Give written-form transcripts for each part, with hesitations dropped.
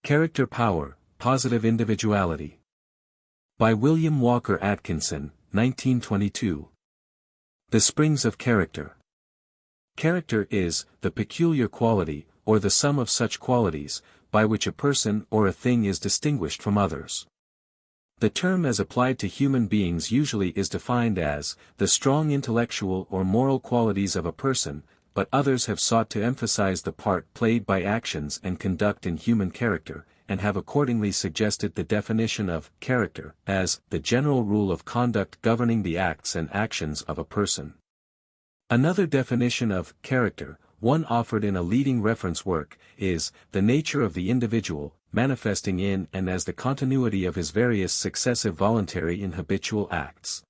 Character Power, Positive Individuality. By William Walker Atkinson, 1922. The Springs of Character. Character is the peculiar quality, or the sum of such qualities, by which a person or a thing is distinguished from others. The term as applied to human beings usually is defined as the strong intellectual or moral qualities of a person, but others have sought to emphasize the part played by actions and conduct in human character, and have accordingly suggested the definition of character as the general rule of conduct governing the acts and actions of a person. Another definition of character, one offered in a leading reference work, is the nature of the individual, manifesting in and as the continuity of his various successive voluntary and habitual acts.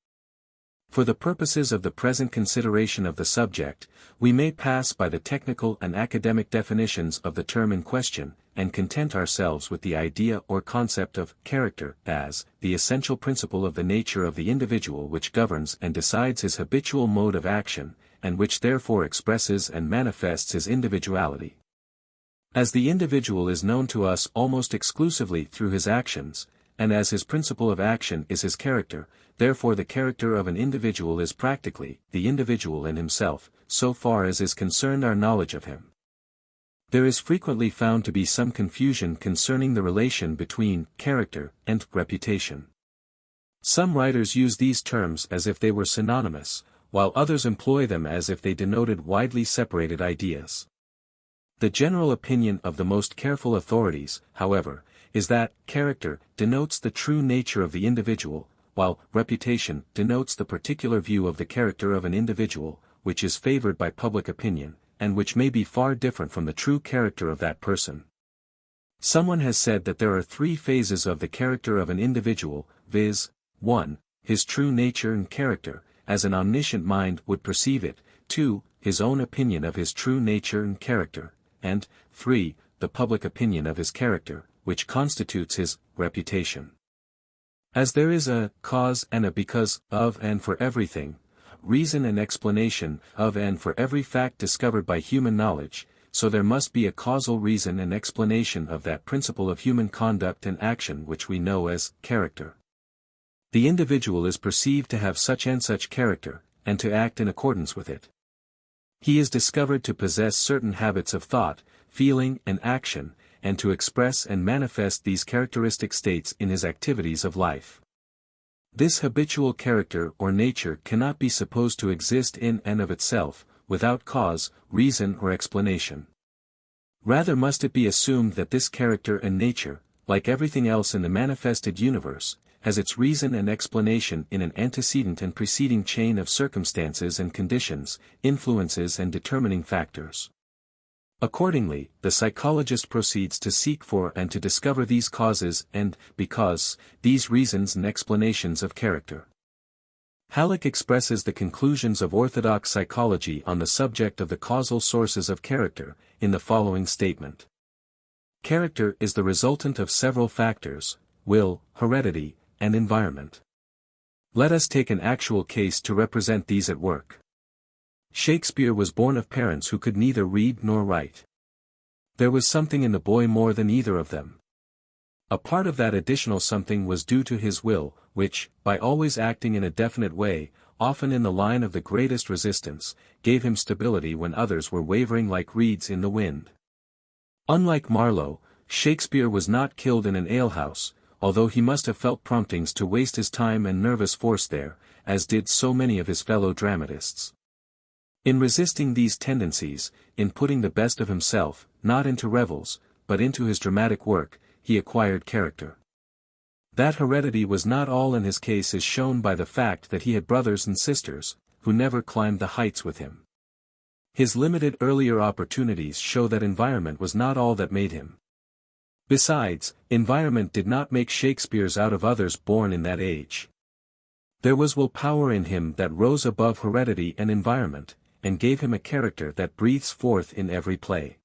For the purposes of the present consideration of the subject, we may pass by the technical and academic definitions of the term in question, and content ourselves with the idea or concept of character as the essential principle of the nature of the individual which governs and decides his habitual mode of action, and which therefore expresses and manifests his individuality. As the individual is known to us almost exclusively through his actions, and as his principle of action is his character, therefore the character of an individual is practically the individual in himself, so far as is concerned our knowledge of him. There is frequently found to be some confusion concerning the relation between character and reputation. Some writers use these terms as if they were synonymous, while others employ them as if they denoted widely separated ideas. The general opinion of the most careful authorities, however, is that character denotes the true nature of the individual, while reputation denotes the particular view of the character of an individual, which is favored by public opinion, and which may be far different from the true character of that person. Someone has said that there are three phases of the character of an individual, viz. 1. His true nature and character, as an omniscient mind would perceive it, 2. His own opinion of his true nature and character, and 3. The public opinion of his character, which constitutes his reputation. As there is a cause and a because of and for everything, reason and explanation of and for every fact discovered by human knowledge, so there must be a causal reason and explanation of that principle of human conduct and action which we know as character. The individual is perceived to have such and such character, and to act in accordance with it. He is discovered to possess certain habits of thought, feeling and action, and to express and manifest these characteristic states in his activities of life. This habitual character or nature cannot be supposed to exist in and of itself, without cause, reason or explanation. Rather must it be assumed that this character and nature, like everything else in the manifested universe, has its reason and explanation in an antecedent and preceding chain of circumstances and conditions, influences and determining factors. Accordingly, the psychologist proceeds to seek for and to discover these causes and, because, these reasons and explanations of character. Halleck expresses the conclusions of orthodox psychology on the subject of the causal sources of character, in the following statement. Character is the resultant of several factors: will, heredity, and environment. Let us take an actual case to represent these at work. Shakespeare was born of parents who could neither read nor write. There was something in the boy more than either of them. A part of that additional something was due to his will, which, by always acting in a definite way, often in the line of the greatest resistance, gave him stability when others were wavering like reeds in the wind. Unlike Marlowe, Shakespeare was not killed in an alehouse, although he must have felt promptings to waste his time and nervous force there, as did so many of his fellow dramatists. In resisting these tendencies, in putting the best of himself, not into revels, but into his dramatic work, he acquired character. That heredity was not all in his case is shown by the fact that he had brothers and sisters, who never climbed the heights with him. His limited earlier opportunities show that environment was not all that made him. Besides, environment did not make Shakespeare's out of others born in that age. There was will power in him that rose above heredity and environment, and gave him a character that breathes forth in every play.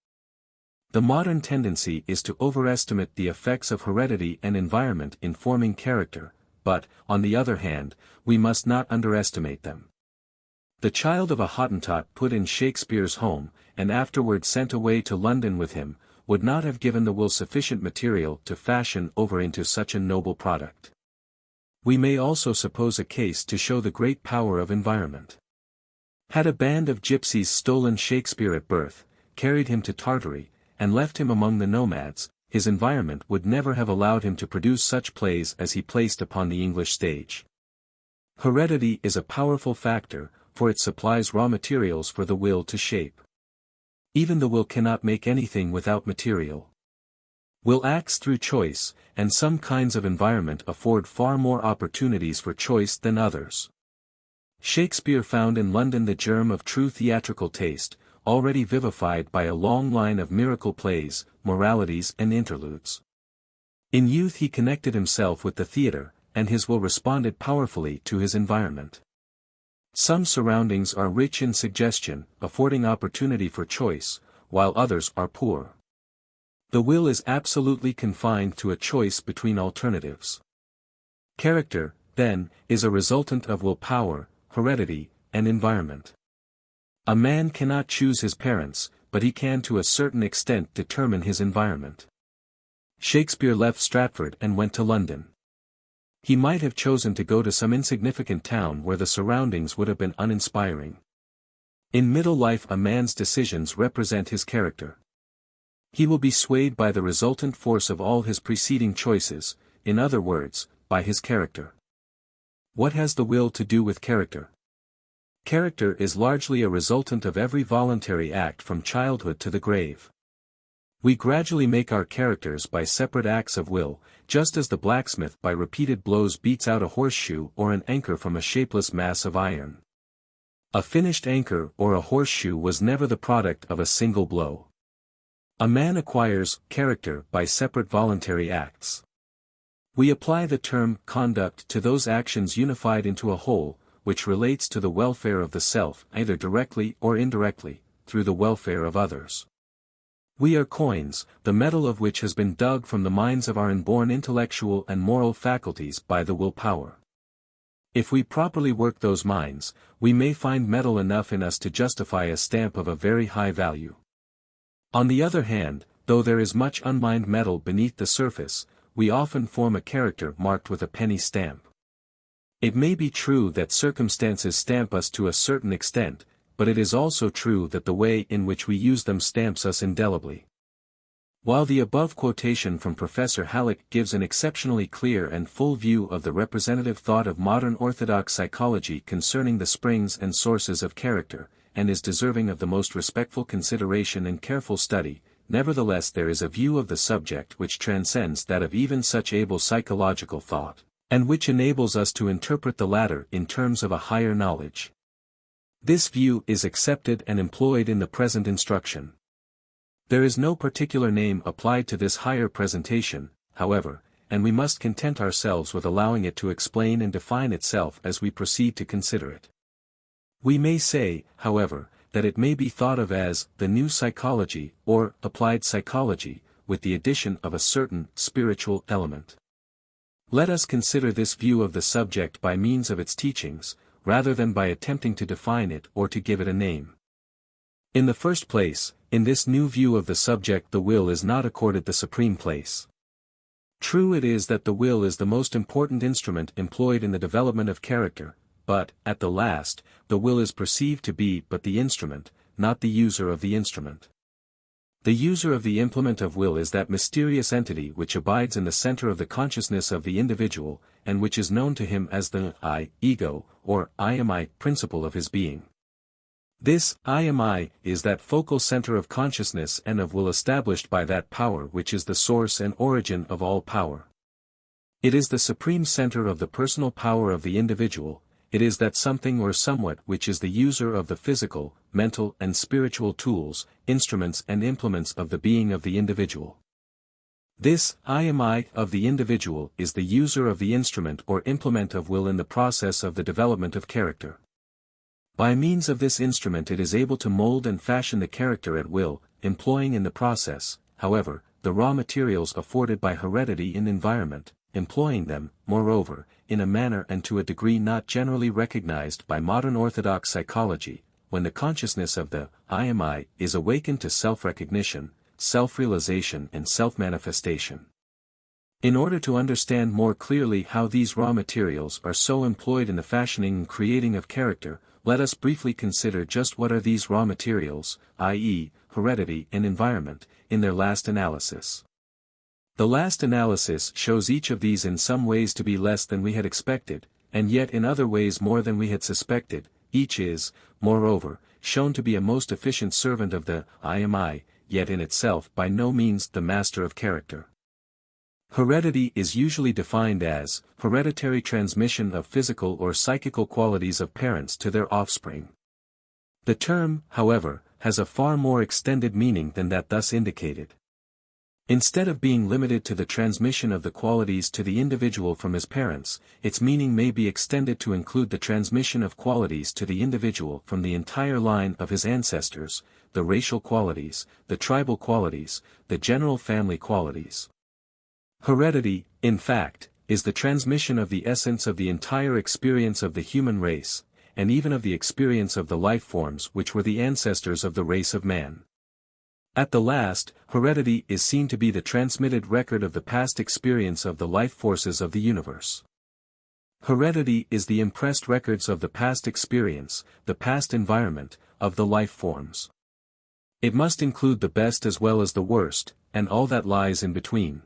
The modern tendency is to overestimate the effects of heredity and environment in forming character, but, on the other hand, we must not underestimate them. The child of a Hottentot put in Shakespeare's home, and afterward sent away to London with him, would not have given the will sufficient material to fashion over into such a noble product. We may also suppose a case to show the great power of environment. Had a band of gypsies stolen Shakespeare at birth, carried him to Tartary, and left him among the nomads, his environment would never have allowed him to produce such plays as he placed upon the English stage. Heredity is a powerful factor, for it supplies raw materials for the will to shape. Even the will cannot make anything without material. Will acts through choice, and some kinds of environment afford far more opportunities for choice than others. Shakespeare found in London the germ of true theatrical taste, already vivified by a long line of miracle plays, moralities and interludes. In youth he connected himself with the theatre, and his will responded powerfully to his environment. Some surroundings are rich in suggestion, affording opportunity for choice, while others are poor. The will is absolutely confined to a choice between alternatives. Character, then, is a resultant of willpower, heredity, and environment. A man cannot choose his parents, but he can to a certain extent determine his environment. Shakespeare left Stratford and went to London. He might have chosen to go to some insignificant town where the surroundings would have been uninspiring. In middle life a man's decisions represent his character. He will be swayed by the resultant force of all his preceding choices, in other words, by his character. What has the will to do with character? Character is largely a resultant of every voluntary act from childhood to the grave. We gradually make our characters by separate acts of will, just as the blacksmith by repeated blows beats out a horseshoe or an anchor from a shapeless mass of iron. A finished anchor or a horseshoe was never the product of a single blow. A man acquires character by separate voluntary acts. We apply the term conduct to those actions unified into a whole, which relates to the welfare of the self either directly or indirectly, through the welfare of others. We are coins, the metal of which has been dug from the mines of our inborn intellectual and moral faculties by the willpower. If we properly work those mines, we may find metal enough in us to justify a stamp of a very high value. On the other hand, though there is much unmined metal beneath the surface, we often form a character marked with a penny stamp. It may be true that circumstances stamp us to a certain extent, but it is also true that the way in which we use them stamps us indelibly. While the above quotation from Professor Halleck gives an exceptionally clear and full view of the representative thought of modern orthodox psychology concerning the springs and sources of character, and is deserving of the most respectful consideration and careful study, nevertheless there is a view of the subject which transcends that of even such able psychological thought, and which enables us to interpret the latter in terms of a higher knowledge. This view is accepted and employed in the present instruction. There is no particular name applied to this higher presentation, however, and we must content ourselves with allowing it to explain and define itself as we proceed to consider it. We may say, however, that it may be thought of as the new psychology or applied psychology, with the addition of a certain spiritual element. Let us consider this view of the subject by means of its teachings, rather than by attempting to define it or to give it a name. In the first place, in this new view of the subject the will is not accorded the supreme place. True it is that the will is the most important instrument employed in the development of character, but, at the last, the will is perceived to be but the instrument, not the user of the instrument. The user of the implement of will is that mysterious entity which abides in the center of the consciousness of the individual, and which is known to him as the I, ego, or I am I principle of his being. This I am I is that focal center of consciousness and of will established by that power which is the source and origin of all power. It is the supreme center of the personal power of the individual. It is that something or somewhat which is the user of the physical, mental and spiritual tools, instruments and implements of the being of the individual. This I am I of the individual is the user of the instrument or implement of will in the process of the development of character. By means of this instrument it is able to mold and fashion the character at will, employing in the process, however, the raw materials afforded by heredity and environment, employing them, moreover, in a manner and to a degree not generally recognized by modern orthodox psychology. When the consciousness of the I am I is awakened to self-recognition, self-realization and self-manifestation. In order to understand more clearly how these raw materials are so employed in the fashioning and creating of character, let us briefly consider just what are these raw materials, i.e., heredity and environment, in their last analysis. The last analysis shows each of these in some ways to be less than we had expected, and yet in other ways more than we had suspected. Each is, moreover, shown to be a most efficient servant of the I am I, yet in itself by no means the master of character. Heredity is usually defined as hereditary transmission of physical or psychical qualities of parents to their offspring. The term, however, has a far more extended meaning than that thus indicated. Instead of being limited to the transmission of the qualities to the individual from his parents, its meaning may be extended to include the transmission of qualities to the individual from the entire line of his ancestors, the racial qualities, the tribal qualities, the general family qualities. Heredity, in fact, is the transmission of the essence of the entire experience of the human race, and even of the experience of the life forms which were the ancestors of the race of man. At the last, heredity is seen to be the transmitted record of the past experience of the life forces of the universe. Heredity is the impressed records of the past experience, the past environment, of the life forms. It must include the best as well as the worst, and all that lies in between.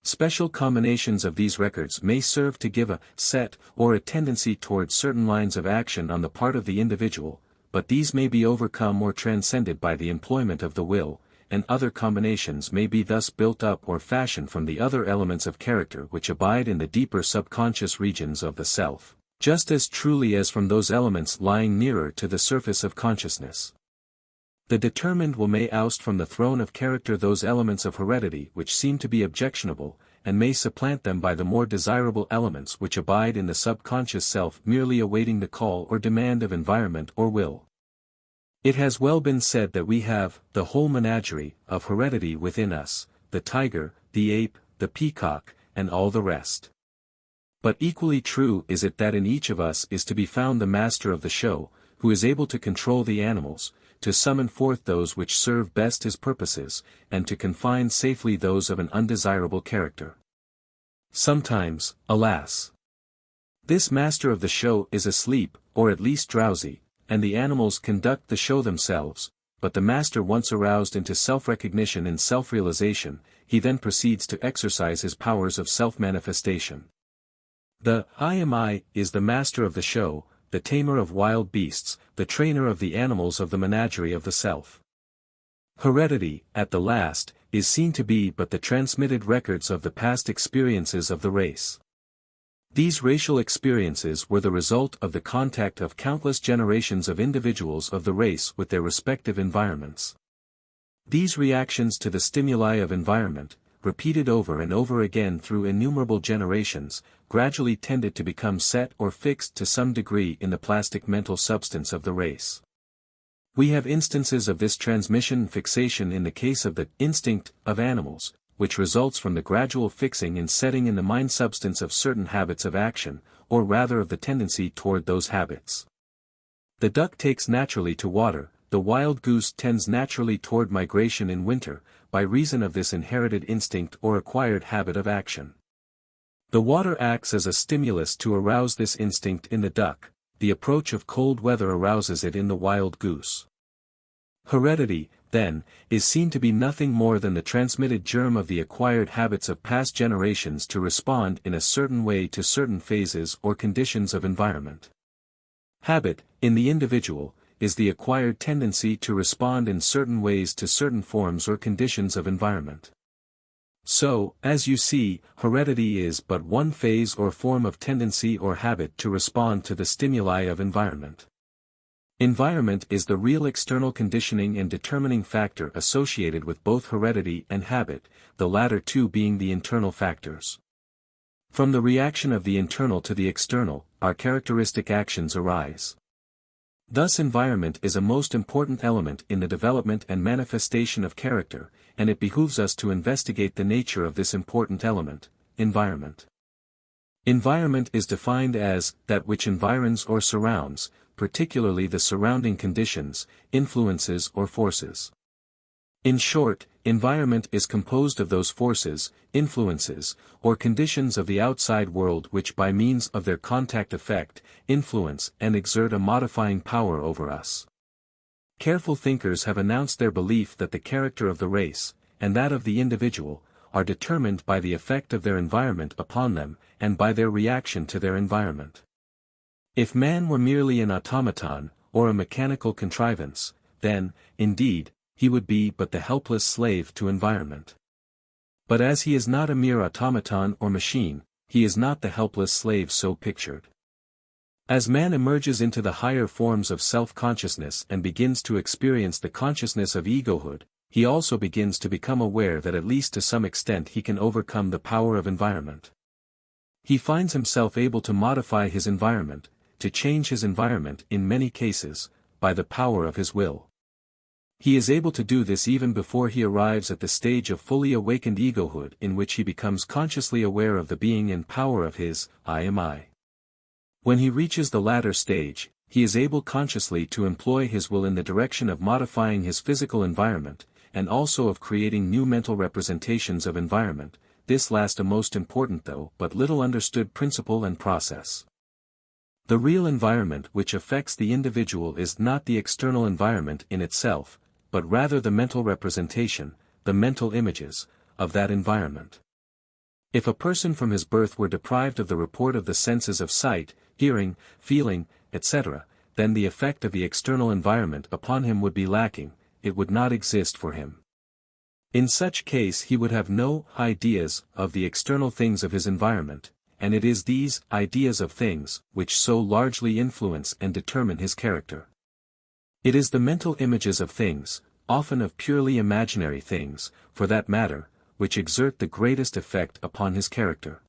Special combinations of these records may serve to give a set or a tendency towards certain lines of action on the part of the individual, but these may be overcome or transcended by the employment of the will, and other combinations may be thus built up or fashioned from the other elements of character which abide in the deeper subconscious regions of the self, just as truly as from those elements lying nearer to the surface of consciousness. The determined will may oust from the throne of character those elements of heredity which seem to be objectionable, and may supplant them by the more desirable elements which abide in the subconscious self merely awaiting the call or demand of environment or will. It has well been said that we have the whole menagerie of heredity within us, the tiger, the ape, the peacock, and all the rest. But equally true is it that in each of us is to be found the master of the show, who is able to control the animals, to summon forth those which serve best his purposes, and to confine safely those of an undesirable character. Sometimes, alas, this master of the show is asleep, or at least drowsy, and the animals conduct the show themselves, but the master once aroused into self-recognition and self-realization, he then proceeds to exercise his powers of self-manifestation. The I am I is the master of the show, the tamer of wild beasts, the trainer of the animals of the menagerie of the self. Heredity, at the last, is seen to be but the transmitted records of the past experiences of the race. These racial experiences were the result of the contact of countless generations of individuals of the race with their respective environments. These reactions to the stimuli of environment, repeated over and over again through innumerable generations, gradually tended to become set or fixed to some degree in the plastic mental substance of the race. We have instances of this transmission and fixation in the case of the instinct of animals, which results from the gradual fixing and setting in the mind substance of certain habits of action, or rather of the tendency toward those habits. The duck takes naturally to water, the wild goose tends naturally toward migration in winter, by reason of this inherited instinct or acquired habit of action. The water acts as a stimulus to arouse this instinct in the duck, the approach of cold weather arouses it in the wild goose. Heredity, then, is seen to be nothing more than the transmitted germ of the acquired habits of past generations to respond in a certain way to certain phases or conditions of environment. Habit, in the individual, is the acquired tendency to respond in certain ways to certain forms or conditions of environment. So, as you see, heredity is but one phase or form of tendency or habit to respond to the stimuli of environment. Environment is the real external conditioning and determining factor associated with both heredity and habit, the latter two being the internal factors. From the reaction of the internal to the external, our characteristic actions arise. Thus environment is a most important element in the development and manifestation of character, and it behooves us to investigate the nature of this important element, environment. Environment is defined as that which environs or surrounds, particularly the surrounding conditions, influences or forces. In short, environment is composed of those forces, influences, or conditions of the outside world which by means of their contact affect, influence, and exert a modifying power over us. Careful thinkers have announced their belief that the character of the race, and that of the individual, are determined by the effect of their environment upon them, and by their reaction to their environment. If man were merely an automaton, or a mechanical contrivance, then, indeed, he would be but the helpless slave to environment. But as he is not a mere automaton or machine, he is not the helpless slave so pictured. As man emerges into the higher forms of self-consciousness and begins to experience the consciousness of egohood, he also begins to become aware that at least to some extent he can overcome the power of environment. He finds himself able to modify his environment, to change his environment in many cases, by the power of his will. He is able to do this even before he arrives at the stage of fully awakened egohood in which he becomes consciously aware of the being and power of his I am I. When he reaches the latter stage, he is able consciously to employ his will in the direction of modifying his physical environment, and also of creating new mental representations of environment, this last a most important though but little understood principle and process. The real environment which affects the individual is not the external environment in itself, but rather the mental representation, the mental images, of that environment. If a person from his birth were deprived of the report of the senses of sight, hearing, feeling, etc., then the effect of the external environment upon him would be lacking, it would not exist for him. In such case he would have no ideas of the external things of his environment, and it is these ideas of things which so largely influence and determine his character. It is the mental images of things, often of purely imaginary things, for that matter, which exert the greatest effect upon his character.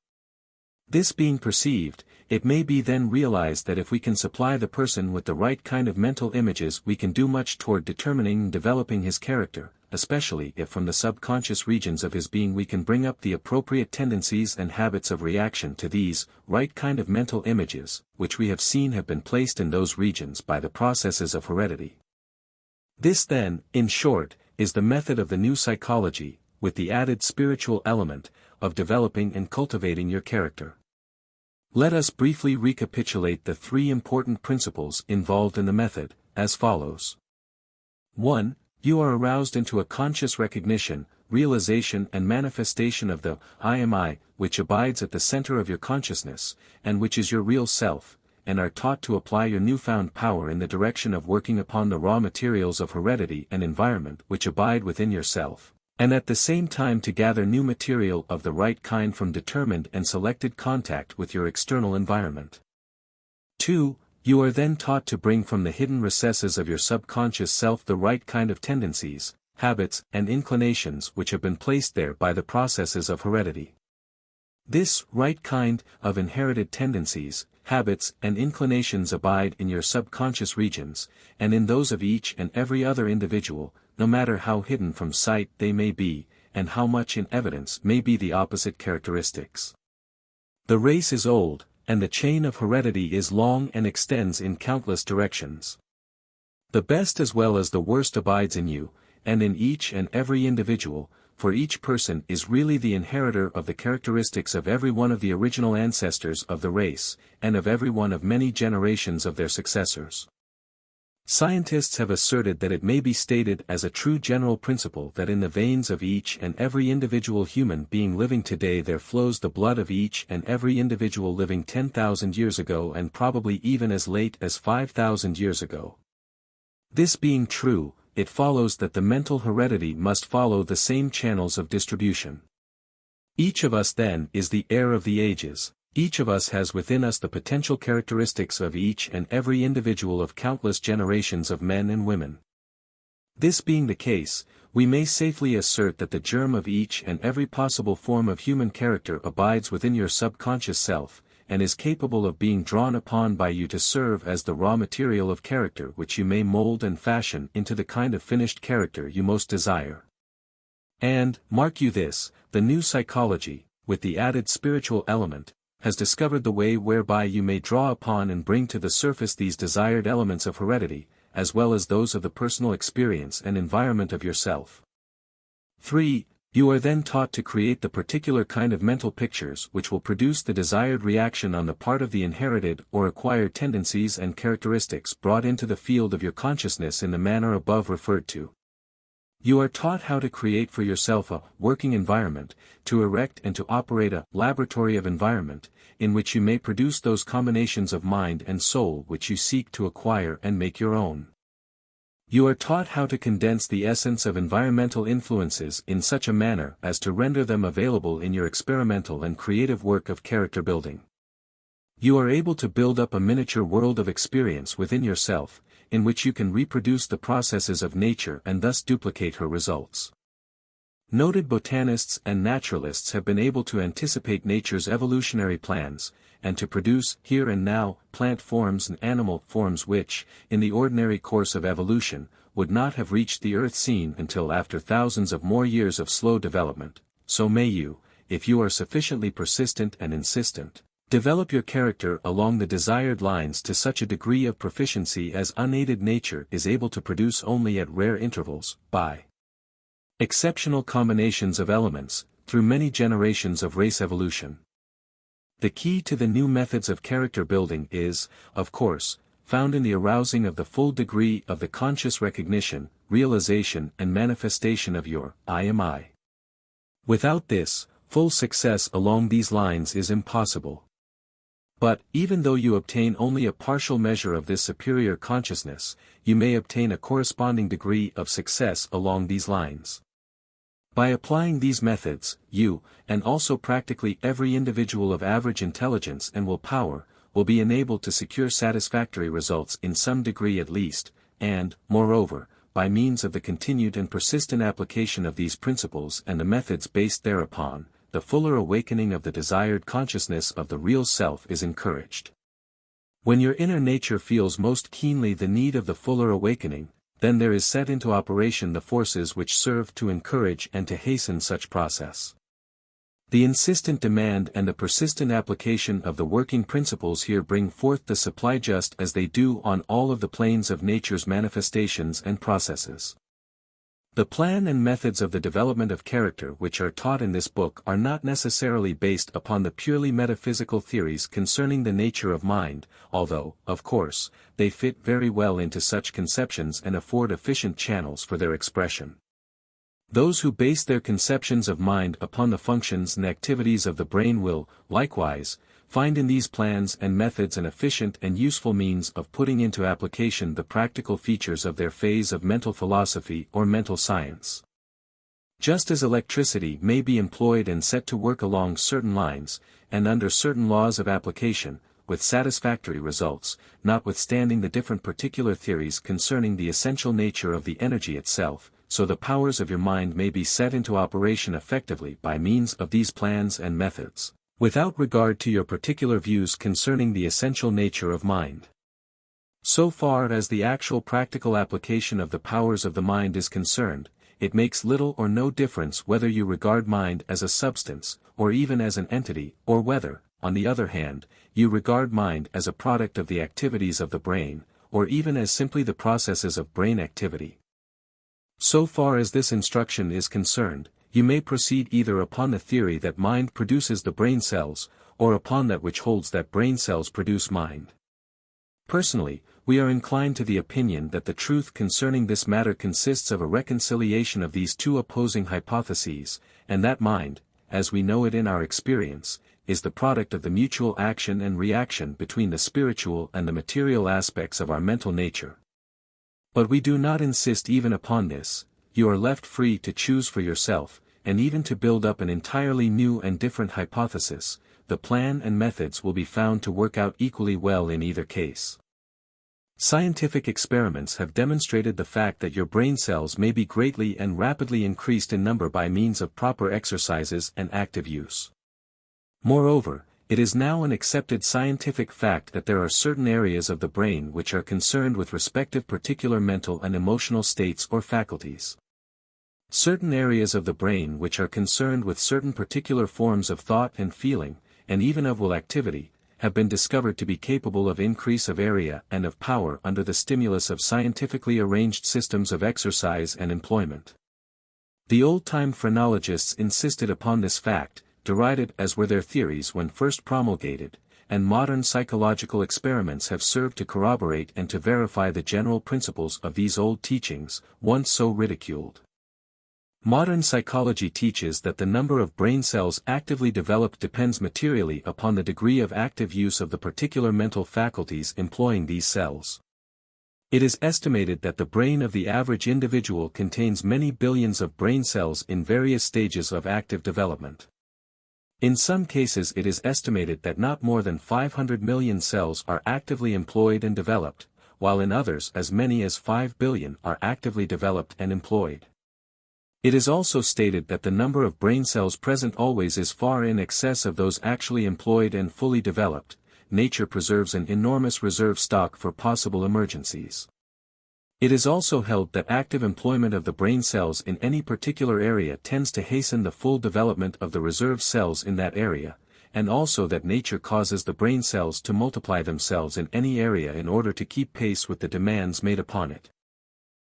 This being perceived, it may be then realized that if we can supply the person with the right kind of mental images we can do much toward determining and developing his character, especially if from the subconscious regions of his being we can bring up the appropriate tendencies and habits of reaction to these right kind of mental images, which we have seen have been placed in those regions by the processes of heredity. This then, in short, is the method of the new psychology, with the added spiritual element, of developing and cultivating your character. Let us briefly recapitulate the three important principles involved in the method, as follows. 1. You are aroused into a conscious recognition, realization and manifestation of the I am I, which abides at the center of your consciousness, and which is your real self, and are taught to apply your newfound power in the direction of working upon the raw materials of heredity and environment which abide within yourself, and at the same time to gather new material of the right kind from determined and selected contact with your external environment. 2. You are then taught to bring from the hidden recesses of your subconscious self the right kind of tendencies, habits, and inclinations which have been placed there by the processes of heredity. This right kind of inherited tendencies, habits, and inclinations abide in your subconscious regions, and in those of each and every other individual, no matter how hidden from sight they may be, and how much in evidence may be the opposite characteristics. The race is old, and the chain of heredity is long and extends in countless directions. The best as well as the worst abides in you, and in each and every individual, for each person is really the inheritor of the characteristics of every one of the original ancestors of the race, and of every one of many generations of their successors. Scientists have asserted that it may be stated as a true general principle that in the veins of each and every individual human being living today there flows the blood of each and every individual living 10,000 years ago and probably even as late as 5,000 years ago. This being true, it follows that the mental heredity must follow the same channels of distribution. Each of us then is the heir of the ages. Each of us has within us the potential characteristics of each and every individual of countless generations of men and women. This being the case, we may safely assert that the germ of each and every possible form of human character abides within your subconscious self, and is capable of being drawn upon by you to serve as the raw material of character which you may mold and fashion into the kind of finished character you most desire. And, mark you this, the new psychology, with the added spiritual element, has discovered the way whereby you may draw upon and bring to the surface these desired elements of heredity, as well as those of the personal experience and environment of yourself. 3. You are then taught to create the particular kind of mental pictures which will produce the desired reaction on the part of the inherited or acquired tendencies and characteristics brought into the field of your consciousness in the manner above referred to. You are taught how to create for yourself a working environment, to erect and to operate a laboratory of environment, in which you may produce those combinations of mind and soul which you seek to acquire and make your own. You are taught how to condense the essence of environmental influences in such a manner as to render them available in your experimental and creative work of character building. You are able to build up a miniature world of experience within yourself, in which you can reproduce the processes of nature and thus duplicate her results. Noted botanists and naturalists have been able to anticipate nature's evolutionary plans, and to produce, here and now, plant forms and animal forms which, in the ordinary course of evolution, would not have reached the earth scene until after thousands of more years of slow development. So may you, if you are sufficiently persistent and insistent, develop your character along the desired lines to such a degree of proficiency as unaided nature is able to produce only at rare intervals, by exceptional combinations of elements, through many generations of race evolution. The key to the new methods of character building is, of course, found in the arousing of the full degree of the conscious recognition, realization and manifestation of your I am I. Without this, full success along these lines is impossible. But, even though you obtain only a partial measure of this superior consciousness, you may obtain a corresponding degree of success along these lines. By applying these methods, you, and also practically every individual of average intelligence and will power, will be enabled to secure satisfactory results in some degree at least, and, moreover, by means of the continued and persistent application of these principles and the methods based thereupon, the fuller awakening of the desired consciousness of the real self is encouraged. When your inner nature feels most keenly the need of the fuller awakening, then there is set into operation the forces which serve to encourage and to hasten such process. The insistent demand and the persistent application of the working principles here bring forth the supply just as they do on all of the planes of nature's manifestations and processes. The plan and methods of the development of character which are taught in this book are not necessarily based upon the purely metaphysical theories concerning the nature of mind, although, of course, they fit very well into such conceptions and afford efficient channels for their expression. Those who base their conceptions of mind upon the functions and activities of the brain will, likewise, find in these plans and methods an efficient and useful means of putting into application the practical features of their phase of mental philosophy or mental science. Just as electricity may be employed and set to work along certain lines, and under certain laws of application, with satisfactory results, notwithstanding the different particular theories concerning the essential nature of the energy itself, so the powers of your mind may be set into operation effectively by means of these plans and methods, without regard to your particular views concerning the essential nature of mind. So far as the actual practical application of the powers of the mind is concerned, it makes little or no difference whether you regard mind as a substance, or even as an entity, or whether, on the other hand, you regard mind as a product of the activities of the brain, or even as simply the processes of brain activity. So far as this instruction is concerned, you may proceed either upon the theory that mind produces the brain cells, or upon that which holds that brain cells produce mind. Personally, we are inclined to the opinion that the truth concerning this matter consists of a reconciliation of these two opposing hypotheses, and that mind, as we know it in our experience, is the product of the mutual action and reaction between the spiritual and the material aspects of our mental nature. But we do not insist even upon this. You are left free to choose for yourself, and even to build up an entirely new and different hypothesis. The plan and methods will be found to work out equally well in either case. Scientific experiments have demonstrated the fact that your brain cells may be greatly and rapidly increased in number by means of proper exercises and active use. Moreover, it is now an accepted scientific fact that there are certain areas of the brain which are concerned with respective particular mental and emotional states or faculties. Certain areas of the brain which are concerned with certain particular forms of thought and feeling, and even of will activity, have been discovered to be capable of increase of area and of power under the stimulus of scientifically arranged systems of exercise and employment. The old-time phrenologists insisted upon this fact, derided as were their theories when first promulgated, and modern psychological experiments have served to corroborate and to verify the general principles of these old teachings, once so ridiculed. Modern psychology teaches that the number of brain cells actively developed depends materially upon the degree of active use of the particular mental faculties employing these cells. It is estimated that the brain of the average individual contains many billions of brain cells in various stages of active development. In some cases it is estimated that not more than 500 million cells are actively employed and developed, while in others as many as 5 billion are actively developed and employed. It is also stated that the number of brain cells present always is far in excess of those actually employed and fully developed. Nature preserves an enormous reserve stock for possible emergencies. It is also held that active employment of the brain cells in any particular area tends to hasten the full development of the reserve cells in that area, and also that nature causes the brain cells to multiply themselves in any area in order to keep pace with the demands made upon it.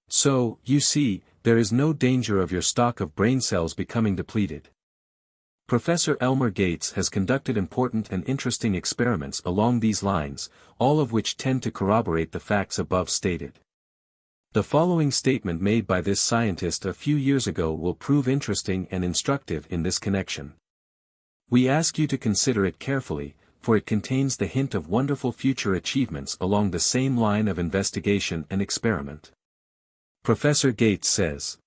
So, you see, there is no danger of your stock of brain cells becoming depleted. Professor Elmer Gates has conducted important and interesting experiments along these lines, all of which tend to corroborate the facts above stated. The following statement made by this scientist a few years ago will prove interesting and instructive in this connection. We ask you to consider it carefully, for it contains the hint of wonderful future achievements along the same line of investigation and experiment. Professor Gates says,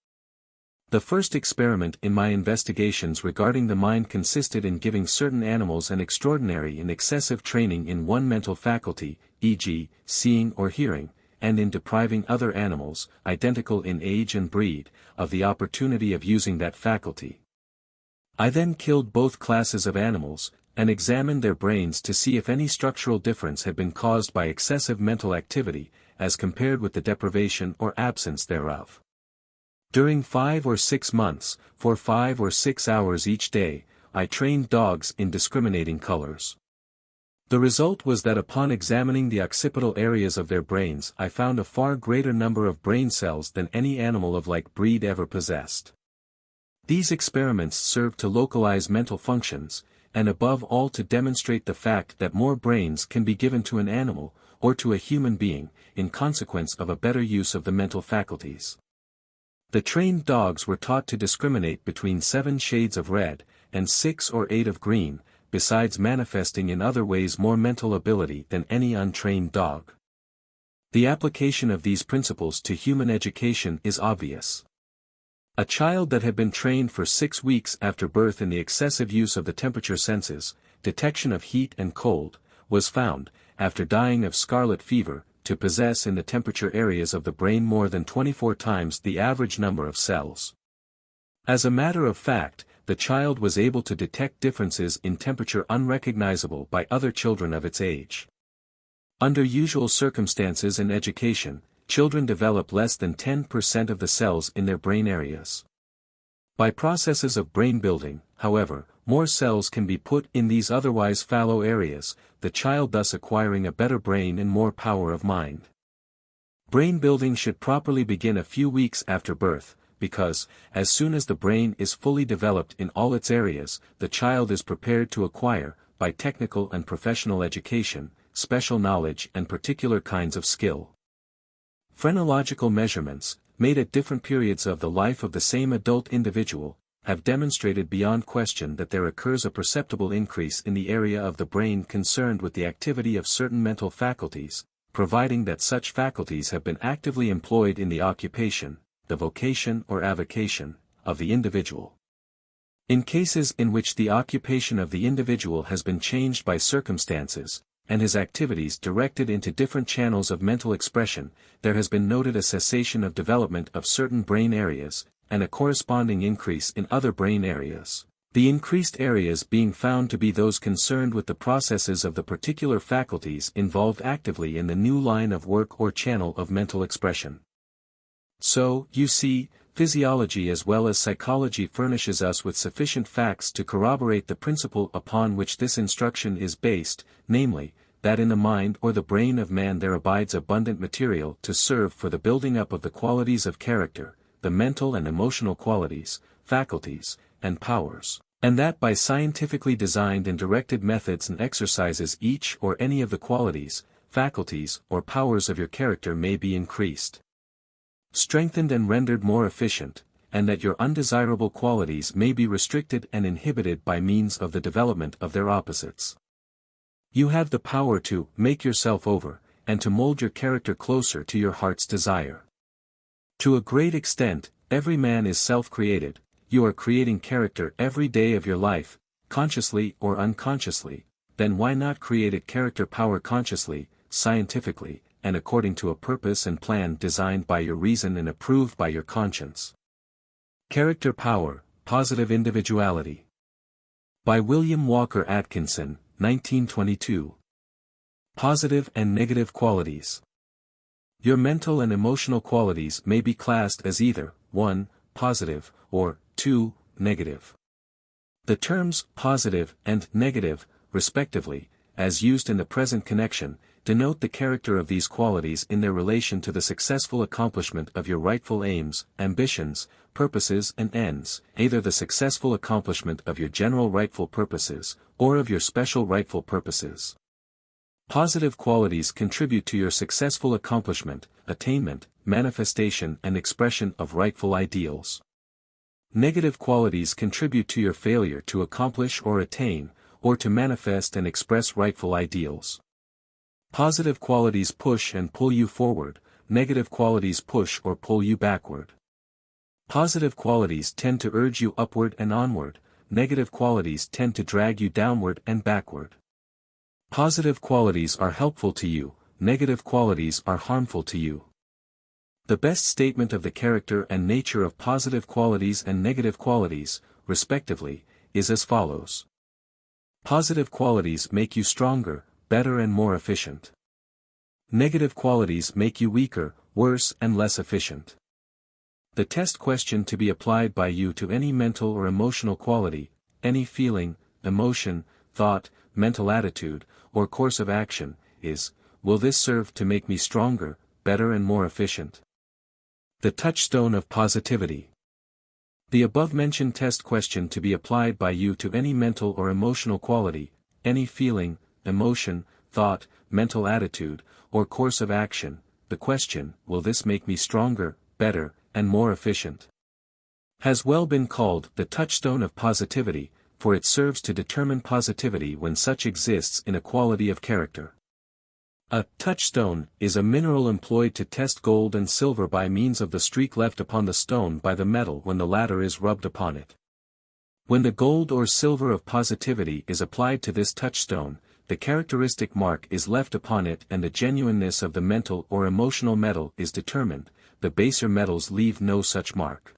"The first experiment in my investigations regarding the mind consisted in giving certain animals an extraordinary and excessive training in one mental faculty, e.g., seeing or hearing, and in depriving other animals, identical in age and breed, of the opportunity of using that faculty. I then killed both classes of animals, and examined their brains to see if any structural difference had been caused by excessive mental activity, as compared with the deprivation or absence thereof. During 5 or 6 months, for 5 or 6 hours each day, I trained dogs in discriminating colors. The result was that upon examining the occipital areas of their brains I found a far greater number of brain cells than any animal of like breed ever possessed. These experiments served to localize mental functions, and above all to demonstrate the fact that more brains can be given to an animal, or to a human being, in consequence of a better use of the mental faculties. The trained dogs were taught to discriminate between 7 shades of red, and 6 or 8 of green, besides manifesting in other ways more mental ability than any untrained dog. The application of these principles to human education is obvious. A child that had been trained for 6 weeks after birth in the excessive use of the temperature senses, detection of heat and cold, was found, after dying of scarlet fever, to possess in the temperature areas of the brain more than 24 times the average number of cells. As a matter of fact, the child was able to detect differences in temperature unrecognizable by other children of its age. Under usual circumstances in education, children develop less than 10% of the cells in their brain areas. By processes of brain building, however, more cells can be put in these otherwise fallow areas, the child thus acquiring a better brain and more power of mind. Brain building should properly begin a few weeks after birth, because, as soon as the brain is fully developed in all its areas, the child is prepared to acquire, by technical and professional education, special knowledge and particular kinds of skill. Phrenological measurements, made at different periods of the life of the same adult individual, have demonstrated beyond question that there occurs a perceptible increase in the area of the brain concerned with the activity of certain mental faculties, providing that such faculties have been actively employed in the occupation, the vocation or avocation, of the individual. In cases in which the occupation of the individual has been changed by circumstances, and his activities directed into different channels of mental expression, there has been noted a cessation of development of certain brain areas, and a corresponding increase in other brain areas, the increased areas being found to be those concerned with the processes of the particular faculties involved actively in the new line of work or channel of mental expression. So, you see, physiology as well as psychology furnishes us with sufficient facts to corroborate the principle upon which this instruction is based, namely, that in the mind or the brain of man there abides abundant material to serve for the building up of the qualities of character, the mental and emotional qualities, faculties, and powers, and that by scientifically designed and directed methods and exercises each or any of the qualities, faculties, or powers of your character may be increased, strengthened and rendered more efficient, and that your undesirable qualities may be restricted and inhibited by means of the development of their opposites. You have the power to make yourself over, and to mold your character closer to your heart's desire. To a great extent, every man is self-created. You are creating character every day of your life, consciously or unconsciously. Then why not create a character power consciously, scientifically, and according to a purpose and plan designed by your reason and approved by your conscience? Character Power, Positive Individuality. By William Walker Atkinson, 1922. Positive and negative qualities. Your mental and emotional qualities may be classed as either 1. Positive, or 2. Negative. The terms positive and negative, respectively, as used in the present connection, denote the character of these qualities in their relation to the successful accomplishment of your rightful aims, ambitions, purposes and ends, either the successful accomplishment of your general rightful purposes, or of your special rightful purposes. Positive qualities contribute to your successful accomplishment, attainment, manifestation and expression of rightful ideals. Negative qualities contribute to your failure to accomplish or attain, or to manifest and express rightful ideals. Positive qualities push and pull you forward, negative qualities push or pull you backward. Positive qualities tend to urge you upward and onward, negative qualities tend to drag you downward and backward. Positive qualities are helpful to you, negative qualities are harmful to you. The best statement of the character and nature of positive qualities and negative qualities, respectively, is as follows. Positive qualities make you stronger, better and more efficient. Negative qualities make you weaker, worse and less efficient. The test question to be applied by you to any mental or emotional quality, any feeling, emotion, thought, mental attitude, or course of action, is, will this serve to make me stronger, better and more efficient? The touchstone of positivity. The above-mentioned test question to be applied by you to any mental or emotional quality, any feeling, emotion, thought, mental attitude, or course of action, the question, will this make me stronger, better, and more efficient? Has well been called the touchstone of positivity, for it serves to determine positivity when such exists in a quality of character. A touchstone is a mineral employed to test gold and silver by means of the streak left upon the stone by the metal when the latter is rubbed upon it. When the gold or silver of positivity is applied to this touchstone, the characteristic mark is left upon it and the genuineness of the mental or emotional metal is determined. The baser metals leave no such mark.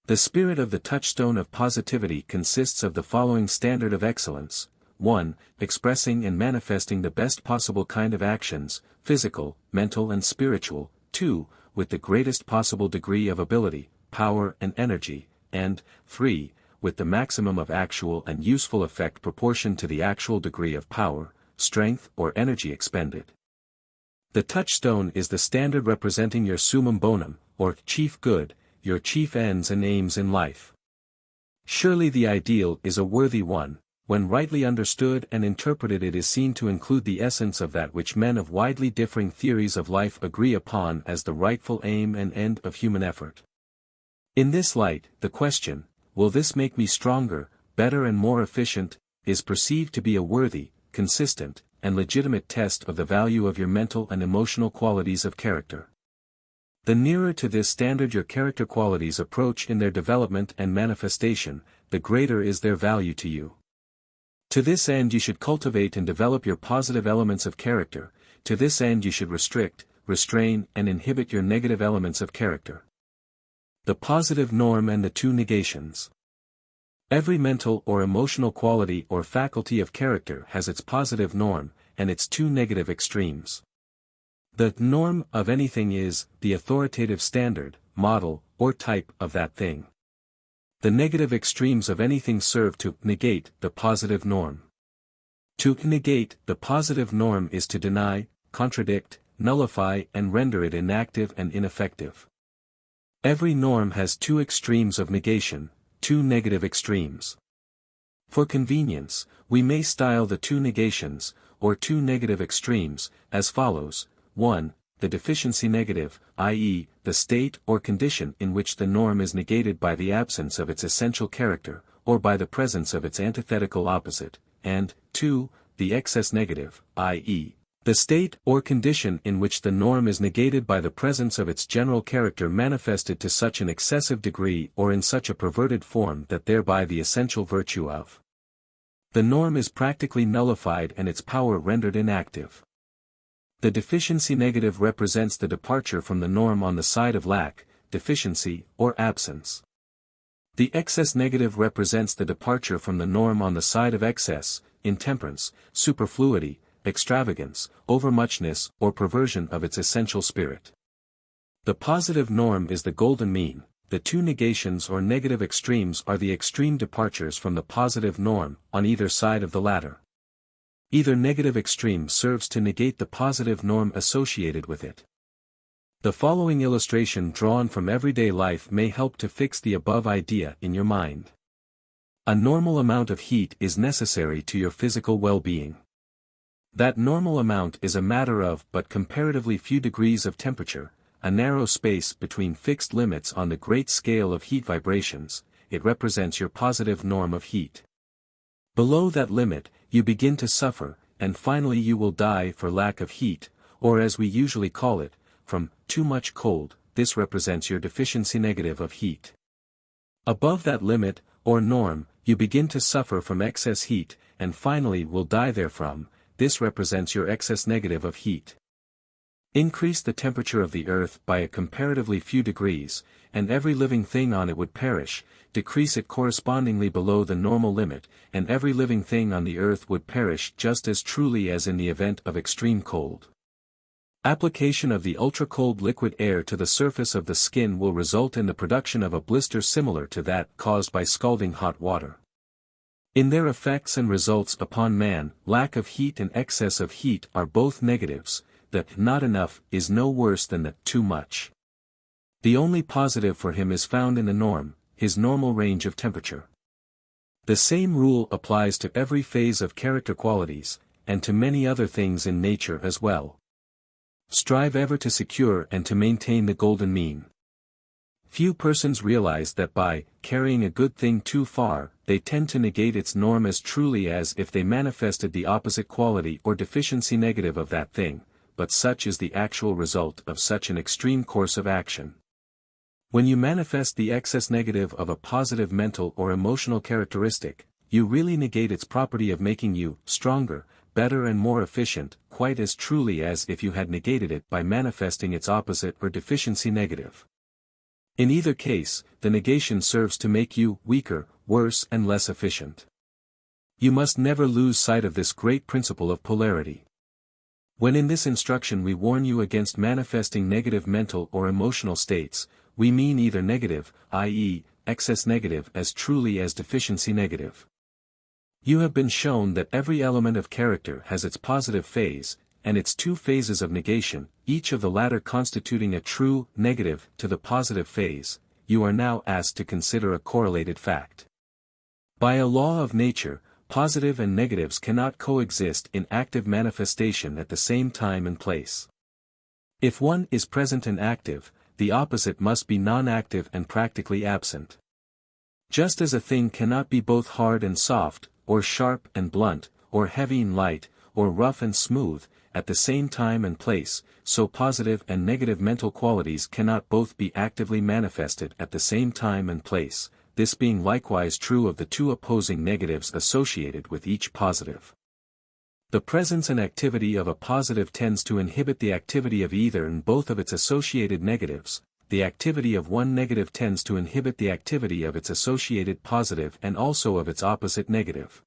The spirit of the touchstone of positivity consists of the following standard of excellence. 1. Expressing and manifesting the best possible kind of actions, physical, mental and spiritual. 2. With the greatest possible degree of ability, power and energy. And 3. With the maximum of actual and useful effect proportioned to the actual degree of power, strength or energy expended. The touchstone is the standard representing your summum bonum, or chief good, your chief ends and aims in life. Surely the ideal is a worthy one. When rightly understood and interpreted it is seen to include the essence of that which men of widely differing theories of life agree upon as the rightful aim and end of human effort. In this light, the question, will this make me stronger, better and more efficient, is perceived to be a worthy, consistent, and legitimate test of the value of your mental and emotional qualities of character. The nearer to this standard your character qualities approach in their development and manifestation, the greater is their value to you. To this end you should cultivate and develop your positive elements of character, to this end you should restrict, restrain and inhibit your negative elements of character. The positive norm and the two negations. Every mental or emotional quality or faculty of character has its positive norm, and its two negative extremes. The norm of anything is the authoritative standard, model, or type of that thing. The negative extremes of anything serve to negate the positive norm. To negate the positive norm is to deny, contradict, nullify and render it inactive and ineffective. Every norm has two extremes of negation, two negative extremes. For convenience, we may style the two negations, or two negative extremes, as follows. 1. The deficiency negative, i.e., the state or condition in which the norm is negated by the absence of its essential character, or by the presence of its antithetical opposite, and 2. The excess negative, i.e., the state or condition in which the norm is negated by the presence of its general character manifested to such an excessive degree or in such a perverted form that thereby the essential virtue of the norm is practically nullified and its power rendered inactive. The deficiency negative represents the departure from the norm on the side of lack, deficiency, or absence. The excess negative represents the departure from the norm on the side of excess, intemperance, superfluity, extravagance, overmuchness, or perversion of its essential spirit. The positive norm is the golden mean. The two negations or negative extremes are the extreme departures from the positive norm, on either side of the latter. Either negative extreme serves to negate the positive norm associated with it. The following illustration drawn from everyday life may help to fix the above idea in your mind. A normal amount of heat is necessary to your physical well-being. That normal amount is a matter of but comparatively few degrees of temperature, a narrow space between fixed limits on the great scale of heat vibrations. It represents your positive norm of heat. Below that limit, you begin to suffer, and finally you will die for lack of heat, or as we usually call it, from too much cold. This represents your deficiency negative of heat. Above that limit, or norm, you begin to suffer from excess heat, and finally will die therefrom. This represents your excess negative of heat. Increase the temperature of the earth by a comparatively few degrees, and every living thing on it would perish. Decrease it correspondingly below the normal limit, and every living thing on the earth would perish just as truly as in the event of extreme cold. Application of the ultra-cold liquid air to the surface of the skin will result in the production of a blister similar to that caused by scalding hot water. In their effects and results upon man, lack of heat and excess of heat are both negatives. The not enough is no worse than the too much. The only positive for him is found in the norm, his normal range of temperature. The same rule applies to every phase of character qualities, and to many other things in nature as well. Strive ever to secure and to maintain the golden mean. Few persons realize that by carrying a good thing too far, they tend to negate its norm as truly as if they manifested the opposite quality or deficiency negative of that thing, but such is the actual result of such an extreme course of action. When you manifest the excess negative of a positive mental or emotional characteristic, you really negate its property of making you stronger, better and more efficient, quite as truly as if you had negated it by manifesting its opposite or deficiency negative. In either case, the negation serves to make you weaker, worse and less efficient. You must never lose sight of this great principle of polarity. When in this instruction we warn you against manifesting negative mental or emotional states, we mean either negative, i.e., excess negative as truly as deficiency negative. You have been shown that every element of character has its positive phase, and its two phases of negation, each of the latter constituting a true negative to the positive phase. You are now asked to consider a correlated fact. By a law of nature, positive and negatives cannot coexist in active manifestation at the same time and place. If one is present and active, the opposite must be non-active and practically absent. Just as a thing cannot be both hard and soft, or sharp and blunt, or heavy and light, or rough and smooth, at the same time and place, so positive and negative mental qualities cannot both be actively manifested at the same time and place, this being likewise true of the two opposing negatives associated with each positive. The presence and activity of a positive tends to inhibit the activity of either and both of its associated negatives. The activity of one negative tends to inhibit the activity of its associated positive and also of its opposite negative.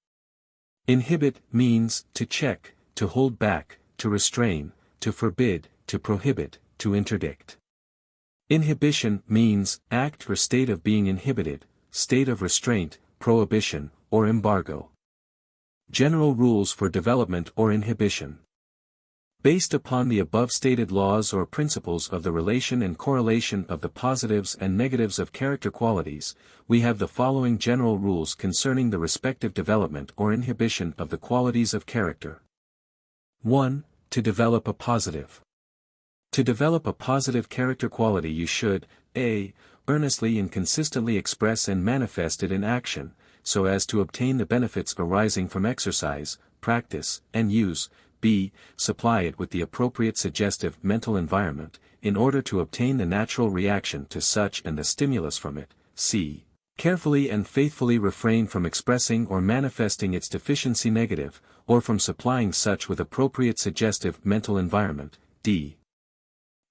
Inhibit means to check, to hold back, to restrain, to forbid, to prohibit, to interdict. Inhibition means act or state of being inhibited, state of restraint, prohibition, or embargo. General rules for development or inhibition. Based upon the above stated laws or principles of the relation and correlation of the positives and negatives of character qualities, we have the following general rules concerning the respective development or inhibition of the qualities of character. 1. To develop a positive. To develop a positive character quality you should, a. Earnestly and consistently express and manifest it in action, so as to obtain the benefits arising from exercise, practice, and use. B. Supply it with the appropriate suggestive mental environment, in order to obtain the natural reaction to such and the stimulus from it. C. Carefully and faithfully refrain from expressing or manifesting its deficiency negative, or from supplying such with appropriate suggestive mental environment. D.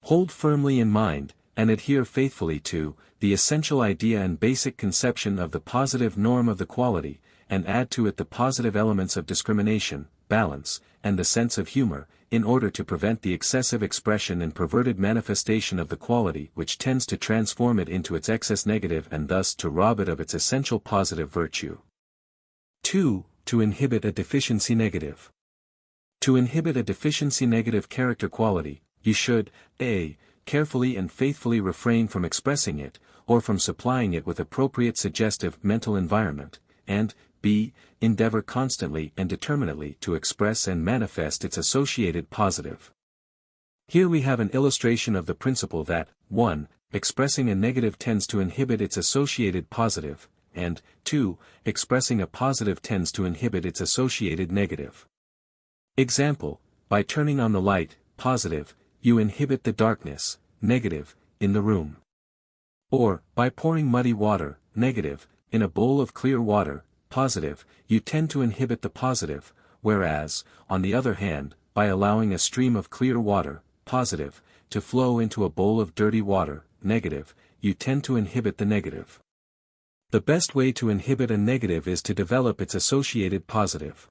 Hold firmly in mind, and adhere faithfully to, the essential idea and basic conception of the positive norm of the quality, and add to it the positive elements of discrimination, balance, and the sense of humor, in order to prevent the excessive expression and perverted manifestation of the quality which tends to transform it into its excess negative and thus to rob it of its essential positive virtue. 2. To inhibit a deficiency negative. To inhibit a deficiency negative character quality, you should, a. Carefully and faithfully refrain from expressing it, or from supplying it with appropriate suggestive mental environment, and, b. Endeavor constantly and determinately to express and manifest its associated positive. Here we have an illustration of the principle that, 1. Expressing a negative tends to inhibit its associated positive, and, 2. Expressing a positive tends to inhibit its associated negative. Example: by turning on the light, positive, you inhibit the darkness, negative, in the room. Or, by pouring muddy water, negative, in a bowl of clear water, positive, you tend to inhibit the positive, whereas, on the other hand, by allowing a stream of clear water, positive, to flow into a bowl of dirty water, negative, you tend to inhibit the negative. The best way to inhibit a negative is to develop its associated positive.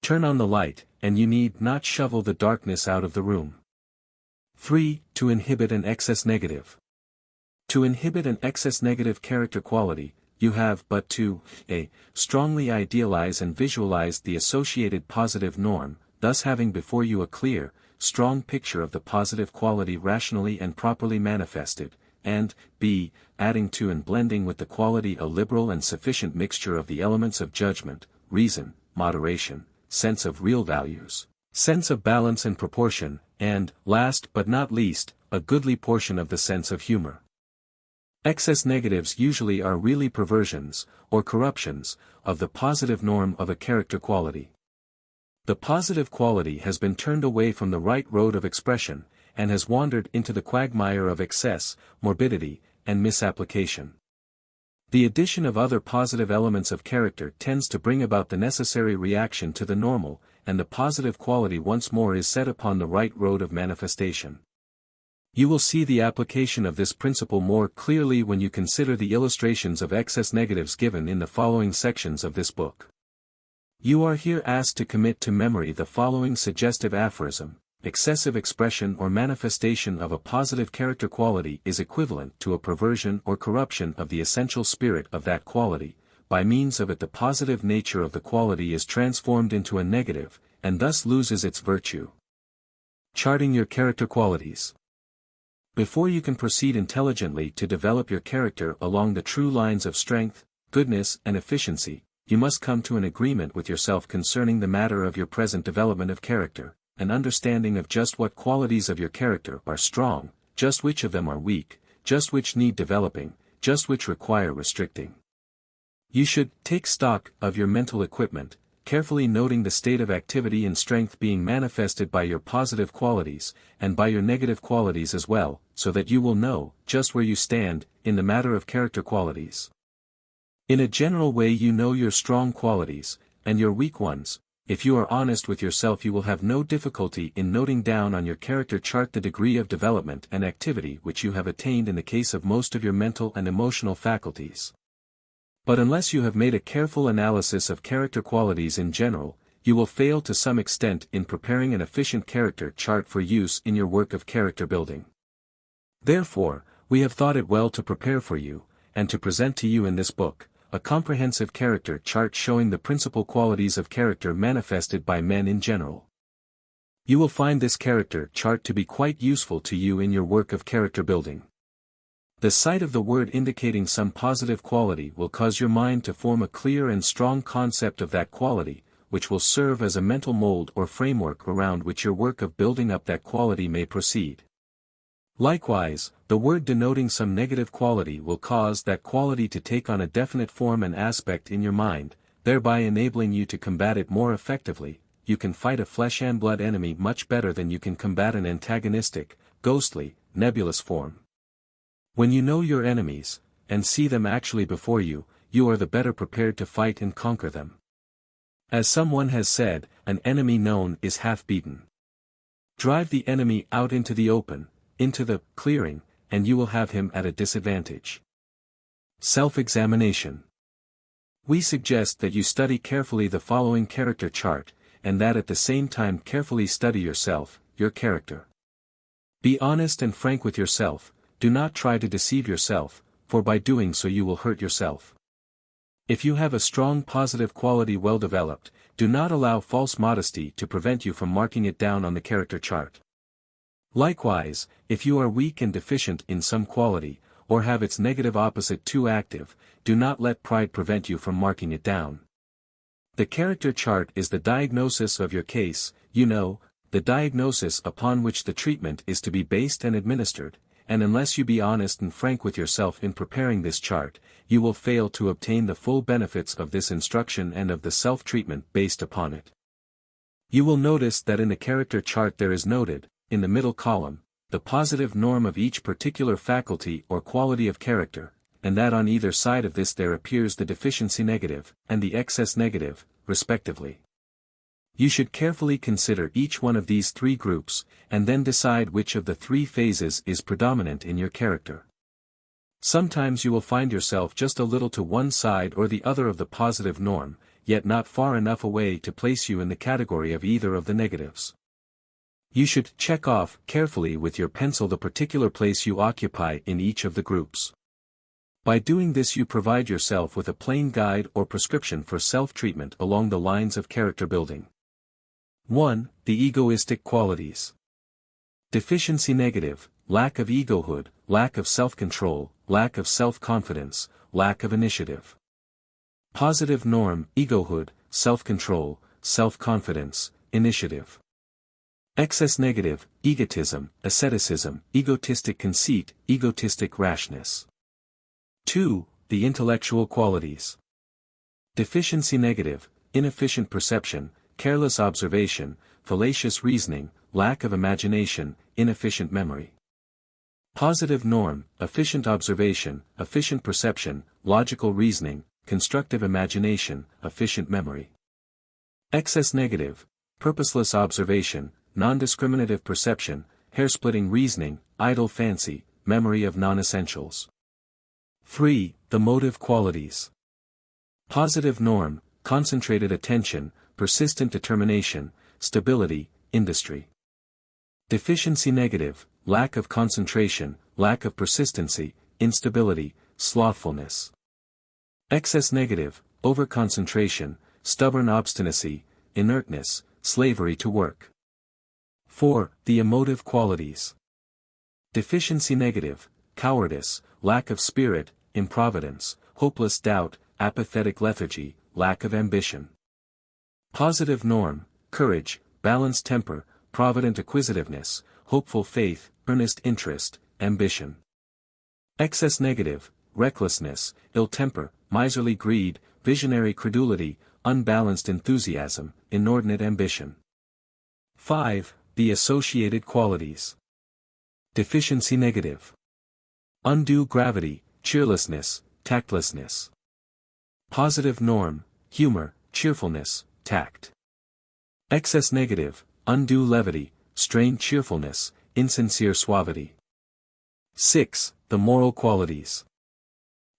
Turn on the light, and you need not shovel the darkness out of the room. 3. To inhibit an excess negative. To inhibit an excess negative character quality, you have but to, a. Strongly idealize and visualize the associated positive norm, thus having before you a clear, strong picture of the positive quality rationally and properly manifested, and, b. Adding to and blending with the quality a liberal and sufficient mixture of the elements of judgment, reason, moderation, sense of real values, sense of balance and proportion, and, last but not least, a goodly portion of the sense of humor. Excess negatives usually are really perversions, or corruptions, of the positive norm of a character quality. The positive quality has been turned away from the right road of expression, and has wandered into the quagmire of excess, morbidity, and misapplication. The addition of other positive elements of character tends to bring about the necessary reaction to the normal, and the positive quality once more is set upon the right road of manifestation. You will see the application of this principle more clearly when you consider the illustrations of excess negatives given in the following sections of this book. You are here asked to commit to memory the following suggestive aphorism: excessive expression or manifestation of a positive character quality is equivalent to a perversion or corruption of the essential spirit of that quality. By means of it the positive nature of the quality is transformed into a negative, and thus loses its virtue. Charting your character qualities. Before you can proceed intelligently to develop your character along the true lines of strength, goodness and efficiency, you must come to an agreement with yourself concerning the matter of your present development of character, an understanding of just what qualities of your character are strong, just which of them are weak, just which need developing, just which require restricting. You should take stock of your mental equipment, carefully noting the state of activity and strength being manifested by your positive qualities, and by your negative qualities as well, so that you will know just where you stand in the matter of character qualities. In a general way you know your strong qualities, and your weak ones. If you are honest with yourself you will have no difficulty in noting down on your character chart the degree of development and activity which you have attained in the case of most of your mental and emotional faculties. But unless you have made a careful analysis of character qualities in general, you will fail to some extent in preparing an efficient character chart for use in your work of character building. Therefore, we have thought it well to prepare for you, and to present to you in this book, a comprehensive character chart showing the principal qualities of character manifested by men in general. You will find this character chart to be quite useful to you in your work of character building. The sight of the word indicating some positive quality will cause your mind to form a clear and strong concept of that quality, which will serve as a mental mold or framework around which your work of building up that quality may proceed. Likewise, the word denoting some negative quality will cause that quality to take on a definite form and aspect in your mind, thereby enabling you to combat it more effectively. You can fight a flesh and blood enemy much better than you can combat an antagonistic, ghostly, nebulous form. When you know your enemies, and see them actually before you, you are the better prepared to fight and conquer them. As someone has said, an enemy known is half beaten. Drive the enemy out into the open, into the clearing, and you will have him at a disadvantage. Self-examination. We suggest that you study carefully the following character chart, and that at the same time carefully study yourself, your character. Be honest and frank with yourself. Do not try to deceive yourself, for by doing so you will hurt yourself. If you have a strong positive quality well developed, do not allow false modesty to prevent you from marking it down on the character chart. Likewise, if you are weak and deficient in some quality, or have its negative opposite too active, do not let pride prevent you from marking it down. The character chart is the diagnosis of your case, the diagnosis upon which the treatment is to be based and administered. And unless you be honest and frank with yourself in preparing this chart, you will fail to obtain the full benefits of this instruction and of the self-treatment based upon it. You will notice that in the character chart there is noted, in the middle column, the positive norm of each particular faculty or quality of character, and that on either side of this there appears the deficiency negative, and the excess negative, respectively. You should carefully consider each one of these three groups, and then decide which of the three phases is predominant in your character. Sometimes you will find yourself just a little to one side or the other of the positive norm, yet not far enough away to place you in the category of either of the negatives. You should check off carefully with your pencil the particular place you occupy in each of the groups. By doing this you provide yourself with a plain guide or prescription for self-treatment along the lines of character building. 1. The egoistic qualities. Deficiency negative, lack of egohood, lack of self-control, lack of self-confidence, lack of initiative. Positive norm, egohood, self-control, self-confidence, initiative. Excess negative, egotism, asceticism, egotistic conceit, egotistic rashness. 2. The intellectual qualities. Deficiency negative, inefficient perception, careless observation, fallacious reasoning, lack of imagination, inefficient memory. Positive norm, efficient observation, efficient perception, logical reasoning, constructive imagination, efficient memory. Excess negative, purposeless observation, non-discriminative perception, hair-splitting reasoning, idle fancy, memory of non-essentials. 3. The motive qualities. Positive norm, concentrated attention, persistent determination, stability, industry. Deficiency negative, lack of concentration, lack of persistency, instability, slothfulness. Excess negative, overconcentration, stubborn obstinacy, inertness, slavery to work. 4. The emotive qualities. Deficiency negative, cowardice, lack of spirit, improvidence, hopeless doubt, apathetic lethargy, lack of ambition. Positive norm, courage, balanced temper, provident acquisitiveness, hopeful faith, earnest interest, ambition. Excess negative, recklessness, ill temper, miserly greed, visionary credulity, unbalanced enthusiasm, inordinate ambition. 5. The associated qualities. Deficiency negative. Undue gravity, cheerlessness, tactlessness. Positive norm, humor, cheerfulness, tact. Excess negative, undue levity, strained cheerfulness, insincere suavity. 6. The moral qualities.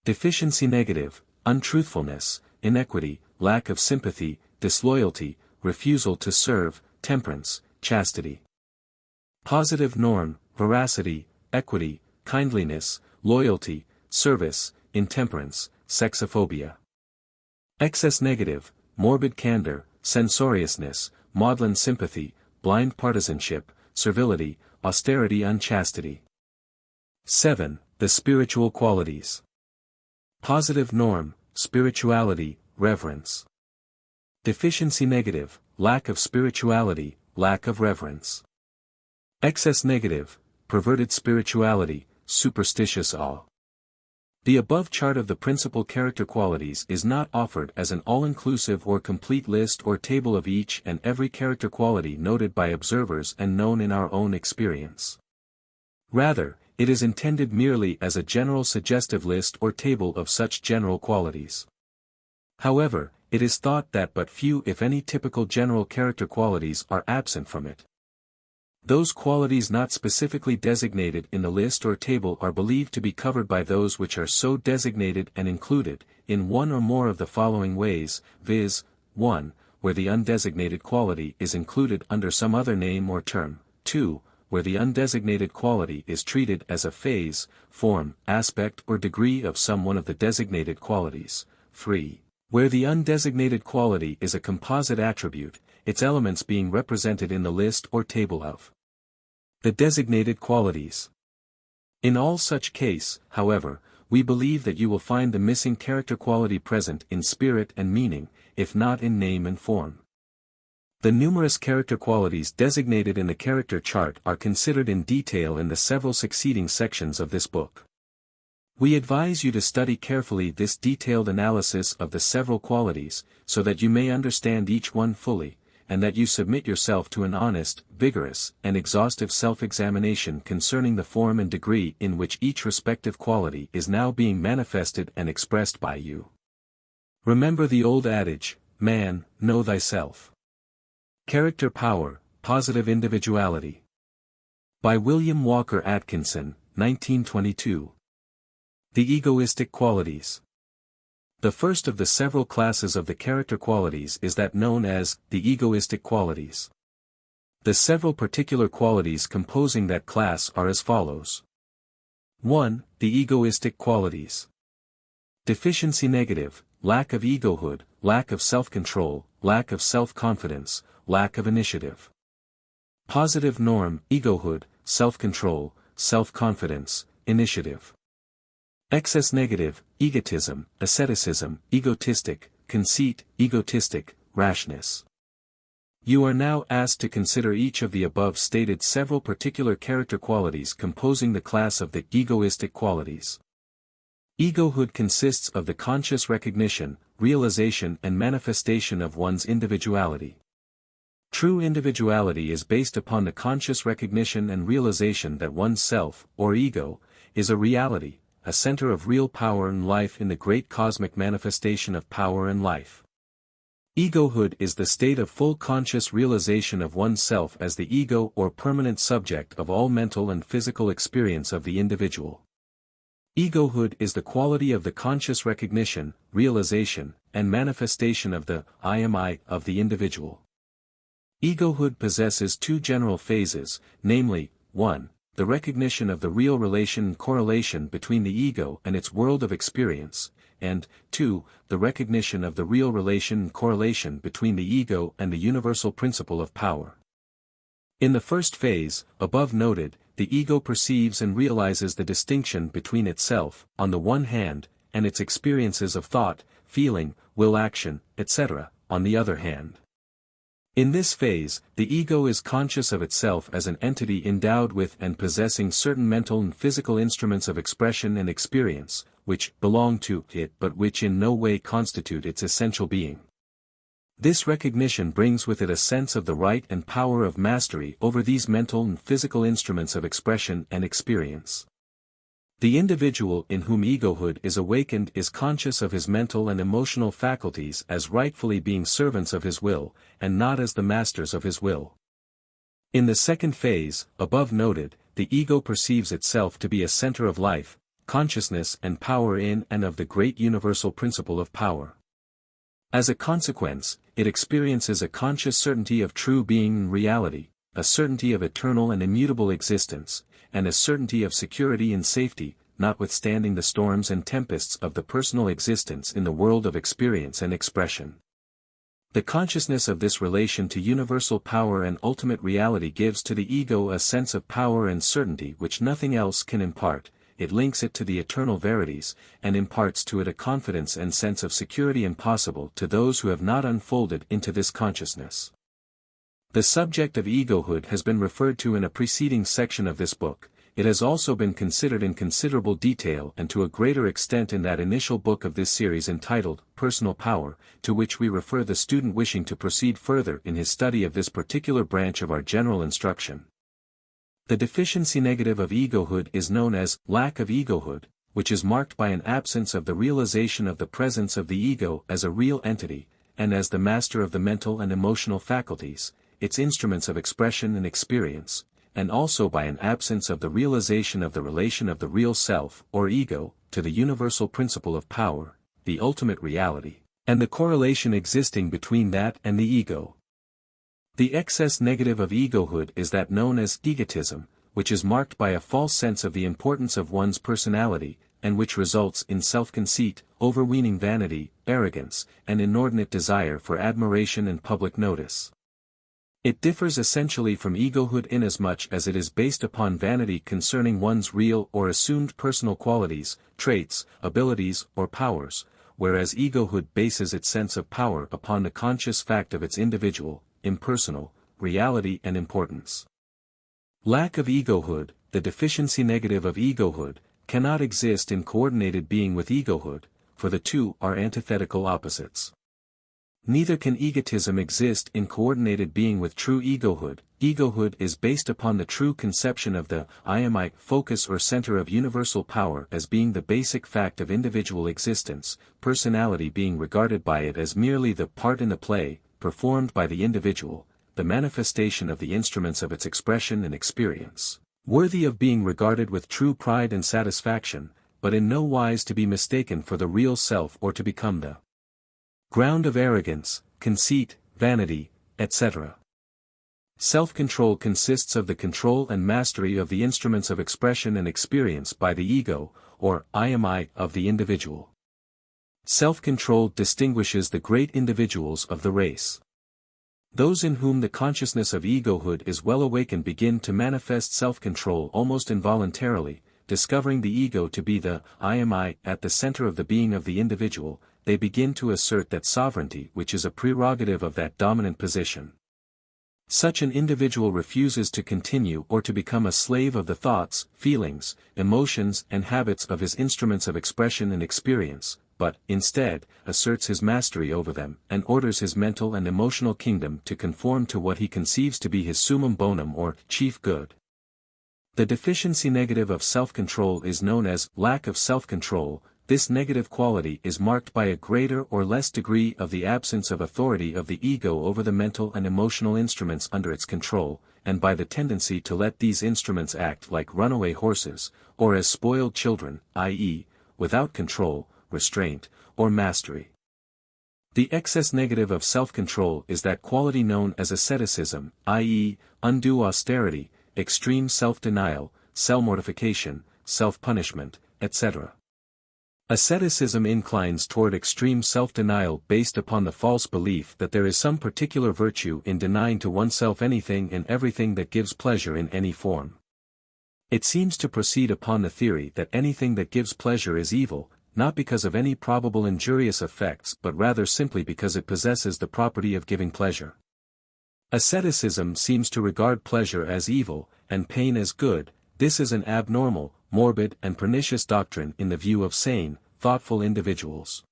Deficiency negative, untruthfulness, inequity, lack of sympathy, disloyalty, refusal to serve, temperance, chastity. Positive norm, veracity, equity, kindliness, loyalty, service, intemperance, sexophobia. Excess negative, morbid candor, censoriousness, maudlin sympathy, blind partisanship, servility, austerity, unchastity. 7. The spiritual qualities. Positive norm, spirituality, reverence. Deficiency negative, lack of spirituality, lack of reverence. Excess negative, perverted spirituality, superstitious awe. The above chart of the principal character qualities is not offered as an all-inclusive or complete list or table of each and every character quality noted by observers and known in our own experience. Rather, it is intended merely as a general suggestive list or table of such general qualities. However, it is thought that but few if any typical general character qualities are absent from it. Those qualities not specifically designated in the list or table are believed to be covered by those which are so designated and included, in one or more of the following ways, viz. 1. Where the undesignated quality is included under some other name or term. 2. Where the undesignated quality is treated as a phase, form, aspect or degree of some one of the designated qualities. 3. Where the undesignated quality is a composite attribute, its elements being represented in the list or table of the designated qualities. In all such case, however, we believe that you will find the missing character quality present in spirit and meaning, if not in name and form. The numerous character qualities designated in the character chart are considered in detail in the several succeeding sections of this book. We advise you to study carefully this detailed analysis of the several qualities, so that you may understand each one fully, and that you submit yourself to an honest, vigorous, and exhaustive self-examination concerning the form and degree in which each respective quality is now being manifested and expressed by you. Remember the old adage, man, know thyself. Character Power, Positive Individuality. By William Walker Atkinson, 1922. The Egoistic Qualities. The first of the several classes of the character qualities is that known as the egoistic qualities. The several particular qualities composing that class are as follows. 1. The egoistic qualities. Deficiency negative, lack of egohood, lack of self-control, lack of self-confidence, lack of initiative. Positive norm, egohood, self-control, self-confidence, initiative. Excess negative, egotism, asceticism, egotistic, conceit, egotistic, rashness. You are now asked to consider each of the above stated several particular character qualities composing the class of the egoistic qualities. Egohood consists of the conscious recognition, realization and manifestation of one's individuality. True individuality is based upon the conscious recognition and realization that one's self, or ego, is a reality, a center of real power and life in the great cosmic manifestation of power and life. Egohood is the state of full conscious realization of oneself as the ego or permanent subject of all mental and physical experience of the individual. Egohood is the quality of the conscious recognition, realization, and manifestation of the I am I of the individual. Egohood possesses two general phases, namely, 1. The recognition of the real relation and correlation between the ego and its world of experience, and, 2. The recognition of the real relation and correlation between the ego and the universal principle of power. In the first phase, above noted, the ego perceives and realizes the distinction between itself, on the one hand, and its experiences of thought, feeling, will action, etc., on the other hand. In this phase, the ego is conscious of itself as an entity endowed with and possessing certain mental and physical instruments of expression and experience, which belong to it but which in no way constitute its essential being. This recognition brings with it a sense of the right and power of mastery over these mental and physical instruments of expression and experience. The individual in whom egohood is awakened is conscious of his mental and emotional faculties as rightfully being servants of his will, and not as the masters of his will. In the second phase, above noted, the ego perceives itself to be a center of life, consciousness and power in and of the great universal principle of power. As a consequence, it experiences a conscious certainty of true being and reality, a certainty of eternal and immutable existence, and a certainty of security and safety, notwithstanding the storms and tempests of the personal existence in the world of experience and expression. The consciousness of this relation to universal power and ultimate reality gives to the ego a sense of power and certainty which nothing else can impart. It links it to the eternal verities, and imparts to it a confidence and sense of security impossible to those who have not unfolded into this consciousness. The subject of egohood has been referred to in a preceding section of this book. It has also been considered in considerable detail and to a greater extent in that initial book of this series entitled, Personal Power, to which we refer the student wishing to proceed further in his study of this particular branch of our general instruction. The deficiency negative of egohood is known as lack of egohood, which is marked by an absence of the realization of the presence of the ego as a real entity, and as the master of the mental and emotional faculties, its instruments of expression and experience, and also by an absence of the realization of the relation of the real self, or ego, to the universal principle of power, the ultimate reality, and the correlation existing between that and the ego. The excess negative of egohood is that known as egotism, which is marked by a false sense of the importance of one's personality, and which results in self-conceit, overweening vanity, arrogance, and inordinate desire for admiration and public notice. It differs essentially from egohood inasmuch as it is based upon vanity concerning one's real or assumed personal qualities, traits, abilities, or powers, whereas egohood bases its sense of power upon the conscious fact of its individual, impersonal, reality and importance. Lack of egohood, the deficiency negative of egohood, cannot exist in coordinated being with egohood, for the two are antithetical opposites. Neither can egotism exist in coordinated being with true egohood. Egohood is based upon the true conception of the I am focus or center of universal power as being the basic fact of individual existence, personality being regarded by it as merely the part in the play, performed by the individual, the manifestation of the instruments of its expression and experience, worthy of being regarded with true pride and satisfaction, but in no wise to be mistaken for the real self or to become the ground of arrogance, conceit, vanity, etc. Self-control consists of the control and mastery of the instruments of expression and experience by the ego, or I am I, of the individual. Self-control distinguishes the great individuals of the race. Those in whom the consciousness of egohood is well awakened begin to manifest self-control almost involuntarily, discovering the ego to be the I am I at the center of the being of the individual. They begin to assert that sovereignty which is a prerogative of that dominant position. Such an individual refuses to continue or to become a slave of the thoughts, feelings, emotions and habits of his instruments of expression and experience, but, instead, asserts his mastery over them and orders his mental and emotional kingdom to conform to what he conceives to be his summum bonum or chief good. The deficiency negative of self-control is known as lack of self-control. This negative quality is marked by a greater or less degree of the absence of authority of the ego over the mental and emotional instruments under its control, and by the tendency to let these instruments act like runaway horses, or as spoiled children, i.e., without control, restraint, or mastery. The excess negative of self-control is that quality known as asceticism, i.e., undue austerity, extreme self-denial, self-mortification, self-punishment, etc. Asceticism inclines toward extreme self-denial based upon the false belief that there is some particular virtue in denying to oneself anything and everything that gives pleasure in any form. It seems to proceed upon the theory that anything that gives pleasure is evil, not because of any probable injurious effects but rather simply because it possesses the property of giving pleasure. Asceticism seems to regard pleasure as evil, and pain as good. This is an abnormal, morbid and pernicious doctrine in the view of sane, thoughtful individuals.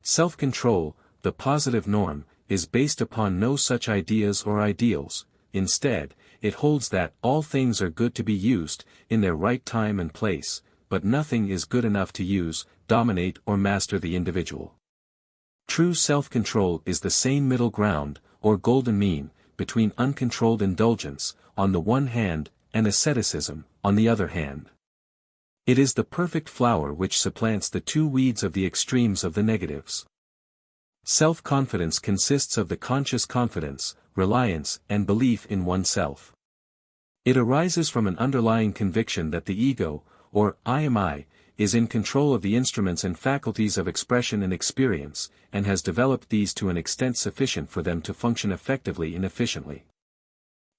Self-control, the positive norm, is based upon no such ideas or ideals. Instead, it holds that all things are good to be used, in their right time and place, but nothing is good enough to use, dominate or master the individual. True self-control is the sane middle ground, or golden mean, between uncontrolled indulgence, on the one hand, and asceticism, on the other hand. It is the perfect flower which supplants the two weeds of the extremes of the negatives. Self-confidence consists of the conscious confidence, reliance, and belief in oneself. It arises from an underlying conviction that the ego, or I am I, is in control of the instruments and faculties of expression and experience, and has developed these to an extent sufficient for them to function effectively and efficiently.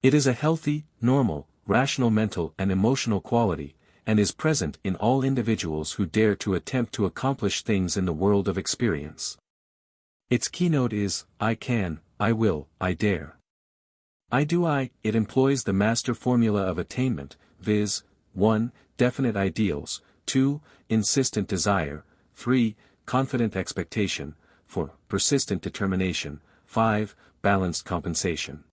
It is a healthy, normal, rational mental and emotional quality, and is present in all individuals who dare to attempt to accomplish things in the world of experience. Its keynote is, I can, I will, I dare. I do I. It employs the master formula of attainment, viz. 1. Definite ideals, 2. Insistent desire, 3. Confident expectation, 4. Persistent determination, 5. Balanced compensation.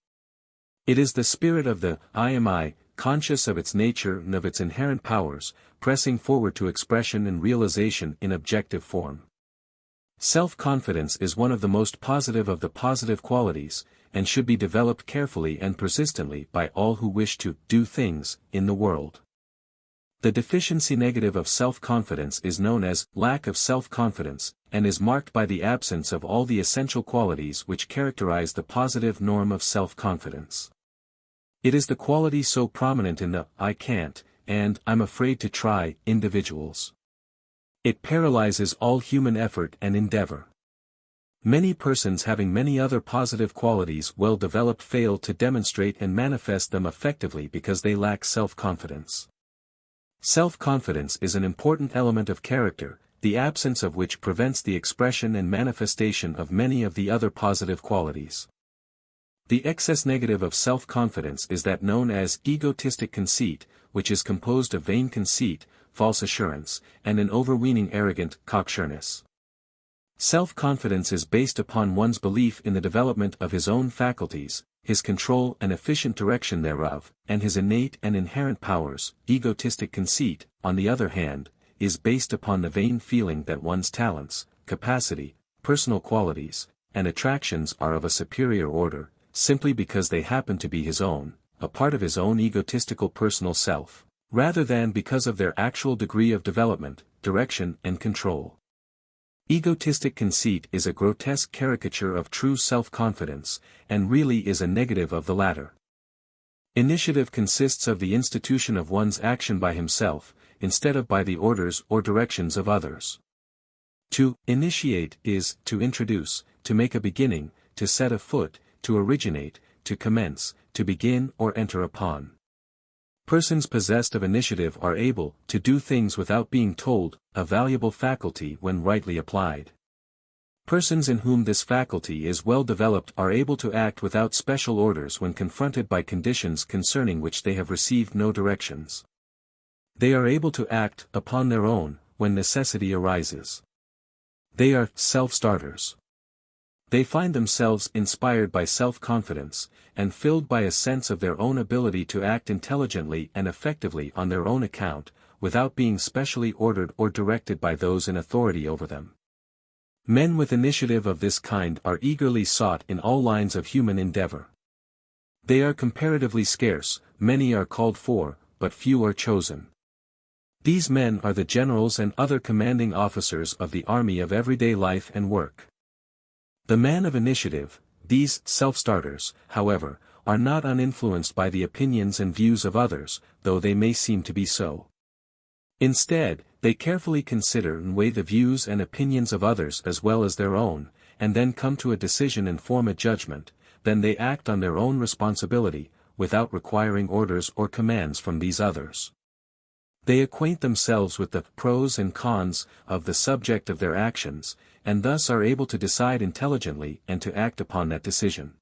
It is the spirit of the I am I, conscious of its nature and of its inherent powers, pressing forward to expression and realization in objective form. Self-confidence is one of the most positive of the positive qualities, and should be developed carefully and persistently by all who wish to do things in the world. The deficiency negative of self-confidence is known as lack of self-confidence, and is marked by the absence of all the essential qualities which characterize the positive norm of self-confidence. It is the quality so prominent in the I can't, and I'm afraid to try individuals. It paralyzes all human effort and endeavor. Many persons having many other positive qualities well developed fail to demonstrate and manifest them effectively because they lack self-confidence. Self-confidence is an important element of character, the absence of which prevents the expression and manifestation of many of the other positive qualities. The excess negative of self-confidence is that known as egotistic conceit, which is composed of vain conceit, false assurance, and an overweening arrogant cocksureness. Self-confidence is based upon one's belief in the development of his own faculties, his control and efficient direction thereof, and his innate and inherent powers. Egotistic conceit, on the other hand, is based upon the vain feeling that one's talents, capacity, personal qualities, and attractions are of a superior order, simply because they happen to be his own, a part of his own egotistical personal self, rather than because of their actual degree of development, direction and control. Egotistic conceit is a grotesque caricature of true self-confidence, and really is a negative of the latter. Initiative consists of the institution of one's action by himself, instead of by the orders or directions of others. To initiate is to introduce, to make a beginning, to set a foot, to originate, to commence, to begin or enter upon. Persons possessed of initiative are able to do things without being told, a valuable faculty when rightly applied. Persons in whom this faculty is well developed are able to act without special orders when confronted by conditions concerning which they have received no directions. They are able to act upon their own, when necessity arises. They are self-starters. They find themselves inspired by self-confidence, and filled by a sense of their own ability to act intelligently and effectively on their own account, without being specially ordered or directed by those in authority over them. Men with initiative of this kind are eagerly sought in all lines of human endeavor. They are comparatively scarce, many are called for, but few are chosen. These men are the generals and other commanding officers of the army of everyday life and work. The man of initiative, these self-starters, however, are not uninfluenced by the opinions and views of others, though they may seem to be so. Instead, they carefully consider and weigh the views and opinions of others as well as their own, and then come to a decision and form a judgment. Then they act on their own responsibility, without requiring orders or commands from these others. They acquaint themselves with the pros and cons of the subject of their actions, and thus are able to decide intelligently and to act upon that decision.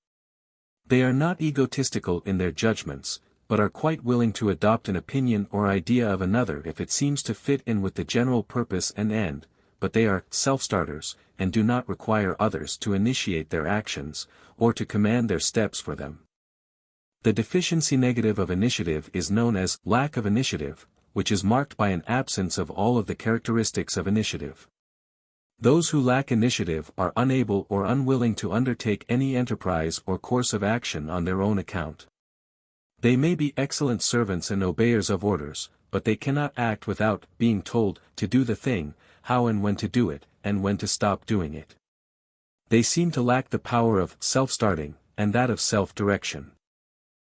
They are not egotistical in their judgments, but are quite willing to adopt an opinion or idea of another if it seems to fit in with the general purpose and end, but they are self-starters, and do not require others to initiate their actions, or to command their steps for them. The deficiency negative of initiative is known as lack of initiative, which is marked by an absence of all of the characteristics of initiative. Those who lack initiative are unable or unwilling to undertake any enterprise or course of action on their own account. They may be excellent servants and obeyers of orders, but they cannot act without being told to do the thing, how and when to do it, and when to stop doing it. They seem to lack the power of self-starting, and that of self-direction.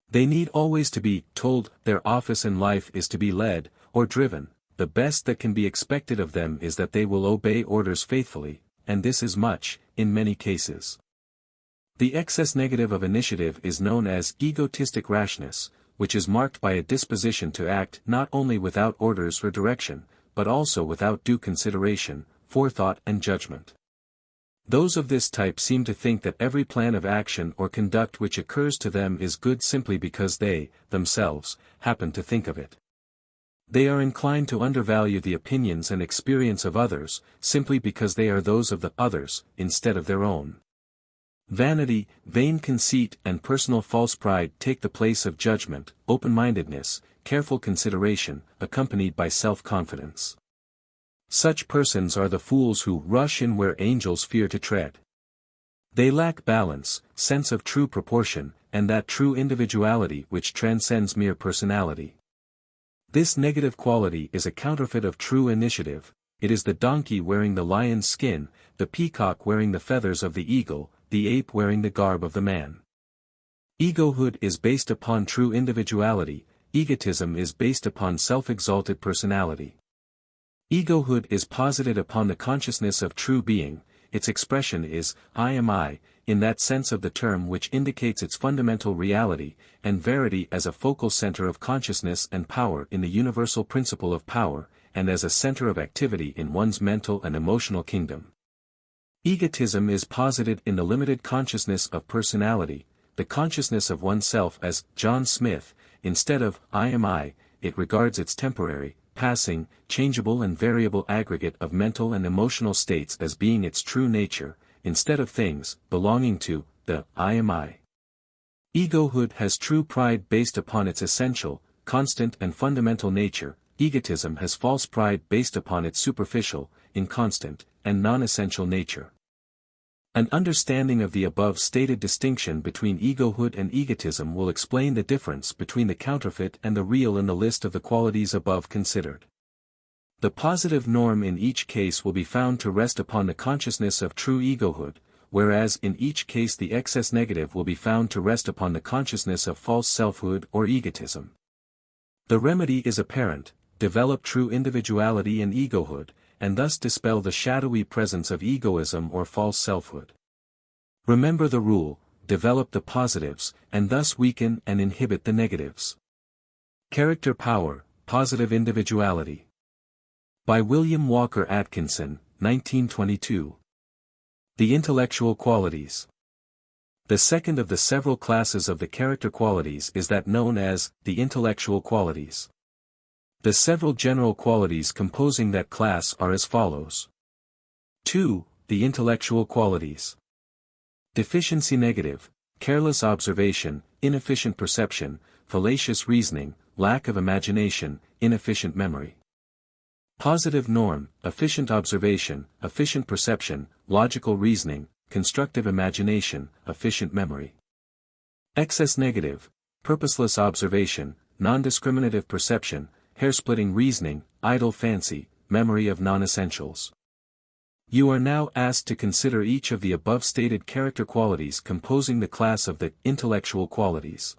They need always to be told their office in life is to be led, or driven, the best that can be expected of them is that they will obey orders faithfully, and this is much, in many cases. The excess negative of initiative is known as egotistic rashness, which is marked by a disposition to act not only without orders or direction, but also without due consideration, forethought and judgment. Those of this type seem to think that every plan of action or conduct which occurs to them is good simply because they, themselves, happen to think of it. They are inclined to undervalue the opinions and experience of others, simply because they are those of the others, instead of their own. Vanity, vain conceit and personal false pride take the place of judgment, open-mindedness, careful consideration, accompanied by self-confidence. Such persons are the fools who rush in where angels fear to tread. They lack balance, sense of true proportion, and that true individuality which transcends mere personality. This negative quality is a counterfeit of true initiative. It is the donkey wearing the lion's skin, the peacock wearing the feathers of the eagle, the ape wearing the garb of the man. Egohood is based upon true individuality, egotism is based upon self-exalted personality. Egohood is posited upon the consciousness of true being, its expression is, I am I, in that sense of the term which indicates its fundamental reality, and verity as a focal center of consciousness and power in the universal principle of power, and as a center of activity in one's mental and emotional kingdom. Egotism is posited in the limited consciousness of personality, the consciousness of oneself as, John Smith, instead of, I am I, it regards its temporary, passing, changeable and variable aggregate of mental and emotional states as being its true nature, instead of things, belonging to, the, I am I. Egohood has true pride based upon its essential, constant and fundamental nature, egotism has false pride based upon its superficial, inconstant, and non-essential nature. An understanding of the above-stated distinction between egohood and egotism will explain the difference between the counterfeit and the real in the list of the qualities above considered. The positive norm in each case will be found to rest upon the consciousness of true egohood, whereas in each case the excess negative will be found to rest upon the consciousness of false selfhood or egotism. The remedy is apparent: develop true individuality and egohood, and thus dispel the shadowy presence of egoism or false selfhood. Remember the rule: develop the positives, and thus weaken and inhibit the negatives. Character Power, Positive Individuality. By William Walker Atkinson, 1922. The Intellectual Qualities. The second of the several classes of the character qualities is that known as the intellectual qualities. The several general qualities composing that class are as follows. 2. The intellectual qualities. Deficiency negative, careless observation, inefficient perception, fallacious reasoning, lack of imagination, inefficient memory. Positive norm, efficient observation, efficient perception, logical reasoning, constructive imagination, efficient memory. Excess negative, purposeless observation, non-discriminative perception, hair-splitting reasoning, idle fancy, memory of non-essentials. You are now asked to consider each of the above-stated character qualities composing the class of the intellectual qualities.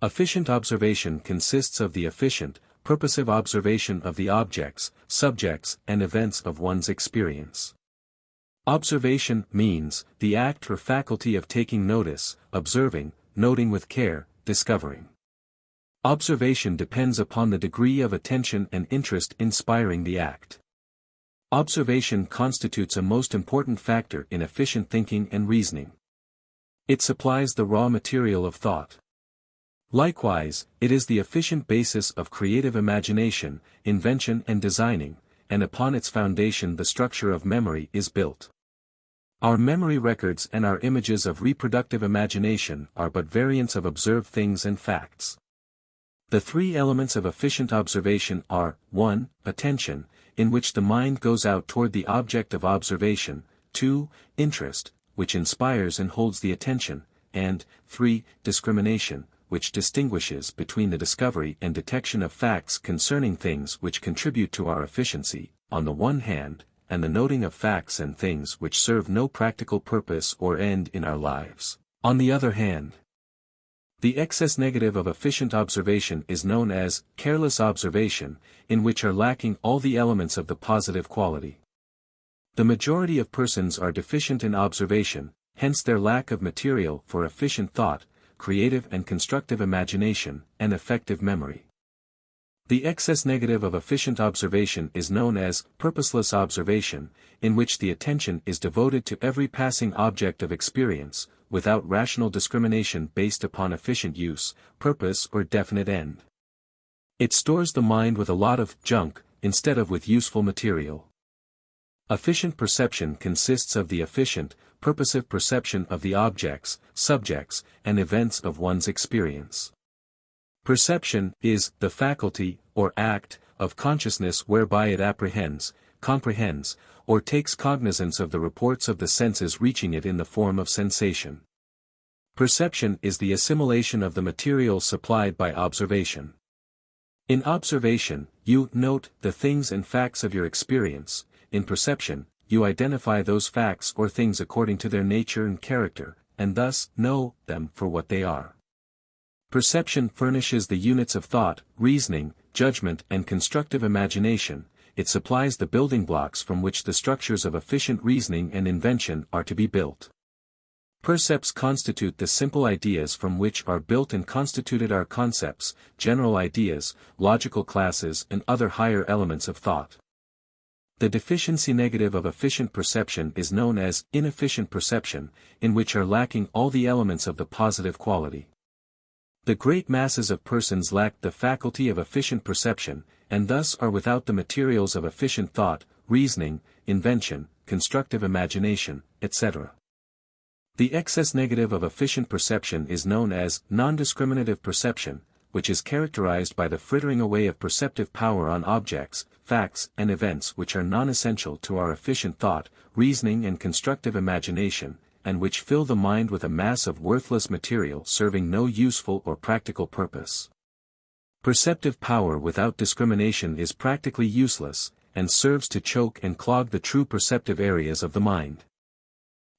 Efficient observation consists of the efficient, purposive observation of the objects, subjects, and events of one's experience. Observation means the act or faculty of taking notice, observing, noting with care, discovering. Observation depends upon the degree of attention and interest inspiring the act. Observation constitutes a most important factor in efficient thinking and reasoning. It supplies the raw material of thought. Likewise, it is the efficient basis of creative imagination, invention and designing, and upon its foundation the structure of memory is built. Our memory records and our images of reproductive imagination are but variants of observed things and facts. The three elements of efficient observation are, 1. Attention, in which the mind goes out toward the object of observation, 2. Interest, which inspires and holds the attention, and 3. Discrimination, which distinguishes between the discovery and detection of facts concerning things which contribute to our efficiency, on the one hand, and the noting of facts and things which serve no practical purpose or end in our lives, on the other hand. The excess negative of efficient observation is known as careless observation, in which are lacking all the elements of the positive quality. The majority of persons are deficient in observation, hence their lack of material for efficient thought, creative and constructive imagination, and effective memory. The excess negative of efficient observation is known as purposeless observation, in which the attention is devoted to every passing object of experience, without rational discrimination based upon efficient use, purpose or definite end. It stores the mind with a lot of junk, instead of with useful material. Efficient perception consists of the efficient, purposive perception of the objects, subjects, and events of one's experience. Perception is the faculty, or act, of consciousness whereby it apprehends, comprehends, or takes cognizance of the reports of the senses reaching it in the form of sensation. Perception is the assimilation of the material supplied by observation. In observation, you note the things and facts of your experience. In perception, you identify those facts or things according to their nature and character, and thus know them for what they are. Perception furnishes the units of thought, reasoning, judgment and constructive imagination. It supplies the building blocks from which the structures of efficient reasoning and invention are to be built. Percepts constitute the simple ideas from which are built and constituted our concepts, general ideas, logical classes and other higher elements of thought. The deficiency negative of efficient perception is known as inefficient perception, in which are lacking all the elements of the positive quality. The great masses of persons lack the faculty of efficient perception, and thus are without the materials of efficient thought, reasoning, invention, constructive imagination, etc. The excess negative of efficient perception is known as non-discriminative perception, which is characterized by the frittering away of perceptive power on objects, facts and events which are non-essential to our efficient thought, reasoning and constructive imagination, and which fill the mind with a mass of worthless material serving no useful or practical purpose. Perceptive power without discrimination is practically useless, and serves to choke and clog the true perceptive areas of the mind.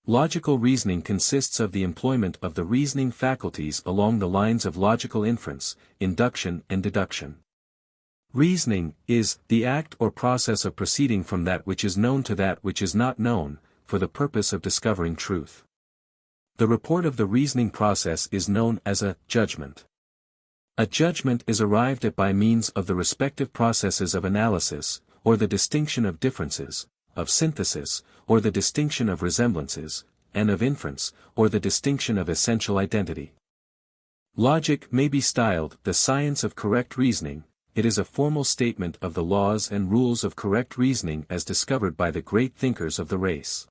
Logical reasoning consists of the employment of the reasoning faculties along the lines of logical inference, induction and deduction. Reasoning is the act or process of proceeding from that which is known to that which is not known, for the purpose of discovering truth. The report of the reasoning process is known as a judgment. A judgment is arrived at by means of the respective processes of analysis, or the distinction of differences, of synthesis, or the distinction of resemblances, and of inference, or the distinction of essential identity. Logic may be styled the science of correct reasoning. It is a formal statement of the laws and rules of correct reasoning as discovered by the great thinkers of the race.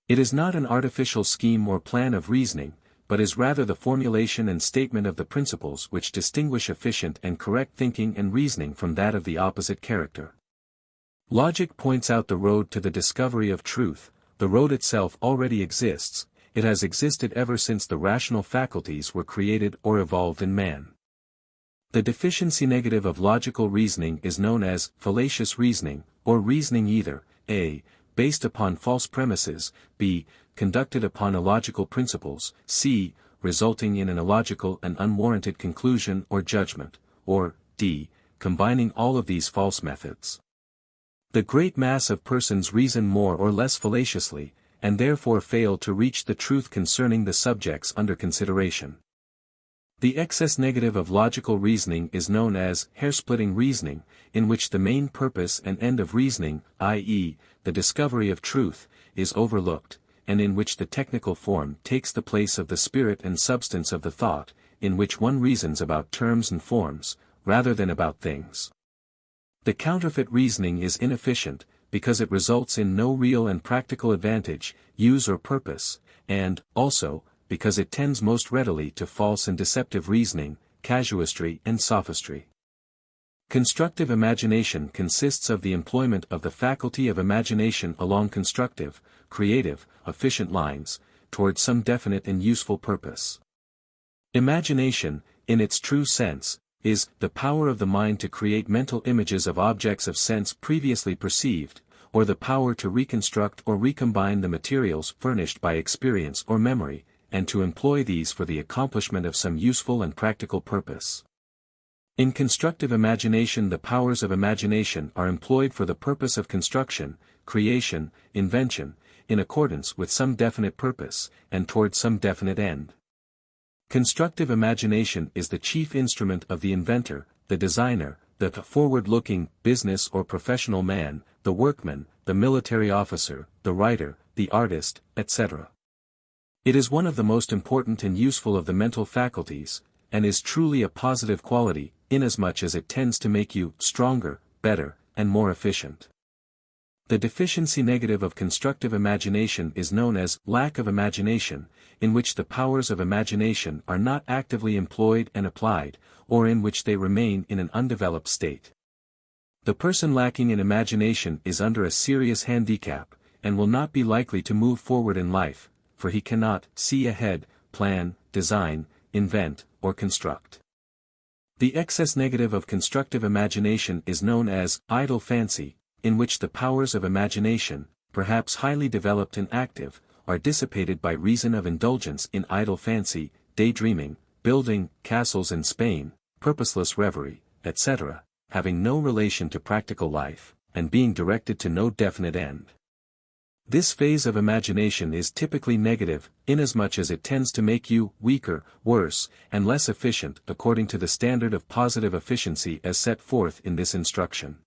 It is not an artificial scheme or plan of reasoning, but is rather the formulation and statement of the principles which distinguish efficient and correct thinking and reasoning from that of the opposite character. Logic points out the road to the discovery of truth. The road itself already exists. It has existed ever since the rational faculties were created or evolved in man. The deficiency negative of logical reasoning is known as fallacious reasoning, or reasoning either a. based upon false premises, b. conducted upon illogical principles, c. resulting in an illogical and unwarranted conclusion or judgment, or d. combining all of these false methods. The great mass of persons reason more or less fallaciously, and therefore fail to reach the truth concerning the subjects under consideration. The excess negative of logical reasoning is known as hair-splitting reasoning, in which the main purpose and end of reasoning, i.e., the discovery of truth, is overlooked, and in which the technical form takes the place of the spirit and substance of the thought, in which one reasons about terms and forms, rather than about things. The counterfeit reasoning is inefficient, because it results in no real and practical advantage, use or purpose, and, also, because it tends most readily to false and deceptive reasoning, casuistry and sophistry. Constructive imagination consists of the employment of the faculty of imagination along constructive, creative, efficient lines, towards some definite and useful purpose. Imagination, in its true sense, is the power of the mind to create mental images of objects of sense previously perceived, or the power to reconstruct or recombine the materials furnished by experience or memory, and to employ these for the accomplishment of some useful and practical purpose. In constructive imagination, the powers of imagination are employed for the purpose of construction, creation, invention, in accordance with some definite purpose, and toward some definite end. Constructive imagination is the chief instrument of the inventor, the designer, the forward-looking, business or professional man, the workman, the military officer, the writer, the artist, etc. It is one of the most important and useful of the mental faculties, and is truly a positive quality, inasmuch as it tends to make you stronger, better, and more efficient. The deficiency negative of constructive imagination is known as lack of imagination, in which the powers of imagination are not actively employed and applied, or in which they remain in an undeveloped state. The person lacking in imagination is under a serious handicap, and will not be likely to move forward in life, for he cannot see ahead, plan, design, invent, or construct. The excess negative of constructive imagination is known as idle fancy, in which the powers of imagination, perhaps highly developed and active, are dissipated by reason of indulgence in idle fancy, daydreaming, building castles in Spain, purposeless reverie, etc., having no relation to practical life, and being directed to no definite end. This phase of imagination is typically negative, inasmuch as it tends to make you weaker, worse, and less efficient according to the standard of positive efficiency as set forth in this instruction.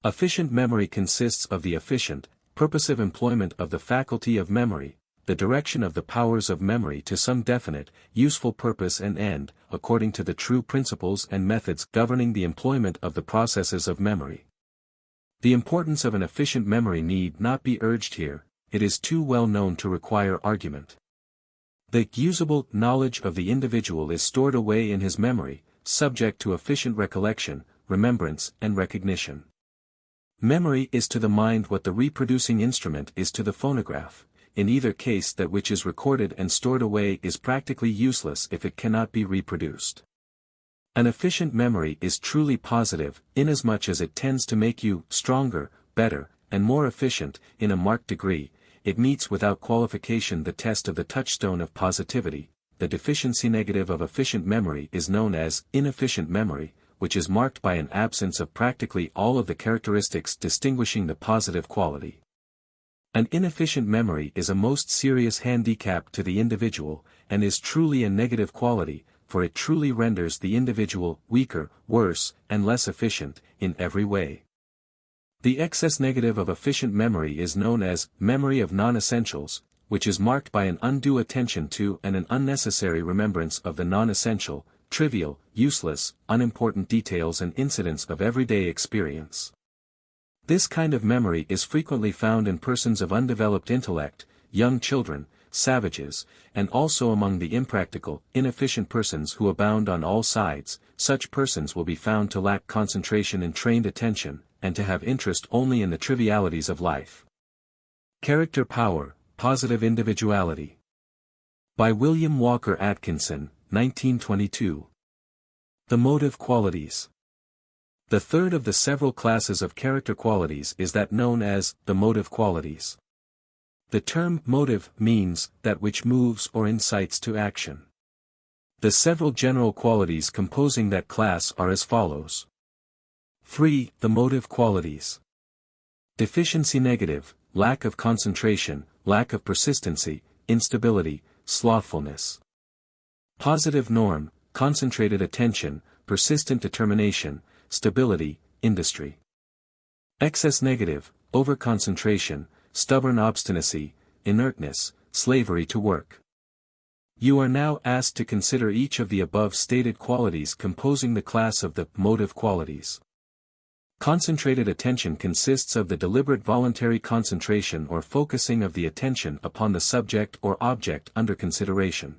Efficient memory consists of the efficient, purposive employment of the faculty of memory, the direction of the powers of memory to some definite, useful purpose and end, according to the true principles and methods governing the employment of the processes of memory. The importance of an efficient memory need not be urged here, it is too well known to require argument. The usable knowledge of the individual is stored away in his memory, subject to efficient recollection, remembrance, and recognition. Memory is to the mind what the reproducing instrument is to the phonograph. In either case, that which is recorded and stored away is practically useless if it cannot be reproduced. An efficient memory is truly positive, inasmuch as it tends to make you stronger, better, and more efficient, in a marked degree. It meets without qualification the test of the touchstone of positivity. The deficiency negative of efficient memory is known as inefficient memory, which is marked by an absence of practically all of the characteristics distinguishing the positive quality. An inefficient memory is a most serious handicap to the individual, and is truly a negative quality, for it truly renders the individual weaker, worse, and less efficient, in every way. The excess negative of efficient memory is known as memory of non-essentials, which is marked by an undue attention to and an unnecessary remembrance of the non-essential, trivial, useless, unimportant details and incidents of everyday experience. This kind of memory is frequently found in persons of undeveloped intellect, young children, savages, and also among the impractical, inefficient persons who abound on all sides. Such persons will be found to lack concentration and trained attention, and to have interest only in the trivialities of life. Character Power, Positive Individuality. By William Walker Atkinson, 1922. The Motive Qualities. The third of the several classes of character qualities is that known as the motive qualities. The term motive means that which moves or incites to action. The several general qualities composing that class are as follows. 3. The motive qualities. Deficiency negative, lack of concentration, lack of persistency, instability, slothfulness. Positive norm, concentrated attention, persistent determination, stability, industry. Excess negative, overconcentration, stubborn obstinacy, inertness, slavery to work. You are now asked to consider each of the above stated qualities composing the class of the motive qualities. Concentrated attention consists of the deliberate voluntary concentration or focusing of the attention upon the subject or object under consideration.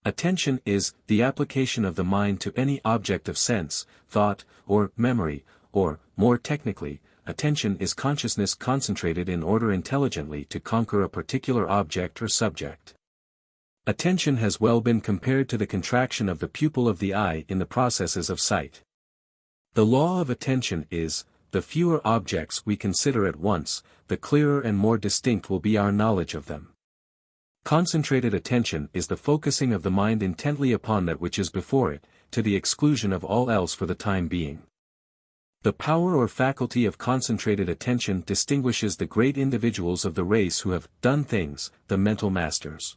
Attention is the application of the mind to any object of sense, thought, or memory, or, more technically, attention is consciousness concentrated in order intelligently to conquer a particular object or subject. Attention has well been compared to the contraction of the pupil of the eye in the processes of sight. The law of attention is, the fewer objects we consider at once, the clearer and more distinct will be our knowledge of them. Concentrated attention is the focusing of the mind intently upon that which is before it, to the exclusion of all else for the time being. The power or faculty of concentrated attention distinguishes the great individuals of the race who have done things, the mental masters.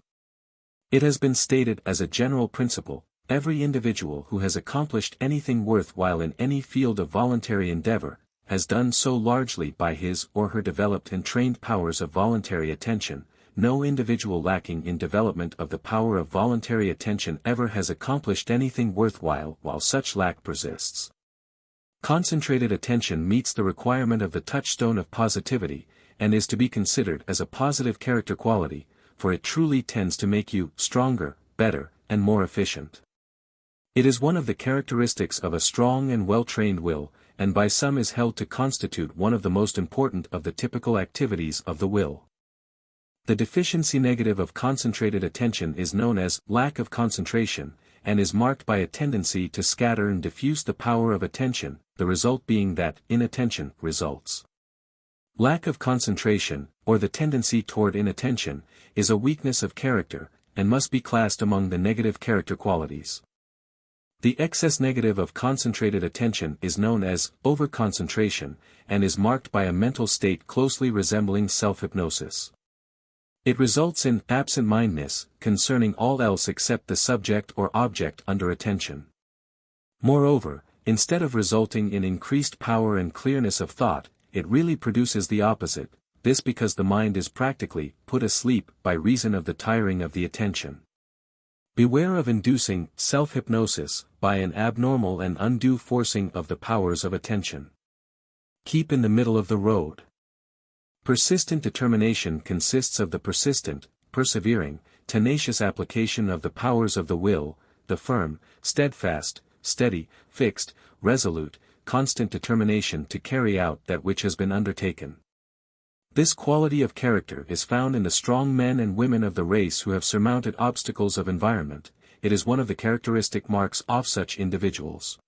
It has been stated as a general principle, every individual who has accomplished anything worthwhile in any field of voluntary endeavor, has done so largely by his or her developed and trained powers of voluntary attention. No individual lacking in development of the power of voluntary attention ever has accomplished anything worthwhile while such lack persists. Concentrated attention meets the requirement of the touchstone of positivity, and is to be considered as a positive character quality, for it truly tends to make you stronger, better, and more efficient. It is one of the characteristics of a strong and well-trained will, and by some is held to constitute one of the most important of the typical activities of the will. The deficiency negative of concentrated attention is known as lack of concentration, and is marked by a tendency to scatter and diffuse the power of attention, the result being that inattention results. Lack of concentration, or the tendency toward inattention, is a weakness of character, and must be classed among the negative character qualities. The excess negative of concentrated attention is known as overconcentration, and is marked by a mental state closely resembling self-hypnosis. It results in absent-mindedness concerning all else except the subject or object under attention. Moreover, instead of resulting in increased power and clearness of thought, it really produces the opposite, this because the mind is practically put asleep by reason of the tiring of the attention. Beware of inducing self-hypnosis by an abnormal and undue forcing of the powers of attention. Keep in the middle of the road. Persistent determination consists of the persistent, persevering, tenacious application of the powers of the will, the firm, steadfast, steady, fixed, resolute, constant determination to carry out that which has been undertaken. This quality of character is found in the strong men and women of the race who have surmounted obstacles of environment. It is one of the characteristic marks of such individuals.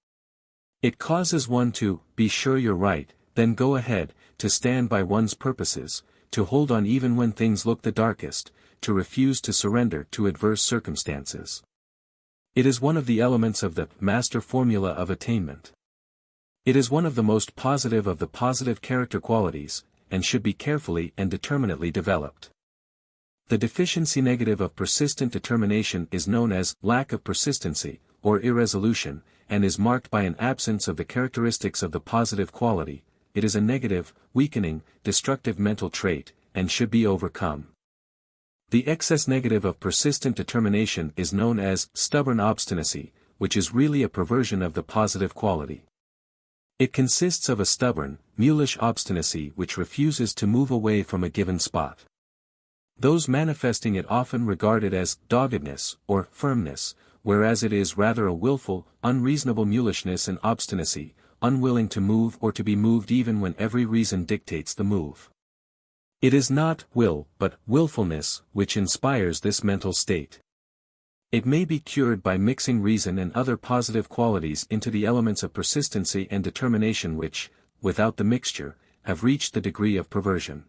It causes one to be sure you're right, then go ahead, to stand by one's purposes, to hold on even when things look the darkest, to refuse to surrender to adverse circumstances. It is one of the elements of the master formula of attainment. It is one of the most positive of the positive character qualities, and should be carefully and determinately developed. The deficiency negative of persistent determination is known as lack of persistency, or irresolution, and is marked by an absence of the characteristics of the positive quality. It is a negative, weakening, destructive mental trait, and should be overcome. The excess negative of persistent determination is known as stubborn obstinacy, which is really a perversion of the positive quality. It consists of a stubborn, mulish obstinacy which refuses to move away from a given spot. Those manifesting it often regard it as doggedness or firmness, whereas it is rather a willful, unreasonable mulishness and obstinacy, unwilling to move or to be moved even when every reason dictates the move. It is not will but willfulness which inspires this mental state. It may be cured by mixing reason and other positive qualities into the elements of persistency and determination which, without the mixture, have reached the degree of perversion.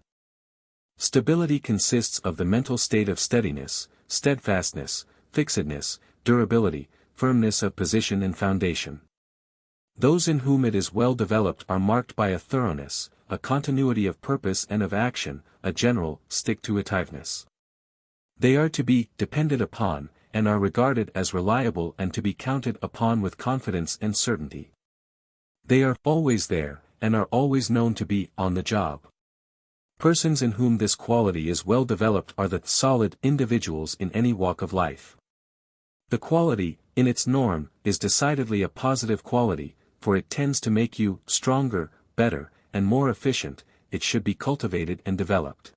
Stability consists of the mental state of steadiness, steadfastness, fixedness, durability, firmness of position and foundation. Those in whom it is well developed are marked by a thoroughness, a continuity of purpose and of action, a general, stick-to-itiveness. They are to be depended upon, and are regarded as reliable and to be counted upon with confidence and certainty. They are always there, and are always known to be on the job. Persons in whom this quality is well developed are the solid individuals in any walk of life. The quality, in its norm, is decidedly a positive quality, for it tends to make you stronger, better, and more efficient. It should be cultivated and developed.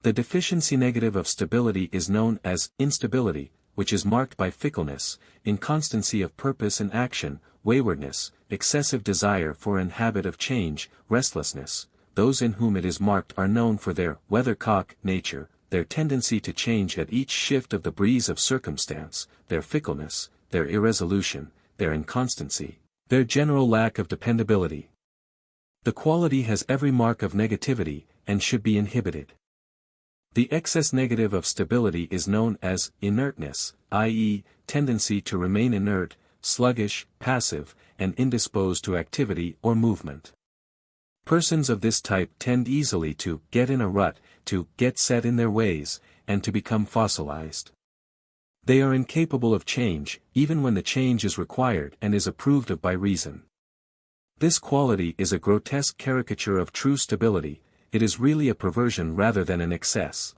The deficiency negative of stability is known as instability, which is marked by fickleness, inconstancy of purpose and action, waywardness, excessive desire for and habit of change, restlessness. Those in whom it is marked are known for their weathercock nature, their tendency to change at each shift of the breeze of circumstance, their fickleness, their irresolution, their inconstancy, their general lack of dependability. The quality has every mark of negativity, and should be inhibited. The excess negative of stability is known as inertness, i.e., tendency to remain inert, sluggish, passive, and indisposed to activity or movement. Persons of this type tend easily to get in a rut, to get set in their ways, and to become fossilized. They are incapable of change, even when the change is required and is approved of by reason. This quality is a grotesque caricature of true stability. It is really a perversion rather than an excess.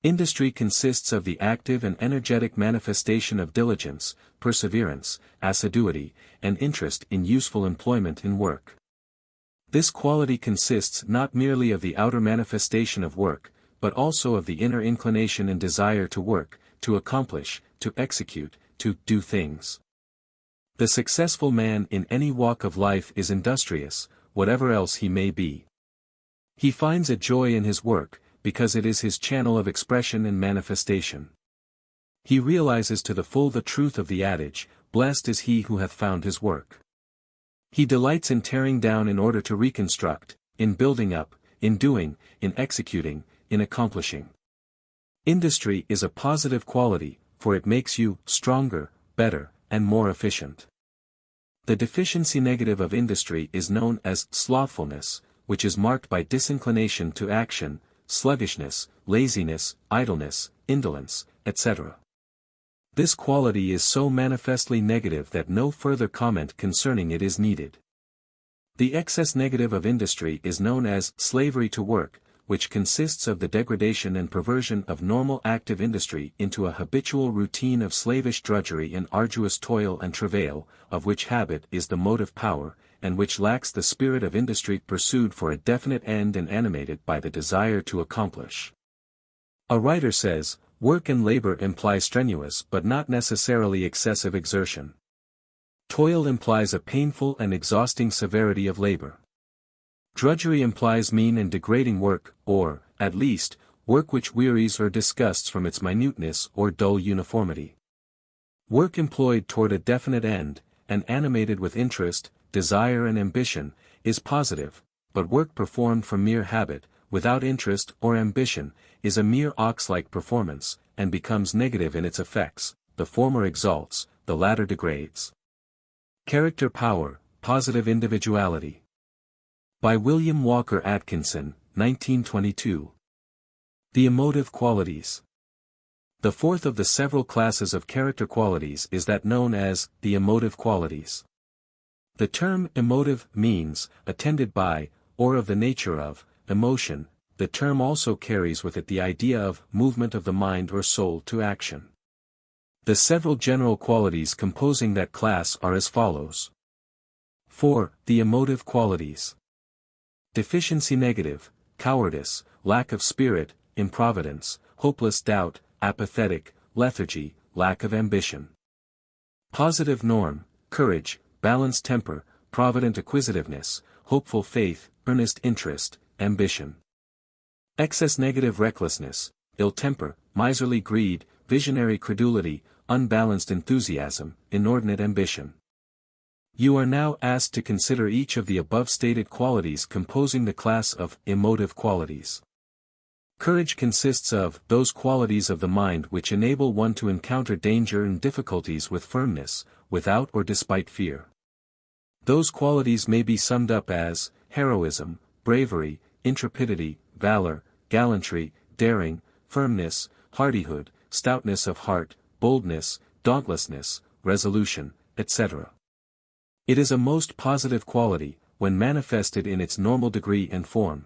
Industry consists of the active and energetic manifestation of diligence, perseverance, assiduity, and interest in useful employment in work. This quality consists not merely of the outer manifestation of work, but also of the inner inclination and desire to work, to accomplish, to execute, to do things. The successful man in any walk of life is industrious, whatever else he may be. He finds a joy in his work, because it is his channel of expression and manifestation. He realizes to the full the truth of the adage, "Blessed is he who hath found his work." He delights in tearing down in order to reconstruct, in building up, in doing, in executing, in accomplishing. Industry is a positive quality, for it makes you stronger, better, and more efficient. The deficiency negative of industry is known as slothfulness, which is marked by disinclination to action, sluggishness, laziness, idleness, indolence, etc. This quality is so manifestly negative that no further comment concerning it is needed. The excess negative of industry is known as slavery to work, which consists of the degradation and perversion of normal active industry into a habitual routine of slavish drudgery and arduous toil and travail, of which habit is the motive power, and which lacks the spirit of industry pursued for a definite end and animated by the desire to accomplish. A writer says, "Work and labor imply strenuous but not necessarily excessive exertion. Toil implies a painful and exhausting severity of labor. Drudgery implies mean and degrading work, or, at least, work which wearies or disgusts from its minuteness or dull uniformity. Work employed toward a definite end, and animated with interest, desire and ambition, is positive, but work performed from mere habit, without interest or ambition, is a mere ox-like performance, and becomes negative in its effects. The former exalts, the latter degrades." Character Power, Positive Individuality. By William Walker Atkinson, 1922. The emotive qualities. The fourth of the several classes of character qualities is that known as the emotive qualities. The term emotive means, attended by, or of the nature of, emotion. The term also carries with it the idea of movement of the mind or soul to action. The several general qualities composing that class are as follows. 4. The emotive qualities. Deficiency negative, cowardice, lack of spirit, improvidence, hopeless doubt, apathetic, lethargy, lack of ambition. Positive norm, courage, balanced temper, provident acquisitiveness, hopeful faith, earnest interest, ambition. Excess negative recklessness, ill temper, miserly greed, visionary credulity, unbalanced enthusiasm, inordinate ambition. You are now asked to consider each of the above stated qualities composing the class of emotive qualities. Courage consists of those qualities of the mind which enable one to encounter danger and difficulties with firmness, without or despite fear. Those qualities may be summed up as heroism, bravery, intrepidity, valor, gallantry, daring, firmness, hardihood, stoutness of heart, boldness, dauntlessness, resolution, etc. It is a most positive quality, when manifested in its normal degree and form.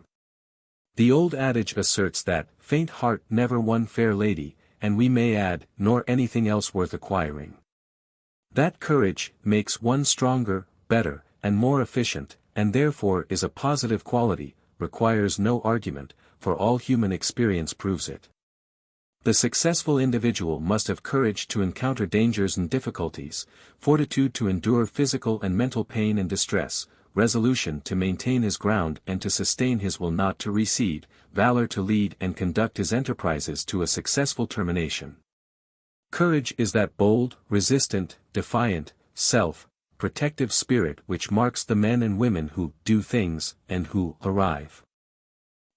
The old adage asserts that, faint heart never won fair lady, and we may add, nor anything else worth acquiring. That courage makes one stronger, better, and more efficient, and therefore is a positive quality, requires no argument, for all human experience proves it. The successful individual must have courage to encounter dangers and difficulties, fortitude to endure physical and mental pain and distress, resolution to maintain his ground and to sustain his will not to recede, valor to lead and conduct his enterprises to a successful termination. Courage is that bold, resistant, defiant, self-protective spirit which marks the men and women who do things and who arrive.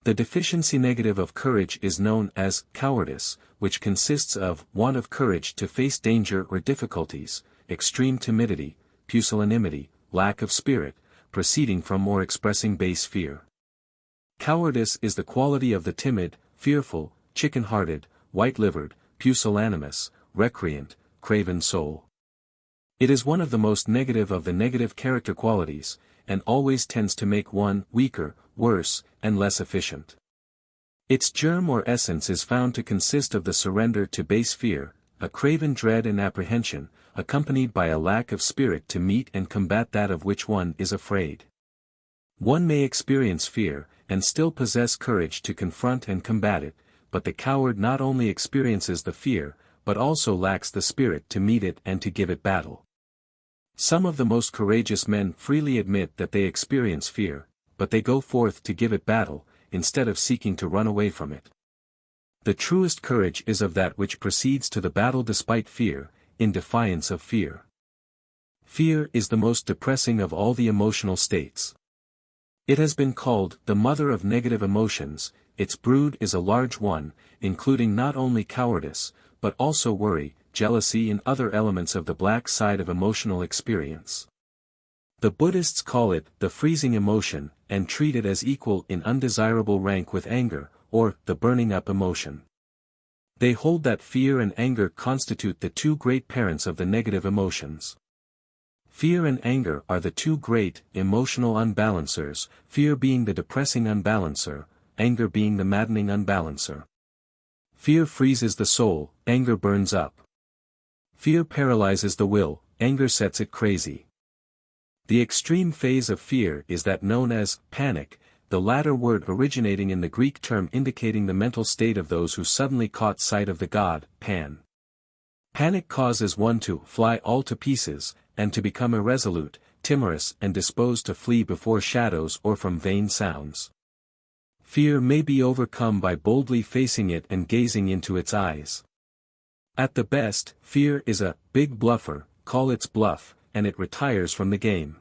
The deficiency negative of courage is known as cowardice, which consists of want of courage to face danger or difficulties, extreme timidity, pusillanimity, lack of spirit, proceeding from or expressing base fear. Cowardice is the quality of the timid, fearful, chicken-hearted, white-livered, pusillanimous, recreant, craven soul. It is one of the most negative of the negative character qualities, and always tends to make one weaker, worse, and less efficient. Its germ or essence is found to consist of the surrender to base fear, a craven dread and apprehension, accompanied by a lack of spirit to meet and combat that of which one is afraid. One may experience fear, and still possess courage to confront and combat it, but the coward not only experiences the fear, but also lacks the spirit to meet it and to give it battle. Some of the most courageous men freely admit that they experience fear, but they go forth to give it battle, instead of seeking to run away from it. The truest courage is of that which proceeds to the battle despite fear, in defiance of fear. Fear is the most depressing of all the emotional states. It has been called the mother of negative emotions. Its brood is a large one, including not only cowardice, but also worry, jealousy and other elements of the black side of emotional experience. The Buddhists call it the freezing emotion, and treat it as equal in undesirable rank with anger, or the burning up emotion. They hold that fear and anger constitute the two great parents of the negative emotions. Fear and anger are the two great emotional unbalancers, fear being the depressing unbalancer, anger being the maddening unbalancer. Fear freezes the soul, anger burns up. Fear paralyzes the will, anger sets it crazy. The extreme phase of fear is that known as panic, the latter word originating in the Greek term indicating the mental state of those who suddenly caught sight of the god, Pan. Panic causes one to fly all to pieces, and to become irresolute, timorous and disposed to flee before shadows or from vain sounds. Fear may be overcome by boldly facing it and gazing into its eyes. At the best, fear is a big bluffer, call its bluff, and it retires from the game.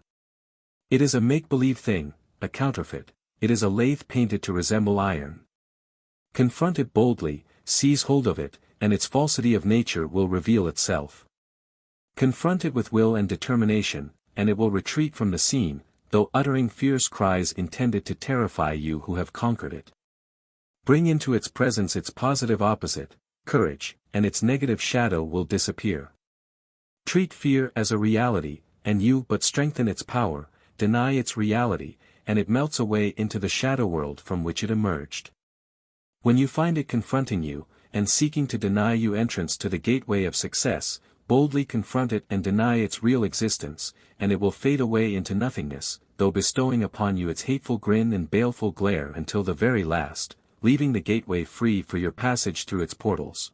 It is a make-believe thing, a counterfeit, it is a lathe painted to resemble iron. Confront it boldly, seize hold of it, and its falsity of nature will reveal itself. Confront it with will and determination, and it will retreat from the scene, though uttering fierce cries intended to terrify you who have conquered it. Bring into its presence its positive opposite, courage, and its negative shadow will disappear. Treat fear as a reality, and you but strengthen its power, deny its reality, and it melts away into the shadow world from which it emerged. When you find it confronting you, and seeking to deny you entrance to the gateway of success, boldly confront it and deny its real existence, and it will fade away into nothingness, though bestowing upon you its hateful grin and baleful glare until the very last, leaving the gateway free for your passage through its portals.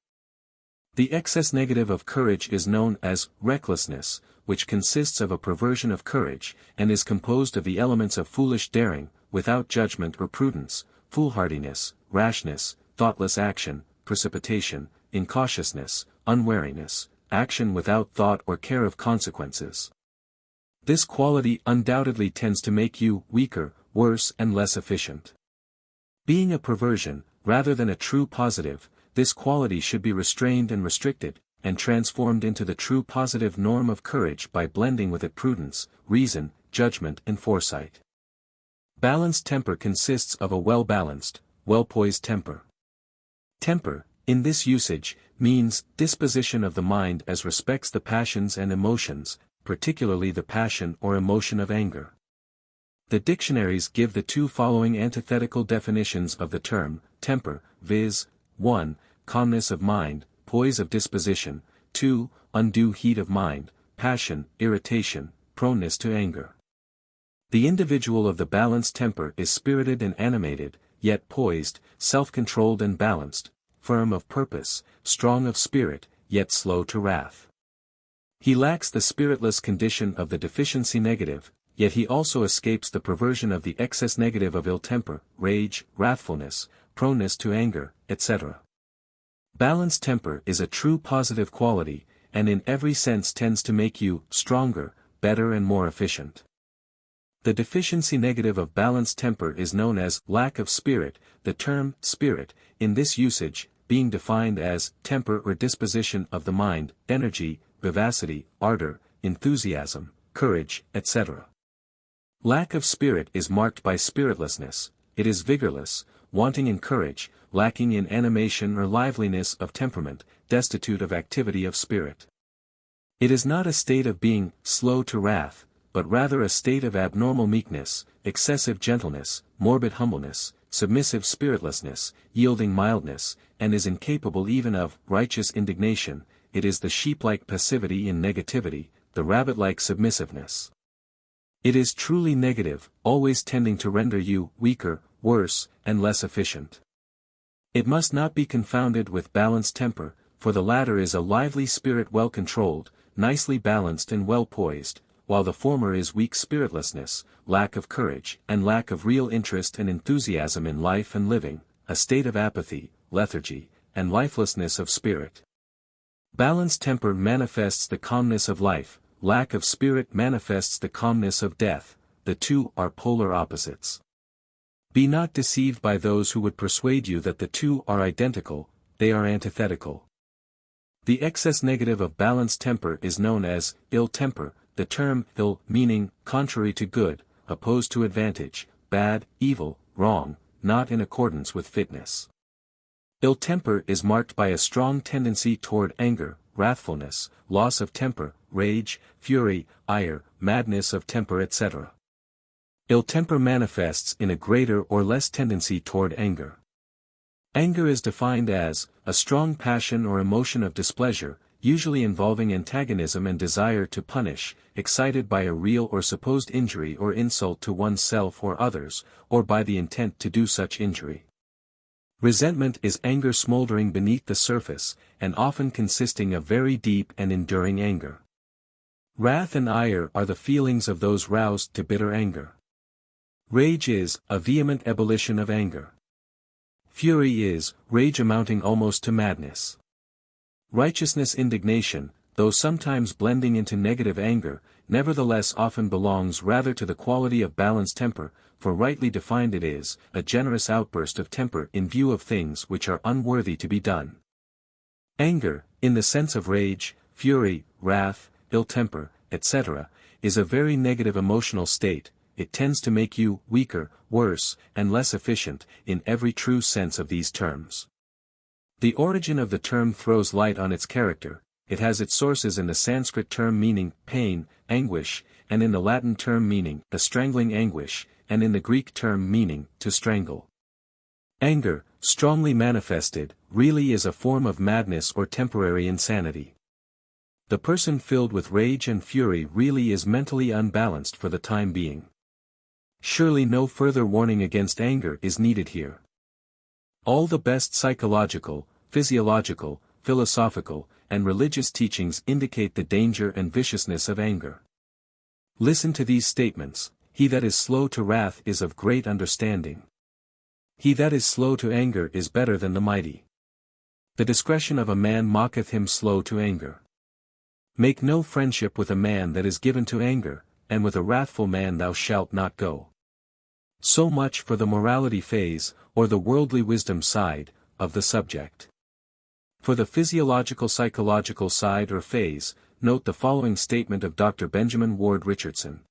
The excess negative of courage is known as recklessness, which consists of a perversion of courage, and is composed of the elements of foolish daring, without judgment or prudence, foolhardiness, rashness, thoughtless action, precipitation, incautiousness, unwariness, action without thought or care of consequences. This quality undoubtedly tends to make you weaker, worse and less efficient. Being a perversion, rather than a true positive, this quality should be restrained and restricted, and transformed into the true positive norm of courage by blending with it prudence, reason, judgment and foresight. Balanced temper consists of a well-balanced, well-poised temper. Temper, in this usage, means disposition of the mind as respects the passions and emotions, particularly the passion or emotion of anger. The dictionaries give the two following antithetical definitions of the term, temper, viz. 1. Calmness of mind, poise of disposition, 2. Undue heat of mind, passion, irritation, proneness to anger. The individual of the balanced temper is spirited and animated, yet poised, self-controlled and balanced, firm of purpose, strong of spirit, yet slow to wrath. He lacks the spiritless condition of the deficiency negative, yet he also escapes the perversion of the excess negative of ill temper, rage, wrathfulness, proneness to anger, etc. Balanced temper is a true positive quality, and in every sense tends to make you stronger, better and more efficient. The deficiency negative of balanced temper is known as lack of spirit. The the term spirit, in this usage, being defined as temper or disposition of the mind, energy, vivacity, ardor, enthusiasm, courage, etc. Lack of spirit is marked by spiritlessness, it is vigorless, wanting in courage, lacking in animation or liveliness of temperament, destitute of activity of spirit. It is not a state of being slow to wrath, but rather a state of abnormal meekness, excessive gentleness, morbid humbleness, submissive spiritlessness, yielding mildness, and is incapable even of righteous indignation. It is the sheep-like passivity in negativity, the rabbit-like submissiveness. It is truly negative, always tending to render you weaker, worse, and less efficient. It must not be confounded with balanced temper, for the latter is a lively spirit well controlled, nicely balanced and well poised, while the former is weak spiritlessness, lack of courage, and lack of real interest and enthusiasm in life and living, a state of apathy, lethargy, and lifelessness of spirit. Balanced temper manifests the calmness of life, lack of spirit manifests the calmness of death, the two are polar opposites. Be not deceived by those who would persuade you that the two are identical, they are antithetical. The excess negative of balanced temper is known as ill temper, the term ill meaning contrary to good, opposed to advantage, bad, evil, wrong, not in accordance with fitness. Ill temper is marked by a strong tendency toward anger, wrathfulness, loss of temper, rage, fury, ire, madness of temper, etc. Ill temper manifests in a greater or less tendency toward anger. Anger is defined as a strong passion or emotion of displeasure, usually involving antagonism and desire to punish, excited by a real or supposed injury or insult to oneself or others, or by the intent to do such injury. Resentment is anger smoldering beneath the surface, and often consisting of very deep and enduring anger. Wrath and ire are the feelings of those roused to bitter anger. Rage is a vehement ebullition of anger. Fury is rage amounting almost to madness. Righteousness indignation, though sometimes blending into negative anger, nevertheless often belongs rather to the quality of balanced temper, for rightly defined it is a generous outburst of temper in view of things which are unworthy to be done. Anger, in the sense of rage, fury, wrath, ill temper, etc., is a very negative emotional state. It tends to make you weaker, worse, and less efficient, in every true sense of these terms. The origin of the term throws light on its character. It has its sources in the Sanskrit term meaning pain, anguish, and in the Latin term meaning the strangling anguish, and in the Greek term meaning to strangle. Anger, strongly manifested, really is a form of madness or temporary insanity. The person filled with rage and fury really is mentally unbalanced for the time being. Surely no further warning against anger is needed here. All the best psychological, physiological, philosophical, and religious teachings indicate the danger and viciousness of anger. Listen to these statements: he that is slow to wrath is of great understanding. He that is slow to anger is better than the mighty. The discretion of a man mocketh him slow to anger. Make no friendship with a man that is given to anger, and with a wrathful man thou shalt not go. So much for the morality phase, or the worldly wisdom side, of the subject. For the physiological-psychological side or phase, note the following statement of Dr. Benjamin Ward Richardson.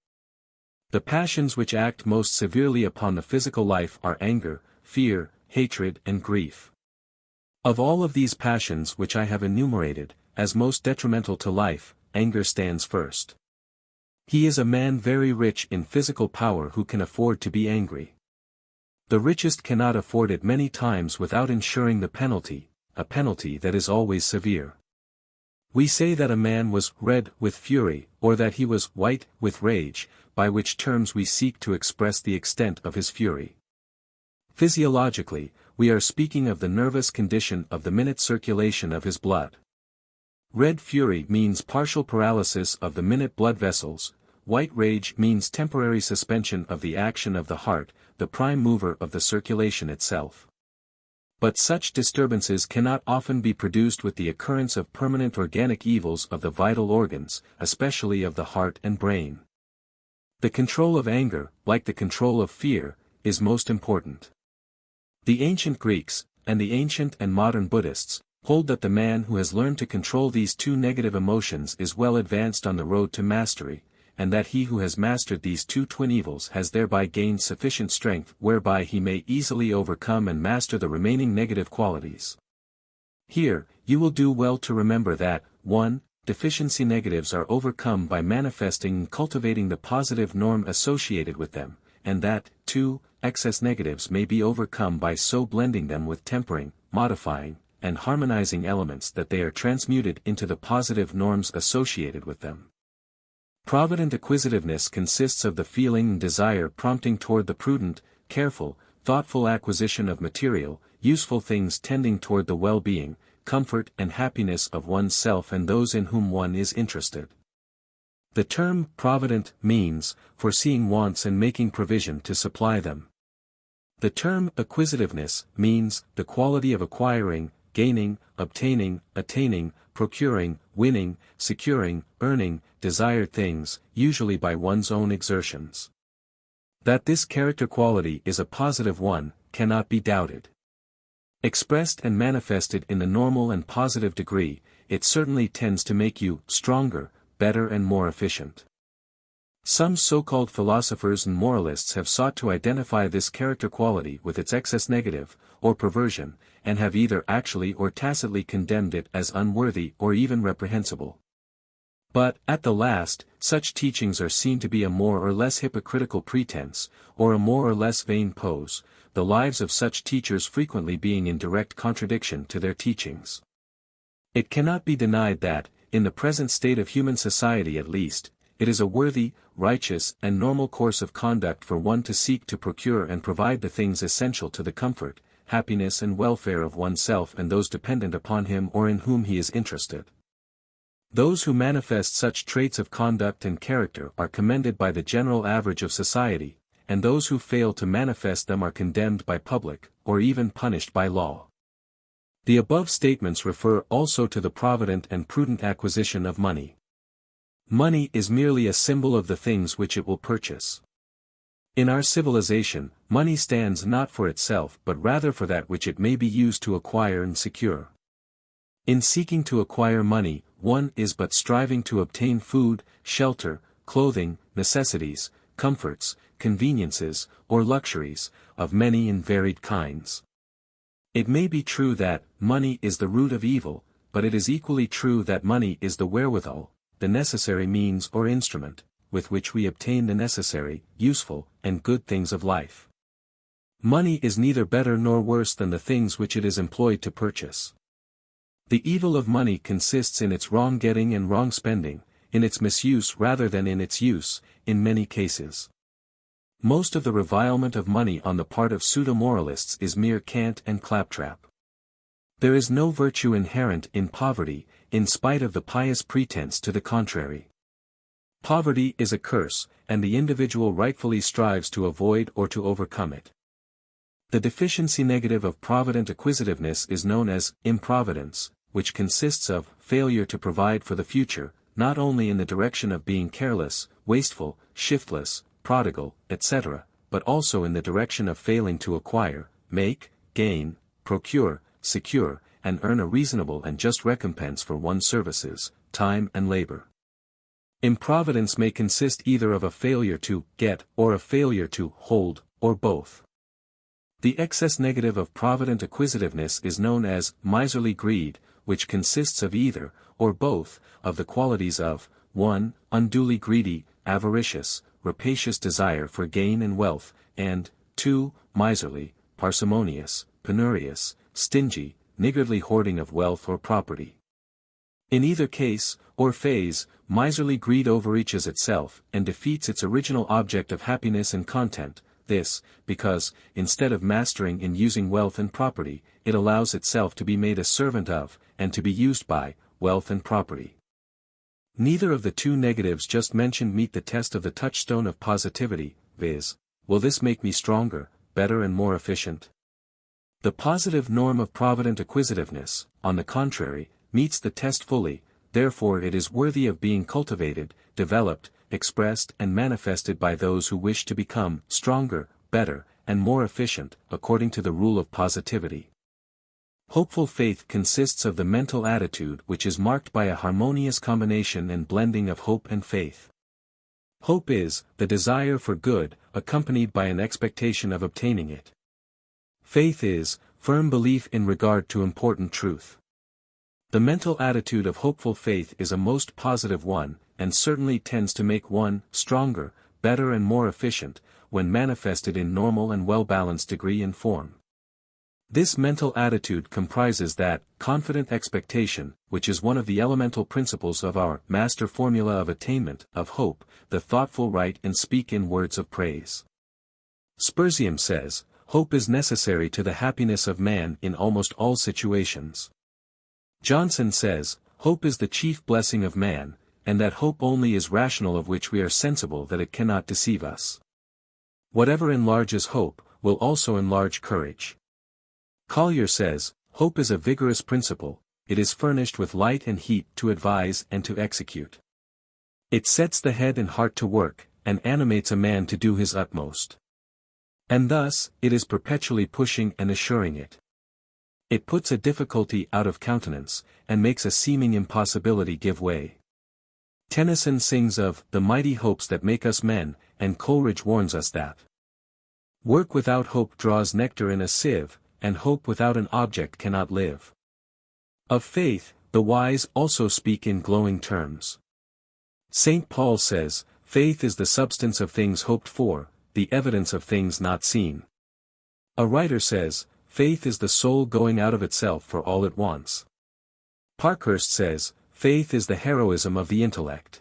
The passions which act most severely upon the physical life are anger, fear, hatred, and grief. Of all of these passions which I have enumerated, as most detrimental to life, anger stands first. He is a man very rich in physical power who can afford to be angry. The richest cannot afford it many times without incurring the penalty, a penalty that is always severe. We say that a man was red with fury, or that he was white with rage, by which terms we seek to express the extent of his fury. Physiologically, we are speaking of the nervous condition of the minute circulation of his blood. Red fury means partial paralysis of the minute blood vessels. White rage means temporary suspension of the action of the heart, the prime mover of the circulation itself. But such disturbances cannot often be produced with the occurrence of permanent organic evils of the vital organs, especially of the heart and brain. The control of anger, like the control of fear, is most important. The ancient Greeks, and the ancient and modern Buddhists, hold that the man who has learned to control these two negative emotions is well advanced on the road to mastery, and that he who has mastered these two twin evils has thereby gained sufficient strength whereby he may easily overcome and master the remaining negative qualities. Here, you will do well to remember that, 1. Deficiency negatives are overcome by manifesting and cultivating the positive norm associated with them, and that, 2. Excess negatives may be overcome by so blending them with tempering, modifying, and harmonizing elements that they are transmuted into the positive norms associated with them. Provident acquisitiveness consists of the feeling and desire prompting toward the prudent, careful, thoughtful acquisition of material, useful things tending toward the well-being, comfort and happiness of oneself and those in whom one is interested. The term provident means foreseeing wants and making provision to supply them. The term acquisitiveness means the quality of acquiring, gaining, obtaining, attaining, procuring, winning, securing, earning, desired things, usually by one's own exertions. That this character quality is a positive one, cannot be doubted. Expressed and manifested in the normal and positive degree, it certainly tends to make you stronger, better and more efficient. Some so-called philosophers and moralists have sought to identify this character quality with its excess negative, or perversion, and have either actually or tacitly condemned it as unworthy or even reprehensible. But, at the last, such teachings are seen to be a more or less hypocritical pretense, or a more or less vain pose, the lives of such teachers frequently being in direct contradiction to their teachings. It cannot be denied that, in the present state of human society at least, it is a worthy, righteous and normal course of conduct for one to seek to procure and provide the things essential to the comfort, happiness and welfare of oneself and those dependent upon him or in whom he is interested. Those who manifest such traits of conduct and character are commended by the general average of society, and those who fail to manifest them are condemned by public, or even punished by law. The above statements refer also to the provident and prudent acquisition of money. Money is merely a symbol of the things which it will purchase. In our civilization, money stands not for itself but rather for that which it may be used to acquire and secure. In seeking to acquire money, one is but striving to obtain food, shelter, clothing, necessities, comforts, conveniences, or luxuries, of many and varied kinds. It may be true that money is the root of evil, but it is equally true that money is the wherewithal, the necessary means or instrument, with which we obtain the necessary, useful, and good things of life. Money is neither better nor worse than the things which it is employed to purchase. The evil of money consists in its wrong getting and wrong spending, in its misuse rather than in its use, in many cases. Most of the revilement of money on the part of pseudo-moralists is mere cant and claptrap. There is no virtue inherent in poverty, in spite of the pious pretense to the contrary. Poverty is a curse, and the individual rightfully strives to avoid or to overcome it. The deficiency negative of provident acquisitiveness is known as improvidence, which consists of failure to provide for the future, not only in the direction of being careless, wasteful, shiftless, prodigal, etc., but also in the direction of failing to acquire, make, gain, procure, secure, and earn a reasonable and just recompense for one's services, time and labor. Improvidence may consist either of a failure to get or a failure to hold, or both. The excess negative of provident acquisitiveness is known as miserly greed, which consists of either, or both, of the qualities of 1. Unduly greedy, avaricious, rapacious desire for gain and wealth, and 2. Miserly, parsimonious, penurious, stingy, niggardly hoarding of wealth or property. In either case, or phase, miserly greed overreaches itself and defeats its original object of happiness and content, this, because, instead of mastering and using wealth and property, it allows itself to be made a servant of, and to be used by, wealth and property. Neither of the two negatives just mentioned meet the test of the touchstone of positivity, viz., will this make me stronger, better and more efficient? The positive norm of provident acquisitiveness, on the contrary, meets the test fully, therefore it is worthy of being cultivated, developed, expressed and manifested by those who wish to become stronger, better, and more efficient, according to the rule of positivity. Hopeful faith consists of the mental attitude which is marked by a harmonious combination and blending of hope and faith. Hope is the desire for good, accompanied by an expectation of obtaining it. Faith is firm belief in regard to important truth. The mental attitude of hopeful faith is a most positive one, and certainly tends to make one stronger, better and more efficient, when manifested in normal and well-balanced degree and form. This mental attitude comprises that confident expectation, which is one of the elemental principles of our master formula of attainment of hope, the thoughtful write and speak in words of praise. Spurzheim says, hope is necessary to the happiness of man in almost all situations. Johnson says, hope is the chief blessing of man, and that hope only is rational of which we are sensible that it cannot deceive us. Whatever enlarges hope, will also enlarge courage. Collier says, hope is a vigorous principle, it is furnished with light and heat to advise and to execute. It sets the head and heart to work, and animates a man to do his utmost. And thus, it is perpetually pushing and assuring it. It puts a difficulty out of countenance, and makes a seeming impossibility give way. Tennyson sings of the mighty hopes that make us men, and Coleridge warns us that work without hope draws nectar in a sieve, and hope without an object cannot live. Of faith, the wise also speak in glowing terms. St. Paul says, faith is the substance of things hoped for, the evidence of things not seen. A writer says, faith is the soul going out of itself for all it wants. Parkhurst says, faith is the heroism of the intellect.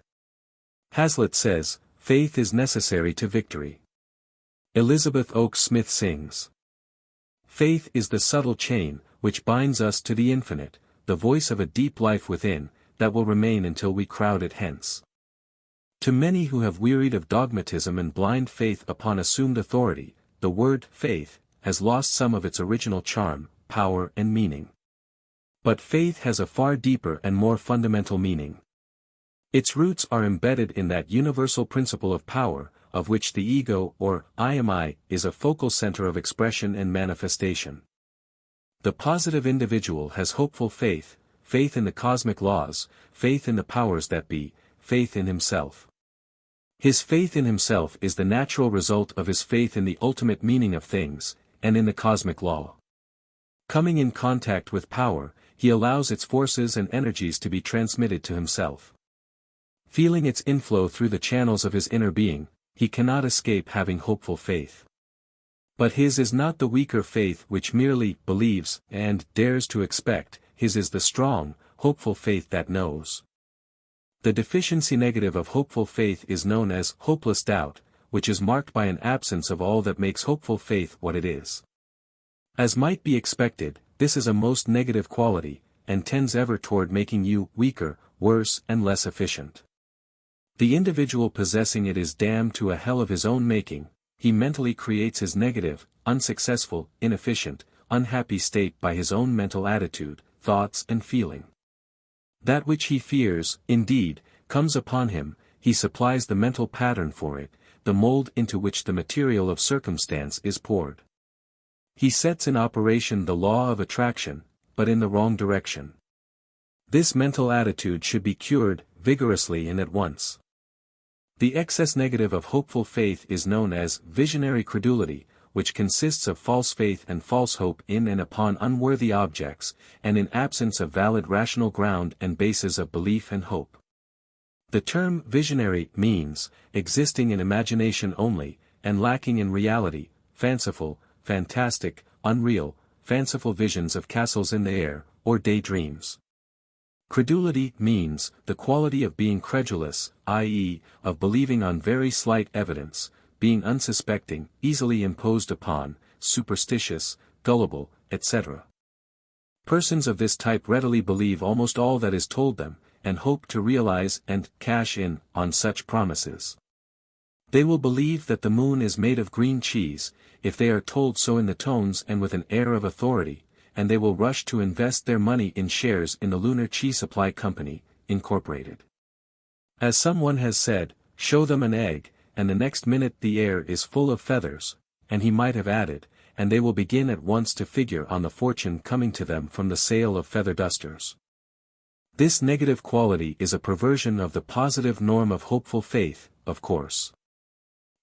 Hazlitt says, faith is necessary to victory. Elizabeth Oakes Smith sings, faith is the subtle chain, which binds us to the infinite, the voice of a deep life within, that will remain until we crowd it hence. To many who have wearied of dogmatism and blind faith upon assumed authority, the word faith has lost some of its original charm, power and meaning. But faith has a far deeper and more fundamental meaning. Its roots are embedded in that universal principle of power, of which the ego, or I am I, is a focal center of expression and manifestation. The positive individual has hopeful faith, faith in the cosmic laws, faith in the powers that be, faith in himself. His faith in himself is the natural result of his faith in the ultimate meaning of things, and in the cosmic law. Coming in contact with power, he allows its forces and energies to be transmitted to himself. Feeling its inflow through the channels of his inner being, he cannot escape having hopeful faith. But his is not the weaker faith which merely believes and dares to expect, his is the strong, hopeful faith that knows. The deficiency negative of hopeful faith is known as hopeless doubt, which is marked by an absence of all that makes hopeful faith what it is. As might be expected, this is a most negative quality, and tends ever toward making you weaker, worse and less efficient. The individual possessing it is damned to a hell of his own making. He mentally creates his negative, unsuccessful, inefficient, unhappy state by his own mental attitude, thoughts and feeling. That which he fears, indeed, comes upon him, he supplies the mental pattern for it, the mold into which the material of circumstance is poured. He sets in operation the law of attraction, but in the wrong direction. This mental attitude should be cured, vigorously and at once. The excess negative of hopeful faith is known as visionary credulity, which consists of false faith and false hope in and upon unworthy objects, and in absence of valid rational ground and basis of belief and hope. The term visionary means existing in imagination only, and lacking in reality, fanciful, fantastic, unreal, fanciful visions of castles in the air, or daydreams. Credulity means the quality of being credulous, i.e., of believing on very slight evidence, being unsuspecting, easily imposed upon, superstitious, gullible, etc. Persons of this type readily believe almost all that is told them, and hope to realize and cash in on such promises. They will believe that the moon is made of green cheese, if they are told so in the tones and with an air of authority, and they will rush to invest their money in shares in the Lunar Cheese Supply Company, Incorporated. As someone has said, show them an egg, and the next minute the air is full of feathers, and he might have added, and they will begin at once to figure on the fortune coming to them from the sale of feather dusters. This negative quality is a perversion of the positive norm of hopeful faith, of course.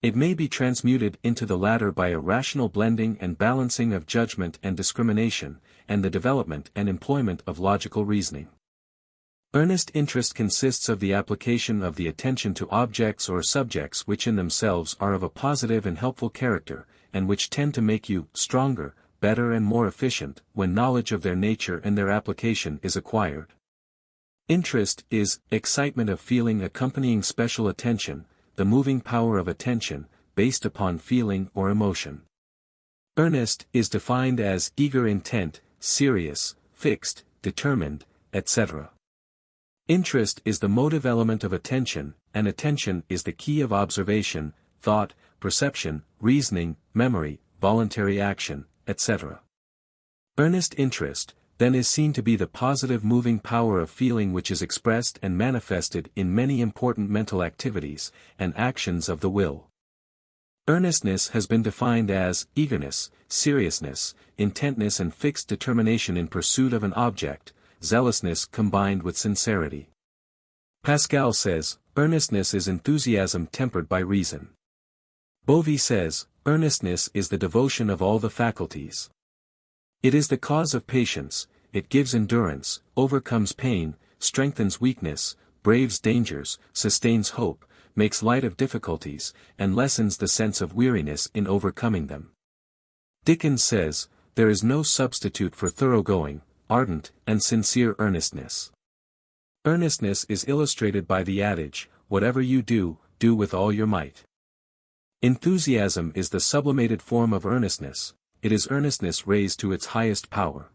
It may be transmuted into the latter by a rational blending and balancing of judgment and discrimination, and the development and employment of logical reasoning. Earnest interest consists of the application of the attention to objects or subjects which in themselves are of a positive and helpful character, and which tend to make you stronger, better and more efficient, when knowledge of their nature and their application is acquired. Interest is excitement of feeling accompanying special attention, the moving power of attention, based upon feeling or emotion. Earnest is defined as eager intent, serious, fixed, determined, etc. Interest is the motive element of attention, and attention is the key of observation, thought, perception, reasoning, memory, voluntary action, etc. Earnest interest, then, is seen to be the positive moving power of feeling which is expressed and manifested in many important mental activities and actions of the will. Earnestness has been defined as eagerness, seriousness, intentness and fixed determination in pursuit of an object, zealousness combined with sincerity. Pascal says, earnestness is enthusiasm tempered by reason. Bovey says, earnestness is the devotion of all the faculties. It is the cause of patience, it gives endurance, overcomes pain, strengthens weakness, braves dangers, sustains hope, makes light of difficulties, and lessens the sense of weariness in overcoming them. Dickens says, there is no substitute for thoroughgoing, ardent, and sincere earnestness. Earnestness is illustrated by the adage, whatever you do, do with all your might. Enthusiasm is the sublimated form of earnestness, it is earnestness raised to its highest power.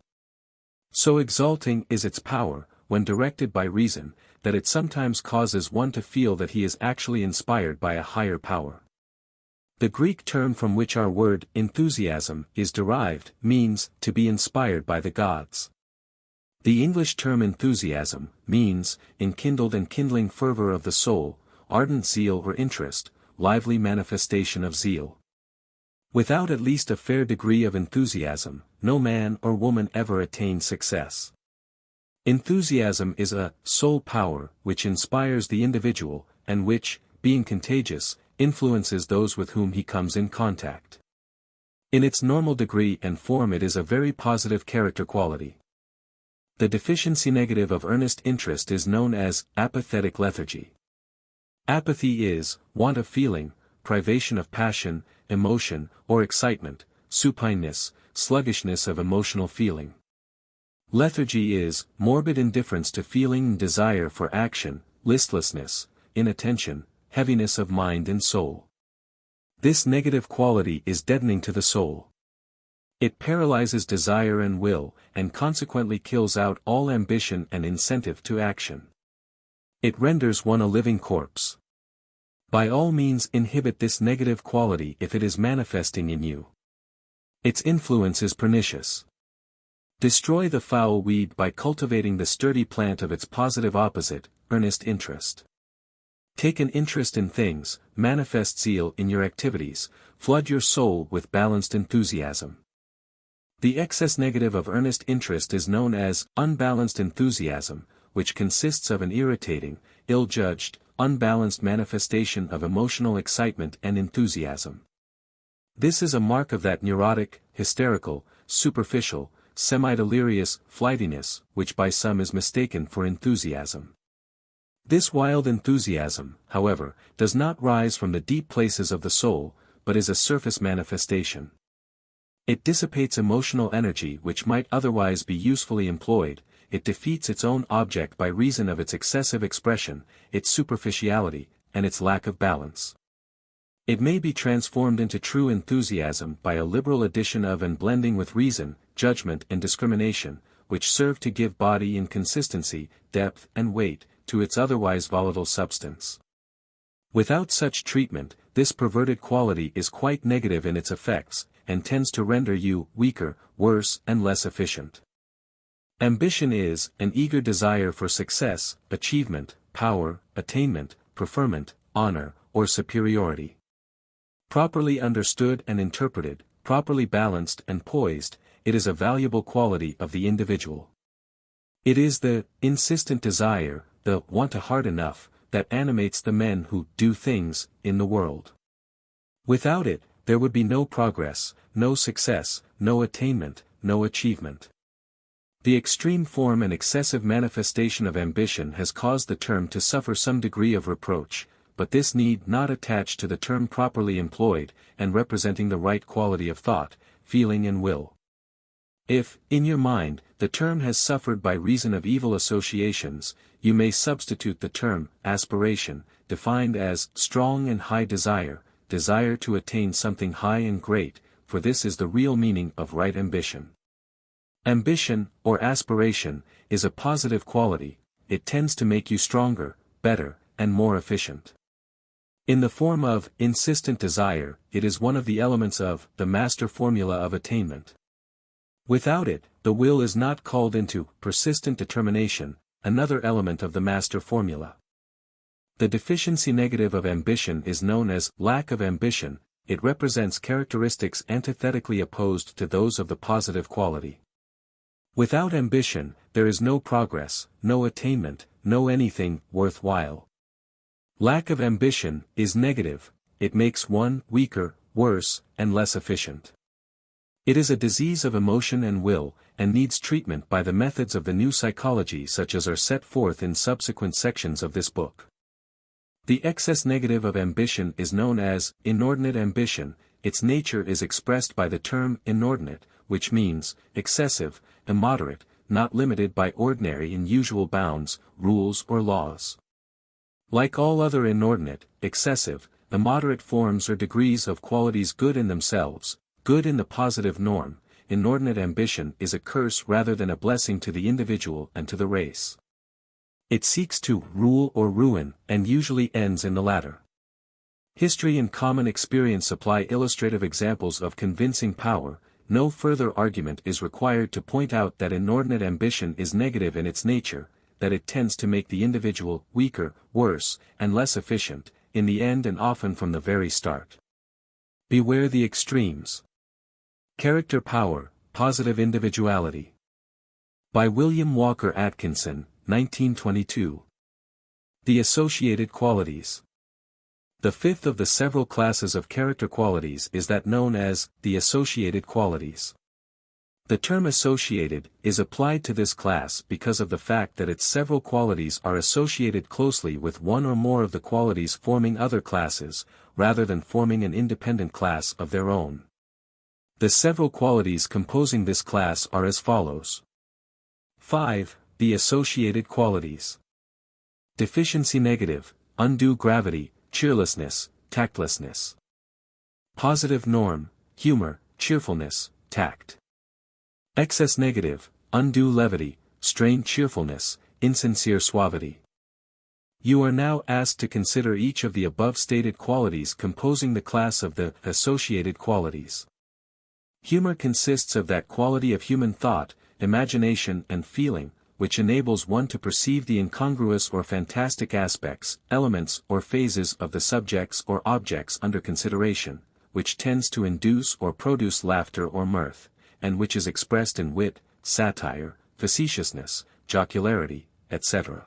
So exalting is its power, when directed by reason, that it sometimes causes one to feel that he is actually inspired by a higher power. The Greek term from which our word enthusiasm is derived means to be inspired by the gods. The English term enthusiasm means enkindled and kindling fervor of the soul, ardent zeal or interest, lively manifestation of zeal. Without at least a fair degree of enthusiasm, no man or woman ever attains success. Enthusiasm is a soul power which inspires the individual, and which, being contagious, influences those with whom he comes in contact. In its normal degree and form it is a very positive character quality. The deficiency negative of earnest interest is known as apathetic lethargy. Apathy is want of feeling, privation of passion, emotion, or excitement, supineness, sluggishness of emotional feeling. Lethargy is morbid indifference to feeling and desire for action, listlessness, inattention, heaviness of mind and soul. This negative quality is deadening to the soul. It paralyzes desire and will, and consequently kills out all ambition and incentive to action. It renders one a living corpse. By all means inhibit this negative quality if it is manifesting in you. Its influence is pernicious. Destroy the foul weed by cultivating the sturdy plant of its positive opposite, earnest interest. Take an interest in things, manifest zeal in your activities, flood your soul with balanced enthusiasm. The excess negative of earnest interest is known as unbalanced enthusiasm, which consists of an irritating, ill-judged, unbalanced manifestation of emotional excitement and enthusiasm. This is a mark of that neurotic, hysterical, superficial, semi-delirious flightiness which by some is mistaken for enthusiasm. This wild enthusiasm, however, does not rise from the deep places of the soul, but is a surface manifestation. It dissipates emotional energy which might otherwise be usefully employed, it defeats its own object by reason of its excessive expression, its superficiality, and its lack of balance. It may be transformed into true enthusiasm by a liberal addition of and blending with reason, judgment and discrimination, which serve to give body and consistency, depth and weight, to its otherwise volatile substance. Without such treatment, this perverted quality is quite negative in its effects, and tends to render you weaker, worse and less efficient. Ambition is an eager desire for success, achievement, power, attainment, preferment, honor, or superiority. Properly understood and interpreted, properly balanced and poised, it is a valuable quality of the individual. It is the insistent desire, the want to hard enough, that animates the men who do things in the world. Without it, there would be no progress, no success, no attainment, no achievement. The extreme form and excessive manifestation of ambition has caused the term to suffer some degree of reproach, but this need not attach to the term properly employed and representing the right quality of thought, feeling and will. If, in your mind, the term has suffered by reason of evil associations, you may substitute the term aspiration, defined as strong and high desire, desire to attain something high and great, for this is the real meaning of right ambition. Ambition, or aspiration, is a positive quality. It tends to make you stronger, better, and more efficient. In the form of insistent desire, it is one of the elements of the master formula of attainment. Without it, the will is not called into persistent determination, another element of the master formula. The deficiency negative of ambition is known as lack of ambition. It represents characteristics antithetically opposed to those of the positive quality. Without ambition, there is no progress, no attainment, no anything worthwhile. Lack of ambition is negative. It makes one weaker, worse, and less efficient. It is a disease of emotion and will, and needs treatment by the methods of the new psychology such as are set forth in subsequent sections of this book. The excess negative of ambition is known as inordinate ambition. Its nature is expressed by the term inordinate, which means excessive, immoderate, not limited by ordinary and usual bounds, rules or laws. Like all other inordinate, excessive, immoderate forms or degrees of qualities good in themselves, good in the positive norm, inordinate ambition is a curse rather than a blessing to the individual and to the race. It seeks to rule or ruin, and usually ends in the latter. History and common experience supply illustrative examples of convincing power. No further argument is required to point out that inordinate ambition is negative in its nature, that it tends to make the individual weaker, worse, and less efficient, in the end and often from the very start. Beware the extremes. Character Power, Positive Individuality. By William Walker Atkinson, 1922. The Associated Qualities. The fifth of the several classes of character qualities is that known as the associated qualities. The term associated is applied to this class because of the fact that its several qualities are associated closely with one or more of the qualities forming other classes, rather than forming an independent class of their own. The several qualities composing this class are as follows. 5. The associated qualities. Deficiency negative, undue gravity, cheerlessness, tactlessness. Positive norm, humor, cheerfulness, tact. Excess negative, undue levity, strained cheerfulness, insincere suavity. You are now asked to consider each of the above stated qualities composing the class of the associated qualities. Humor consists of that quality of human thought, imagination and feeling, which enables one to perceive the incongruous or fantastic aspects, elements or phases of the subjects or objects under consideration, which tends to induce or produce laughter or mirth, and which is expressed in wit, satire, facetiousness, jocularity, etc.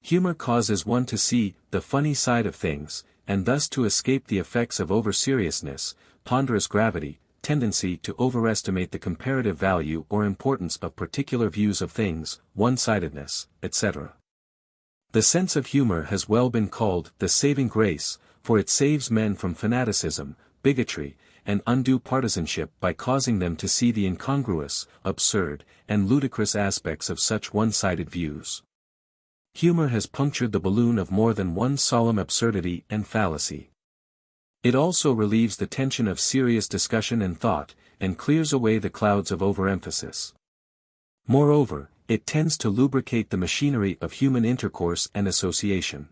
Humor causes one to see the funny side of things, and thus to escape the effects of over-seriousness, ponderous gravity, tendency to overestimate the comparative value or importance of particular views of things, one-sidedness, etc. The sense of humor has well been called the saving grace, for it saves men from fanaticism, bigotry, and undue partisanship by causing them to see the incongruous, absurd, and ludicrous aspects of such one-sided views. Humor has punctured the balloon of more than one solemn absurdity and fallacy. It also relieves the tension of serious discussion and thought, and clears away the clouds of overemphasis. Moreover, it tends to lubricate the machinery of human intercourse and association.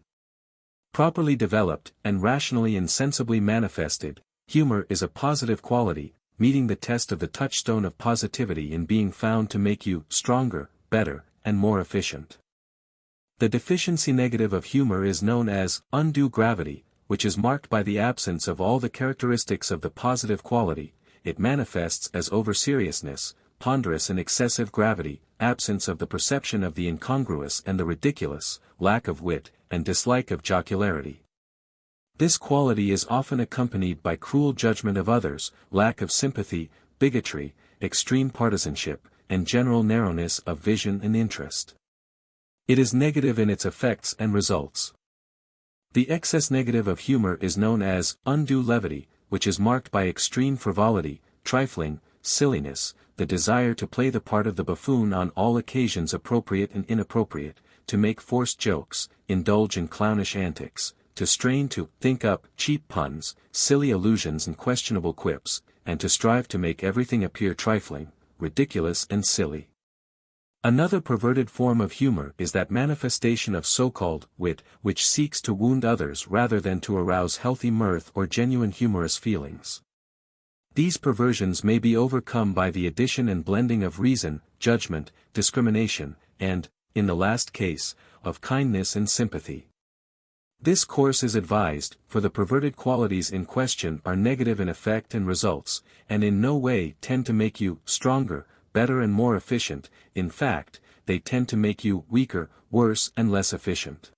Properly developed, and rationally and sensibly manifested, humor is a positive quality, meeting the test of the touchstone of positivity in being found to make you stronger, better, and more efficient. The deficiency negative of humor is known as undue gravity, which is marked by the absence of all the characteristics of the positive quality. It manifests as over-seriousness, ponderous and excessive gravity, absence of the perception of the incongruous and the ridiculous, lack of wit, and dislike of jocularity. This quality is often accompanied by cruel judgment of others, lack of sympathy, bigotry, extreme partisanship, and general narrowness of vision and interest. It is negative in its effects and results. The excess negative of humor is known as undue levity, which is marked by extreme frivolity, trifling, silliness, the desire to play the part of the buffoon on all occasions appropriate and inappropriate, to make forced jokes, indulge in clownish antics, to strain to think up cheap puns, silly allusions and questionable quips, and to strive to make everything appear trifling, ridiculous and silly. Another perverted form of humor is that manifestation of so-called wit, which seeks to wound others rather than to arouse healthy mirth or genuine humorous feelings. These perversions may be overcome by the addition and blending of reason, judgment, discrimination, and, in the last case, of kindness and sympathy. This course is advised, for the perverted qualities in question are negative in effect and results, and in no way tend to make you stronger, better and more efficient. In fact, they tend to make you weaker, worse and less efficient.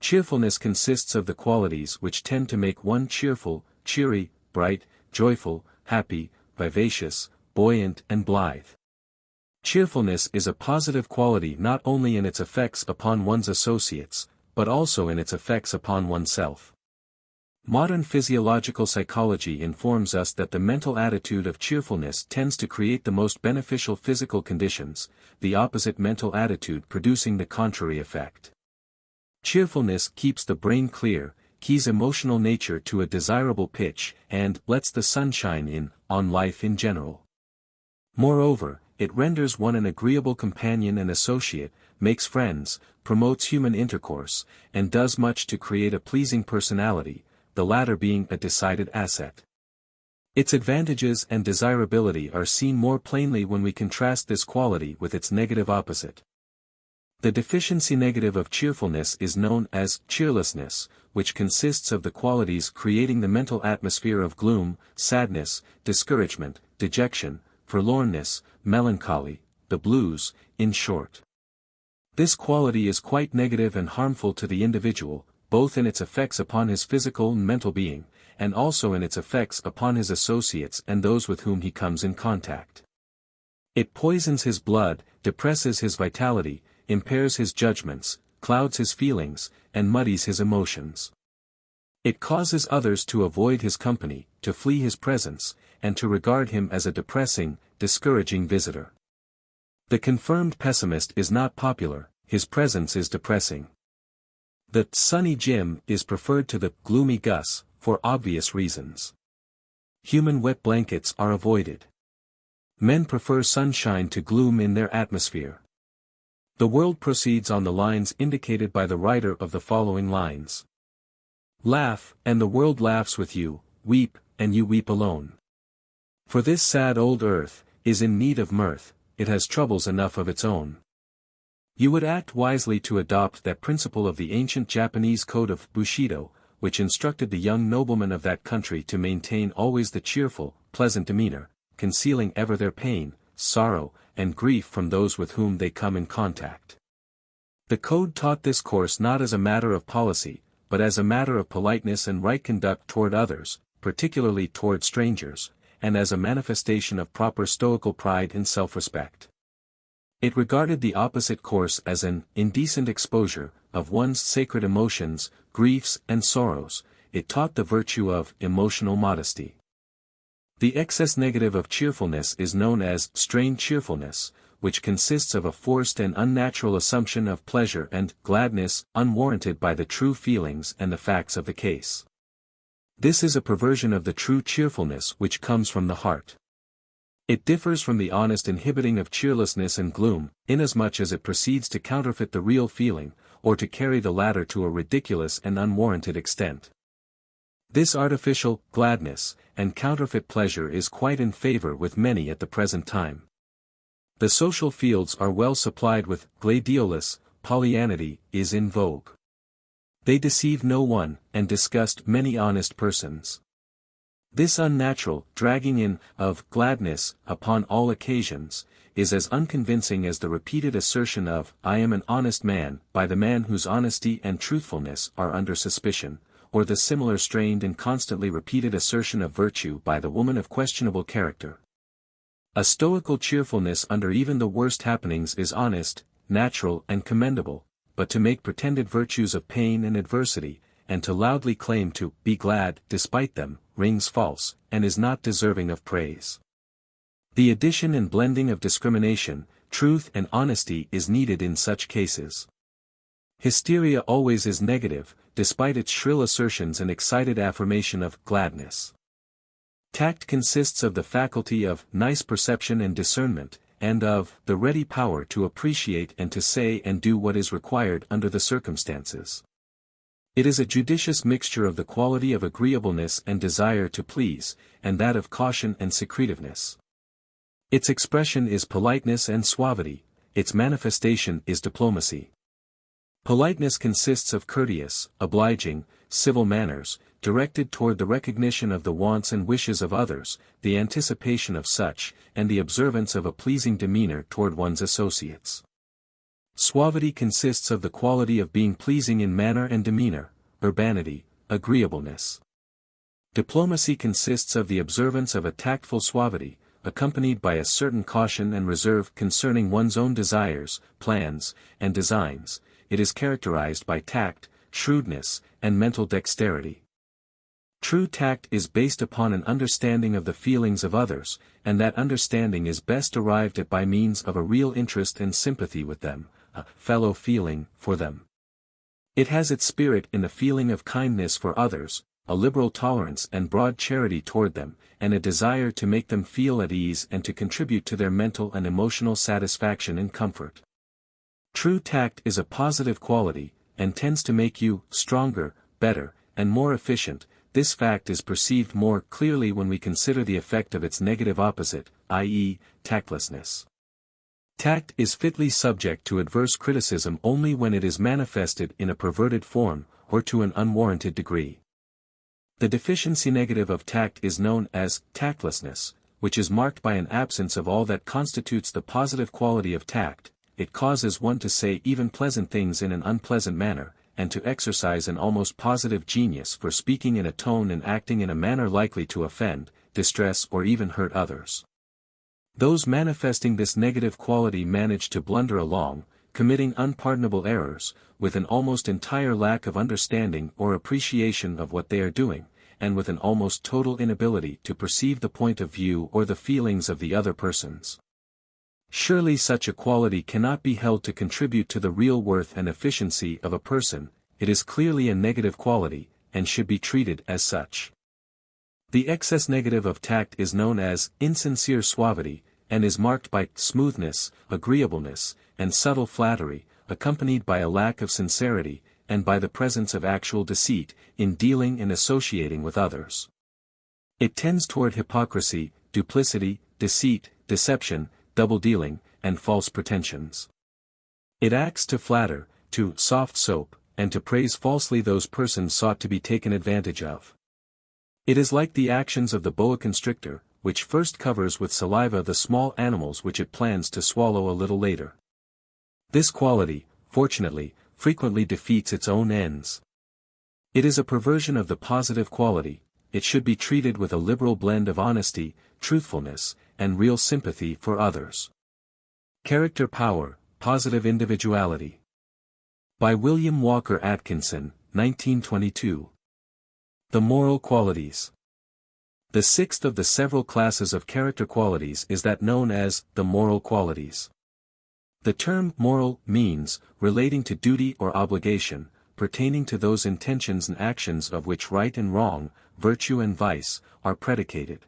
Cheerfulness consists of the qualities which tend to make one cheerful, cheery, bright, joyful, happy, vivacious, buoyant and blithe. Cheerfulness is a positive quality not only in its effects upon one's associates, but also in its effects upon oneself. Modern physiological psychology informs us that the mental attitude of cheerfulness tends to create the most beneficial physical conditions, the opposite mental attitude producing the contrary effect. Cheerfulness keeps the brain clear, keys emotional nature to a desirable pitch, and lets the sunshine in on life in general. Moreover, it renders one an agreeable companion and associate, makes friends, promotes human intercourse, and does much to create a pleasing personality, the latter being a decided asset. Its advantages and desirability are seen more plainly when we contrast this quality with its negative opposite. The deficiency negative of cheerfulness is known as cheerlessness, which consists of the qualities creating the mental atmosphere of gloom, sadness, discouragement, dejection, forlornness, melancholy, the blues, in short. This quality is quite negative and harmful to the individual, both in its effects upon his physical and mental being, and also in its effects upon his associates and those with whom he comes in contact. It poisons his blood, depresses his vitality, impairs his judgments, clouds his feelings, and muddies his emotions. It causes others to avoid his company, to flee his presence, and to regard him as a depressing, discouraging visitor. The confirmed pessimist is not popular, his presence is depressing. The sunny Jim is preferred to the gloomy Gus, for obvious reasons. Human wet blankets are avoided. Men prefer sunshine to gloom in their atmosphere. The world proceeds on the lines indicated by the writer of the following lines. Laugh, and the world laughs with you, weep, and you weep alone. For this sad old earth is in need of mirth, it has troubles enough of its own. You would act wisely to adopt that principle of the ancient Japanese code of Bushido, which instructed the young noblemen of that country to maintain always the cheerful, pleasant demeanor, concealing ever their pain, sorrow, and grief from those with whom they come in contact. The code taught this course not as a matter of policy, but as a matter of politeness and right conduct toward others, particularly toward strangers, and as a manifestation of proper stoical pride and self-respect. It regarded the opposite course as an indecent exposure of one's sacred emotions, griefs and sorrows. It taught the virtue of emotional modesty. The excess negative of cheerfulness is known as strained cheerfulness, which consists of a forced and unnatural assumption of pleasure and gladness unwarranted by the true feelings and the facts of the case. This is a perversion of the true cheerfulness which comes from the heart. It differs from the honest inhibiting of cheerlessness and gloom, inasmuch as it proceeds to counterfeit the real feeling, or to carry the latter to a ridiculous and unwarranted extent. This artificial gladness and counterfeit pleasure is quite in favor with many at the present time. The social fields are well supplied with gladiolus, Pollyanity is in vogue. They deceive no one, and disgust many honest persons. This unnatural dragging in of gladness upon all occasions is as unconvincing as the repeated assertion of "I am an honest man" by the man whose honesty and truthfulness are under suspicion, or the similar strained and constantly repeated assertion of virtue by the woman of questionable character. A stoical cheerfulness under even the worst happenings is honest, natural and commendable, but to make pretended virtues of pain and adversity, and to loudly claim to be glad despite them, rings false, and is not deserving of praise. The addition and blending of discrimination, truth and honesty is needed in such cases. Hysteria always is negative, despite its shrill assertions and excited affirmation of gladness. Tact consists of the faculty of nice perception and discernment, and of the ready power to appreciate and to say and do what is required under the circumstances. It is a judicious mixture of the quality of agreeableness and desire to please, and that of caution and secretiveness. Its expression is politeness and suavity, its manifestation is diplomacy. Politeness consists of courteous, obliging, civil manners, directed toward the recognition of the wants and wishes of others, the anticipation of such, and the observance of a pleasing demeanor toward one's associates. Suavity consists of the quality of being pleasing in manner and demeanor, urbanity, agreeableness. Diplomacy consists of the observance of a tactful suavity, accompanied by a certain caution and reserve concerning one's own desires, plans, and designs. It is characterized by tact, shrewdness, and mental dexterity. True tact is based upon an understanding of the feelings of others, and that understanding is best arrived at by means of a real interest and sympathy with them, a fellow feeling for them. It has its spirit in the feeling of kindness for others, a liberal tolerance and broad charity toward them, and a desire to make them feel at ease and to contribute to their mental and emotional satisfaction and comfort. True tact is a positive quality, and tends to make you stronger, better, and more efficient. This fact is perceived more clearly when we consider the effect of its negative opposite, i.e., tactlessness. Tact is fitly subject to adverse criticism only when it is manifested in a perverted form, or to an unwarranted degree. The deficiency negative of tact is known as tactlessness, which is marked by an absence of all that constitutes the positive quality of tact. It causes one to say even pleasant things in an unpleasant manner, and to exercise an almost positive genius for speaking in a tone and acting in a manner likely to offend, distress or even hurt others. Those manifesting this negative quality manage to blunder along, committing unpardonable errors, with an almost entire lack of understanding or appreciation of what they are doing, and with an almost total inability to perceive the point of view or the feelings of the other persons. Surely such a quality cannot be held to contribute to the real worth and efficiency of a person. It is clearly a negative quality, and should be treated as such. The excess negative of tact is known as insincere suavity, and is marked by smoothness, agreeableness, and subtle flattery, accompanied by a lack of sincerity, and by the presence of actual deceit, in dealing and associating with others. It tends toward hypocrisy, duplicity, deceit, deception, double-dealing, and false pretensions. It acts to flatter, to soft soap, and to praise falsely those persons sought to be taken advantage of. It is like the actions of the boa constrictor, which first covers with saliva the small animals which it plans to swallow a little later. This quality, fortunately, frequently defeats its own ends. It is a perversion of the positive quality. It should be treated with a liberal blend of honesty, truthfulness, and real sympathy for others. Character Power, Positive Individuality. By William Walker Atkinson, 1922. The Moral Qualities. The sixth of the several classes of character qualities is that known as the moral qualities. The term moral means relating to duty or obligation, pertaining to those intentions and actions of which right and wrong, virtue and vice, are predicated.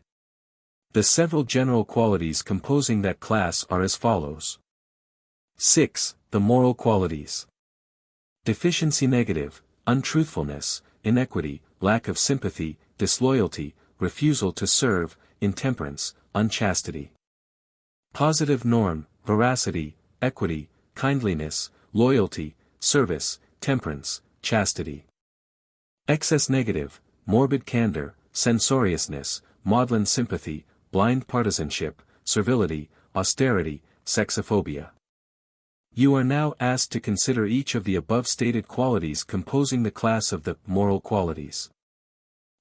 The several general qualities composing that class are as follows. 6. The moral qualities. Deficiency negative, untruthfulness, inequity, lack of sympathy, disloyalty, refusal to serve, intemperance, unchastity. Positive norm, veracity, equity, kindliness, loyalty, service, temperance, chastity. Excess negative, morbid candor, censoriousness, maudlin sympathy, blind partisanship, servility, austerity, sexophobia. You are now asked to consider each of the above stated qualities composing the class of the moral qualities.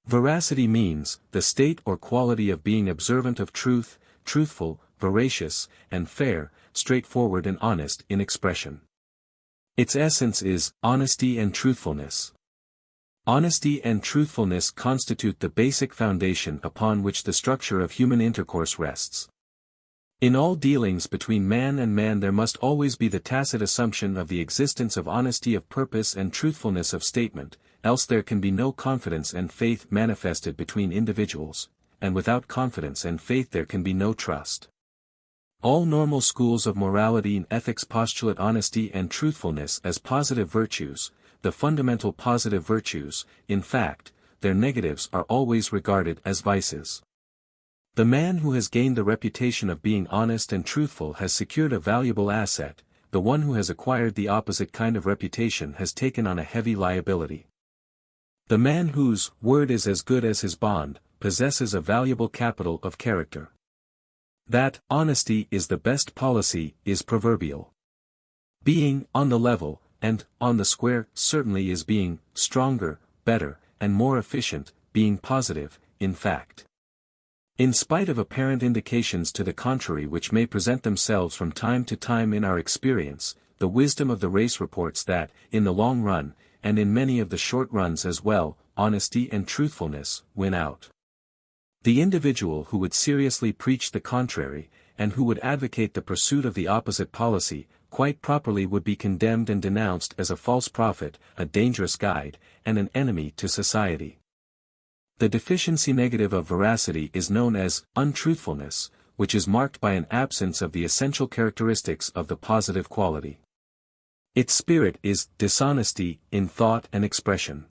Veracity means the state or quality of being observant of truth, truthful, veracious, and fair, straightforward and honest in expression. Its essence is honesty and truthfulness. Honesty and truthfulness constitute the basic foundation upon which the structure of human intercourse rests. In all dealings between man and man there must always be the tacit assumption of the existence of honesty of purpose and truthfulness of statement, else there can be no confidence and faith manifested between individuals, and without confidence and faith there can be no trust. All normal schools of morality and ethics postulate honesty and truthfulness as positive virtues, the fundamental positive virtues. In fact, their negatives are always regarded as vices. The man who has gained the reputation of being honest and truthful has secured a valuable asset, the one who has acquired the opposite kind of reputation has taken on a heavy liability. The man whose word is as good as his bond, possesses a valuable capital of character. That honesty is the best policy is proverbial. Being on the level, and on the square, certainly is being stronger, better, and more efficient, being positive, in fact. In spite of apparent indications to the contrary which may present themselves from time to time in our experience, the wisdom of the race reports that, in the long run, and in many of the short runs as well, honesty and truthfulness win out. The individual who would seriously preach the contrary, and who would advocate the pursuit of the opposite policy, quite properly would be condemned and denounced as a false prophet, a dangerous guide, and an enemy to society. The deficiency negative of veracity is known as untruthfulness, which is marked by an absence of the essential characteristics of the positive quality. Its spirit is dishonesty in thought and expression.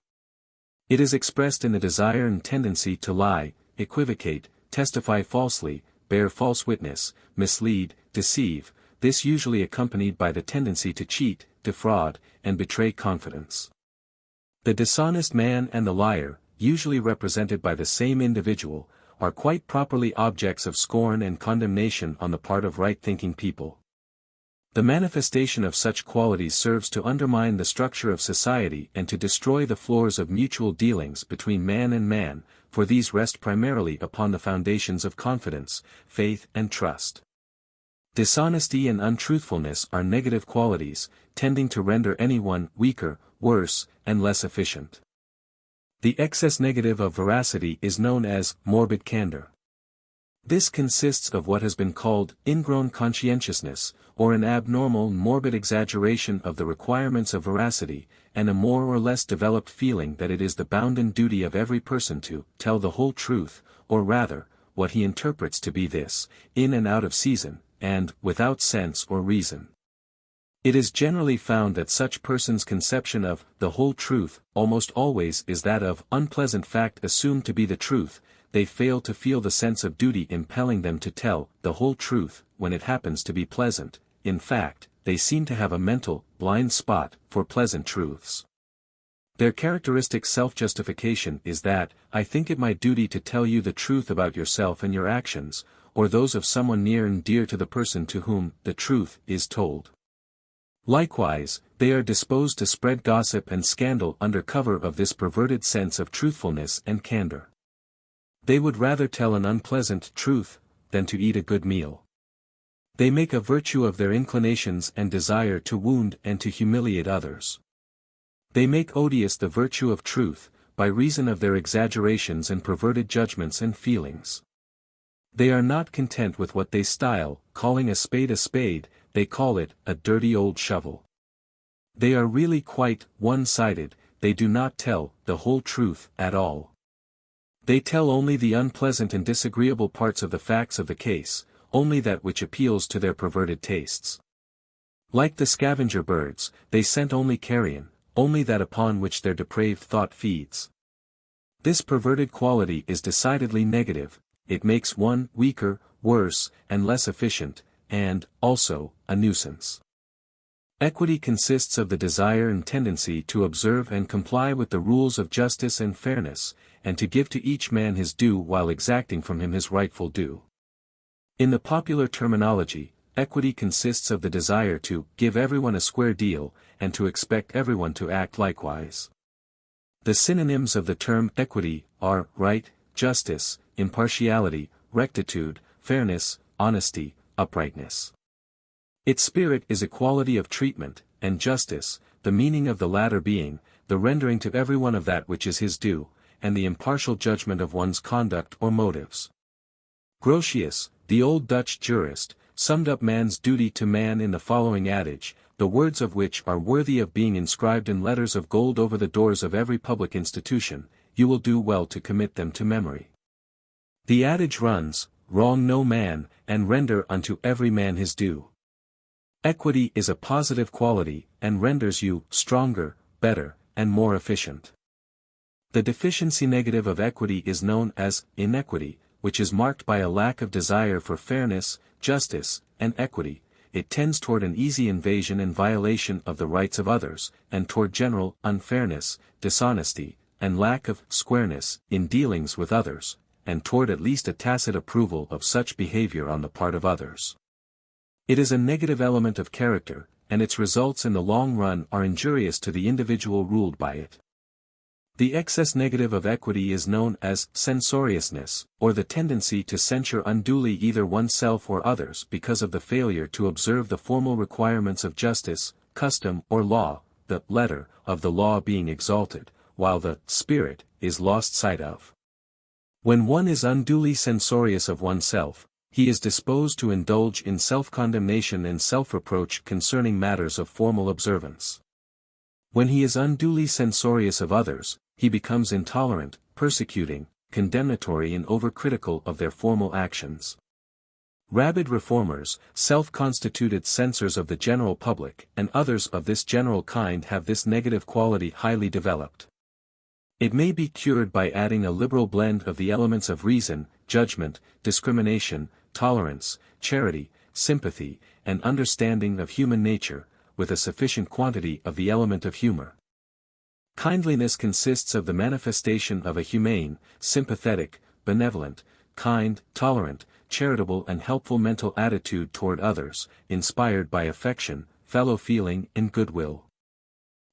It is expressed in the desire and tendency to lie, equivocate, testify falsely, bear false witness, mislead, deceive, this usually accompanied by the tendency to cheat, defraud, and betray confidence. The dishonest man and the liar, usually represented by the same individual, are quite properly objects of scorn and condemnation on the part of right-thinking people. The manifestation of such qualities serves to undermine the structure of society and to destroy the floors of mutual dealings between man and man, for these rest primarily upon the foundations of confidence, faith and trust. Dishonesty and untruthfulness are negative qualities, tending to render anyone weaker, worse, and less efficient. The excess negative of veracity is known as morbid candor. This consists of what has been called ingrown conscientiousness, or an abnormal morbid exaggeration of the requirements of veracity, and a more or less developed feeling that it is the bounden duty of every person to tell the whole truth, or rather, what he interprets to be this, in and out of season, and without sense or reason. It is generally found that such persons' conception of the whole truth almost always is that of unpleasant fact assumed to be the truth. They fail to feel the sense of duty impelling them to tell the whole truth when it happens to be pleasant. In fact, they seem to have a mental blind spot for pleasant truths. Their characteristic self-justification is that, I think it my duty to tell you the truth about yourself and your actions, or those of someone near and dear to the person to whom the truth is told. Likewise, they are disposed to spread gossip and scandal under cover of this perverted sense of truthfulness and candor. They would rather tell an unpleasant truth than to eat a good meal. They make a virtue of their inclinations and desire to wound and to humiliate others. They make odious the virtue of truth, by reason of their exaggerations and perverted judgments and feelings. They are not content with what they style, calling a spade, they call it a dirty old shovel. They are really quite one-sided, they do not tell the whole truth at all. They tell only the unpleasant and disagreeable parts of the facts of the case, only that which appeals to their perverted tastes. Like the scavenger birds, they scent only carrion, only that upon which their depraved thought feeds. This perverted quality is decidedly negative, it makes one weaker, worse, and less efficient, and, also, a nuisance. Equity consists of the desire and tendency to observe and comply with the rules of justice and fairness, and to give to each man his due while exacting from him his rightful due. In the popular terminology, equity consists of the desire to give everyone a square deal, and to expect everyone to act likewise. The synonyms of the term equity are right, justice, impartiality, rectitude, fairness, honesty, uprightness. Its spirit is equality of treatment, and justice, the meaning of the latter being, the rendering to everyone of that which is his due, and the impartial judgment of one's conduct or motives. Grotius, the old Dutch jurist, summed up man's duty to man in the following adage, the words of which are worthy of being inscribed in letters of gold over the doors of every public institution: "You will do well to commit them to memory." The adage runs, "Wrong no man, and render unto every man his due." Equity is a positive quality, and renders you stronger, better, and more efficient. The deficiency negative of equity is known as inequity, which is marked by a lack of desire for fairness, justice, and equity. It tends toward an easy invasion and violation of the rights of others, and toward general unfairness, dishonesty, and lack of squareness in dealings with others, and toward at least a tacit approval of such behavior on the part of others. It is a negative element of character, and its results in the long run are injurious to the individual ruled by it. The excess negative of equity is known as censoriousness, or the tendency to censure unduly either oneself or others because of the failure to observe the formal requirements of justice, custom or law, the letter of the law being exalted, while the spirit is lost sight of. When one is unduly censorious of oneself, he is disposed to indulge in self-condemnation and self-reproach concerning matters of formal observance. When he is unduly censorious of others, he becomes intolerant, persecuting, condemnatory and overcritical of their formal actions. Rabid reformers, self-constituted censors of the general public, and others of this general kind have this negative quality highly developed. It may be cured by adding a liberal blend of the elements of reason, judgment, discrimination, tolerance, charity, sympathy, and understanding of human nature, with a sufficient quantity of the element of humor. Kindliness consists of the manifestation of a humane, sympathetic, benevolent, kind, tolerant, charitable and helpful mental attitude toward others, inspired by affection, fellow-feeling and goodwill.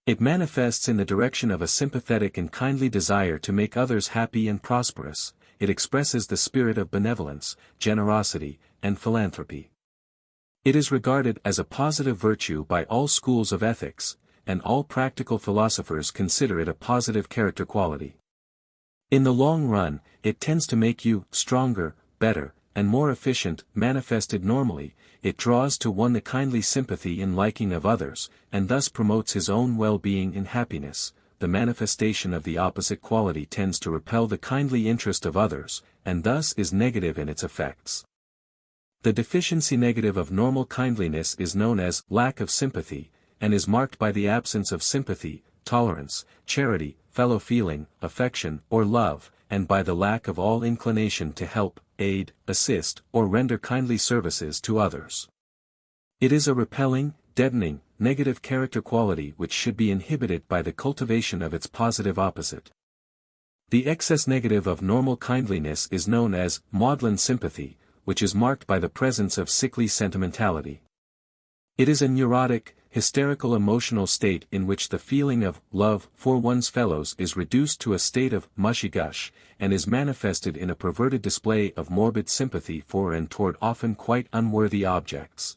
It manifests in the direction of a sympathetic and kindly desire to make others happy and prosperous. It expresses the spirit of benevolence, generosity, and philanthropy. It is regarded as a positive virtue by all schools of ethics, and all practical philosophers consider it a positive character quality. In the long run, it tends to make you stronger, better, and more efficient. Manifested normally, it draws to one the kindly sympathy and liking of others, and thus promotes his own well-being and happiness. The manifestation of the opposite quality tends to repel the kindly interest of others, and thus is negative in its effects. The deficiency negative of normal kindliness is known as lack of sympathy, and is marked by the absence of sympathy, tolerance, charity, fellow-feeling, affection, or love, and by the lack of all inclination to help, aid, assist, or render kindly services to others. It is a repelling, deadening, negative character quality which should be inhibited by the cultivation of its positive opposite. The excess negative of normal kindliness is known as maudlin sympathy, which is marked by the presence of sickly sentimentality. It is a neurotic, hysterical emotional state in which the feeling of love for one's fellows is reduced to a state of mushy gush, and is manifested in a perverted display of morbid sympathy for and toward often quite unworthy objects.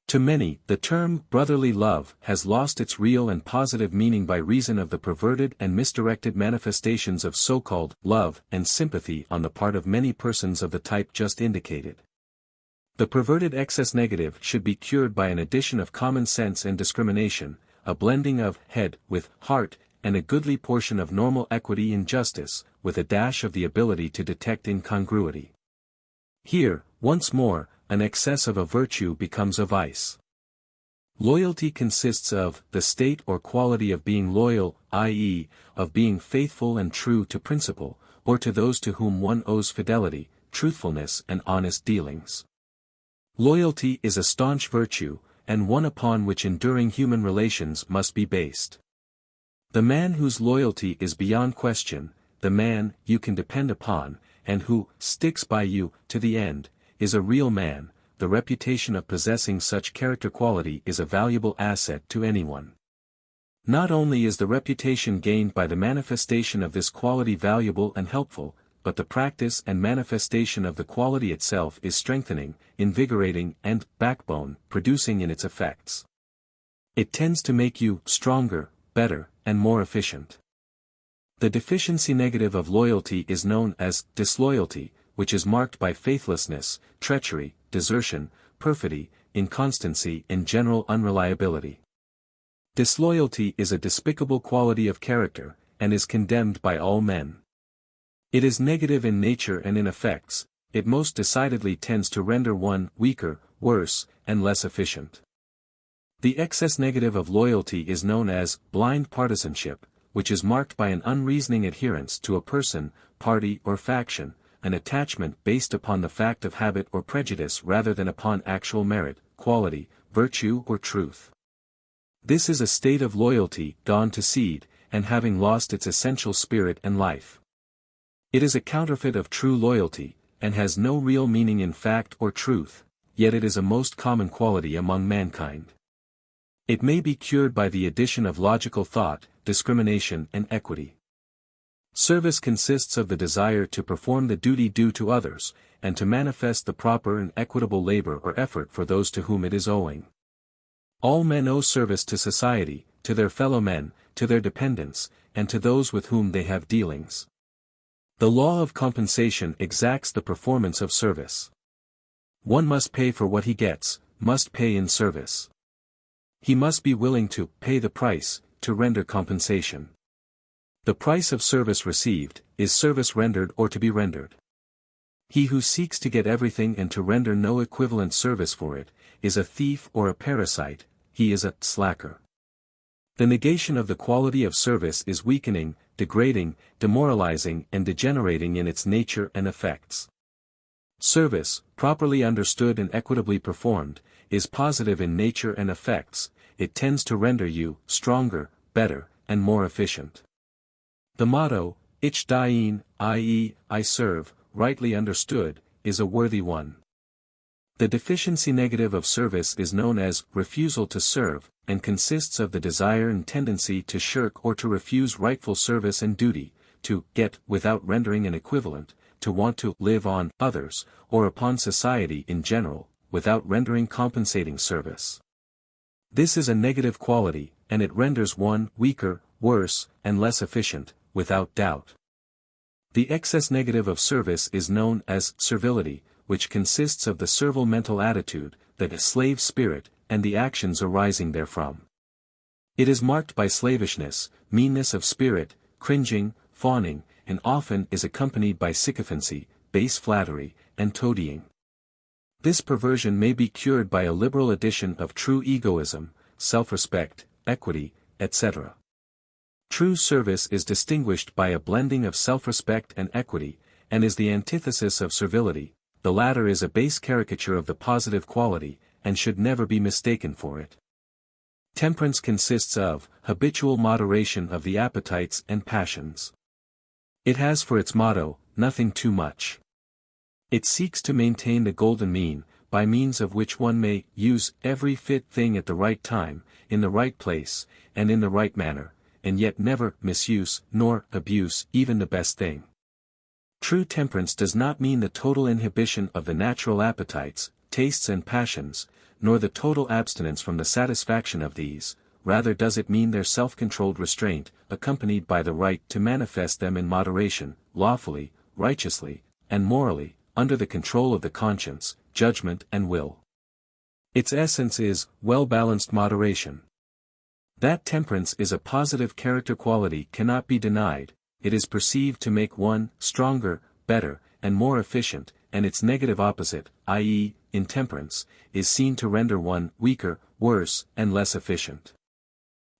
To many, the term brotherly love has lost its real and positive meaning by reason of the perverted and misdirected manifestations of so-called love and sympathy on the part of many persons of the type just indicated. The perverted excess negative should be cured by an addition of common sense and discrimination, a blending of head with heart, and a goodly portion of normal equity and justice, with a dash of the ability to detect incongruity. Here, once more, an excess of a virtue becomes a vice. Loyalty consists of the state or quality of being loyal, i.e., of being faithful and true to principle, or to those to whom one owes fidelity, truthfulness and honest dealings. Loyalty is a staunch virtue, and one upon which enduring human relations must be based. The man whose loyalty is beyond question, the man you can depend upon, and who sticks by you to the end, is a real man. The reputation of possessing such character quality is a valuable asset to anyone. Not only is the reputation gained by the manifestation of this quality valuable and helpful, but the practice and manifestation of the quality itself is strengthening, invigorating, and backbone producing in its effects. It tends to make you stronger, better, and more efficient. The deficiency negative of loyalty is known as disloyalty, which is marked by faithlessness, treachery, desertion, perfidy, inconstancy, and general unreliability. Disloyalty is a despicable quality of character, and is condemned by all men. It is negative in nature and in effects. It most decidedly tends to render one weaker, worse, and less efficient. The excess negative of loyalty is known as blind partisanship, which is marked by an unreasoning adherence to a person, party, or faction, an attachment based upon the fact of habit or prejudice rather than upon actual merit, quality, virtue, or truth. This is a state of loyalty gone to seed, and having lost its essential spirit and life. It is a counterfeit of true loyalty, and has no real meaning in fact or truth, yet it is a most common quality among mankind. It may be cured by the addition of logical thought, discrimination, and equity. Service consists of the desire to perform the duty due to others, and to manifest the proper and equitable labor or effort for those to whom it is owing. All men owe service to society, to their fellow men, to their dependents, and to those with whom they have dealings. The law of compensation exacts the performance of service. One must pay for what he gets, must pay in service. He must be willing to pay the price, to render compensation. The price of service received, is service rendered or to be rendered. He who seeks to get everything and to render no equivalent service for it, is a thief or a parasite, he is a slacker. The negation of the quality of service is weakening, degrading, demoralizing, and degenerating in its nature and effects. Service, properly understood and equitably performed, is positive in nature and effects. It tends to render you stronger, better, and more efficient. The motto, Ich diene, i.e., I serve, rightly understood, is a worthy one. The deficiency negative of service is known as refusal to serve, and consists of the desire and tendency to shirk or to refuse rightful service and duty, to get without rendering an equivalent, to want to live on others, or upon society in general, without rendering compensating service. This is a negative quality, and it renders one weaker, worse, and less efficient, without doubt. The excess negative of service is known as servility, which consists of the servile mental attitude, the slave spirit, and the actions arising therefrom. It is marked by slavishness, meanness of spirit, cringing, fawning, and often is accompanied by sycophancy, base flattery, and toadying. This perversion may be cured by a liberal addition of true egoism, self-respect, equity, etc. True service is distinguished by a blending of self-respect and equity, and is the antithesis of servility. The latter is a base caricature of the positive quality, and should never be mistaken for it. Temperance consists of habitual moderation of the appetites and passions. It has for its motto, nothing too much. It seeks to maintain the golden mean, by means of which one may use every fit thing at the right time, in the right place, and in the right manner, and yet never misuse nor abuse even the best thing. True temperance does not mean the total inhibition of the natural appetites, tastes and passions, nor the total abstinence from the satisfaction of these, rather does it mean their self-controlled restraint, accompanied by the right to manifest them in moderation, lawfully, righteously, and morally, under the control of the conscience, judgment and will. Its essence is well-balanced moderation. That temperance is a positive character quality cannot be denied. It is perceived to make one stronger, better, and more efficient, and its negative opposite, i.e., intemperance, is seen to render one weaker, worse, and less efficient.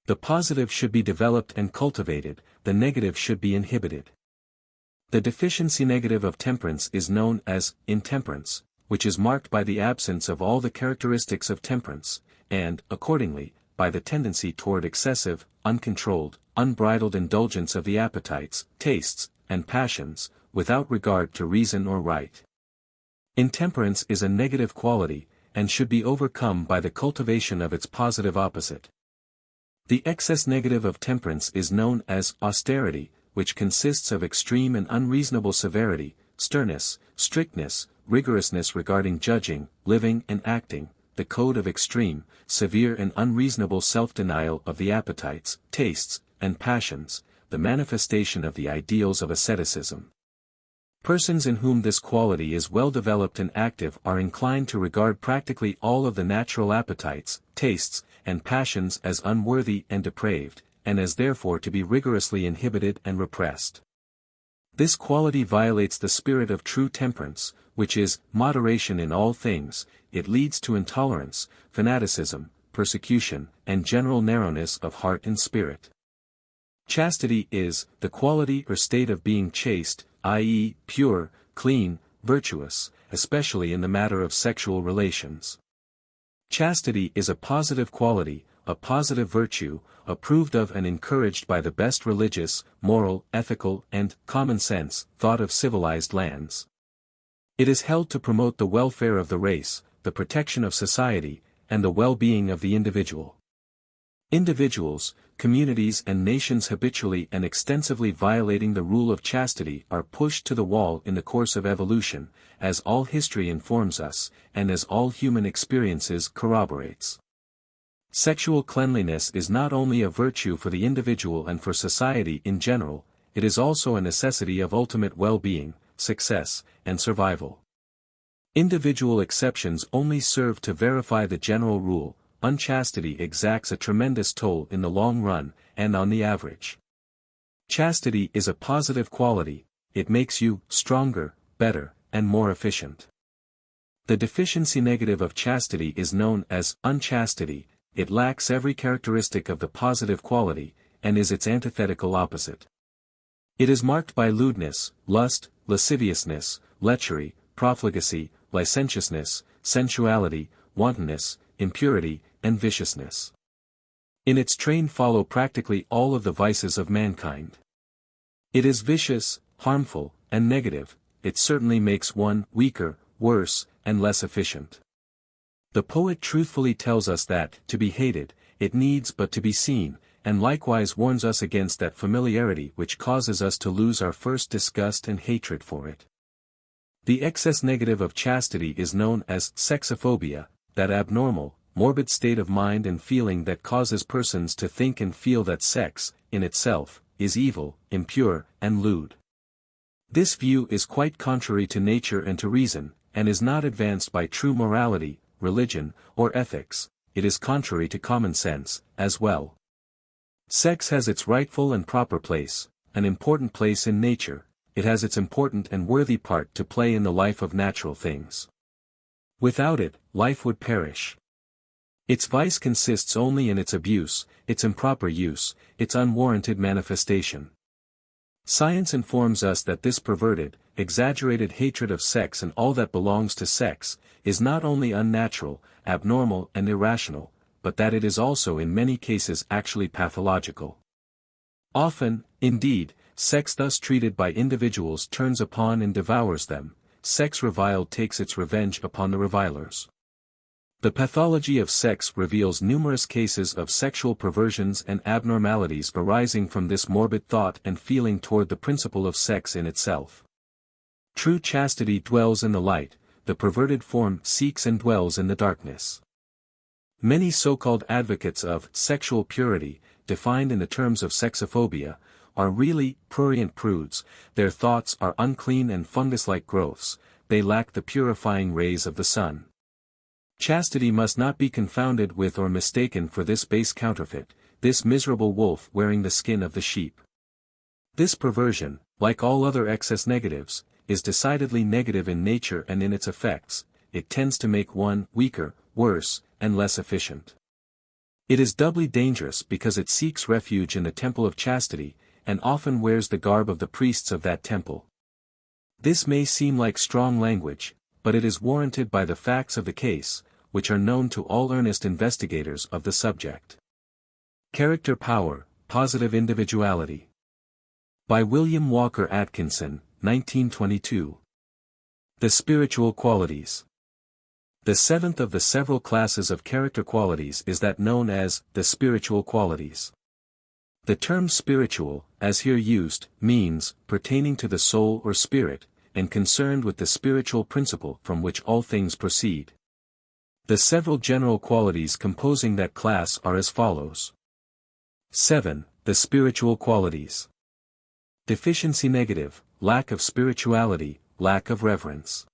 The positive should be developed and cultivated, the negative should be inhibited. The deficiency negative of temperance is known as intemperance, which is marked by the absence of all the characteristics of temperance, and, accordingly, by the tendency toward excessive, uncontrolled, unbridled indulgence of the appetites, tastes, and passions, without regard to reason or right. Intemperance is a negative quality, and should be overcome by the cultivation of its positive opposite. The excess negative of temperance is known as austerity, which consists of extreme and unreasonable severity, sternness, strictness, rigorousness regarding judging, living and acting, the code of extreme, severe and unreasonable self-denial of the appetites, tastes, and passions, the manifestation of the ideals of asceticism. Persons in whom this quality is well developed and active are inclined to regard practically all of the natural appetites, tastes, and passions as unworthy and depraved, and as therefore to be rigorously inhibited and repressed. This quality violates the spirit of true temperance, which is moderation in all things. It leads to intolerance, fanaticism, persecution, and general narrowness of heart and spirit. Chastity is the quality or state of being chaste, i.e., pure, clean, virtuous, especially in the matter of sexual relations. Chastity is a positive quality, a positive virtue, approved of and encouraged by the best religious, moral, ethical, and common sense thought of civilized lands. It is held to promote the welfare of the race, the protection of society, and the well-being of the individual. Individuals, communities and nations habitually and extensively violating the rule of chastity are pushed to the wall in the course of evolution, as all history informs us, and as all human experiences corroborates. Sexual cleanliness is not only a virtue for the individual and for society in general, it is also a necessity of ultimate well-being, success, and survival. Individual exceptions only serve to verify the general rule. Unchastity exacts a tremendous toll in the long run, and on the average. Chastity is a positive quality, it makes you stronger, better, and more efficient. The deficiency negative of chastity is known as unchastity. It lacks every characteristic of the positive quality, and is its antithetical opposite. It is marked by lewdness, lust, lasciviousness, lechery, profligacy, licentiousness, sensuality, wantonness, impurity, and viciousness. In its train follow practically all of the vices of mankind. It is vicious, harmful, and negative. It certainly makes one weaker, worse, and less efficient. The poet truthfully tells us that, to be hated, it needs but to be seen, and likewise warns us against that familiarity which causes us to lose our first disgust and hatred for it. The excess negative of chastity is known as sexophobia, that abnormal, morbid state of mind and feeling that causes persons to think and feel that sex, in itself, is evil, impure, and lewd. This view is quite contrary to nature and to reason, and is not advanced by true morality, religion, or ethics. It is contrary to common sense, as well. Sex has its rightful and proper place, an important place in nature. It has its important and worthy part to play in the life of natural things. Without it, life would perish. Its vice consists only in its abuse, its improper use, its unwarranted manifestation. Science informs us that this perverted, exaggerated hatred of sex and all that belongs to sex, is not only unnatural, abnormal and irrational, but that it is also in many cases actually pathological. Often, indeed, sex thus treated by individuals turns upon and devours them. Sex reviled takes its revenge upon the revilers. The pathology of sex reveals numerous cases of sexual perversions and abnormalities arising from this morbid thought and feeling toward the principle of sex in itself. True chastity dwells in the light, the perverted form seeks and dwells in the darkness. Many so-called advocates of sexual purity, defined in the terms of sexophobia, are really prurient prudes. Their thoughts are unclean and fungus-like growths. They lack the purifying rays of the sun. Chastity must not be confounded with or mistaken for this base counterfeit, this miserable wolf wearing the skin of the sheep. This perversion, like all other excess negatives, is decidedly negative in nature and in its effects. It tends to make one weaker, worse, and less efficient. It is doubly dangerous because it seeks refuge in the temple of chastity, and often wears the garb of the priests of that temple. This may seem like strong language, but it is warranted by the facts of the case, which are known to all earnest investigators of the subject. Character Power, Positive Individuality. By William Walker Atkinson, 1922. The Spiritual Qualities. The seventh of the several classes of character qualities is that known as the spiritual qualities. The term spiritual, as here used, means pertaining to the soul or spirit, and concerned with the spiritual principle from which all things proceed. The several general qualities composing that class are as follows. 7. The spiritual qualities. Deficiency negative, lack of spirituality, lack of reverence.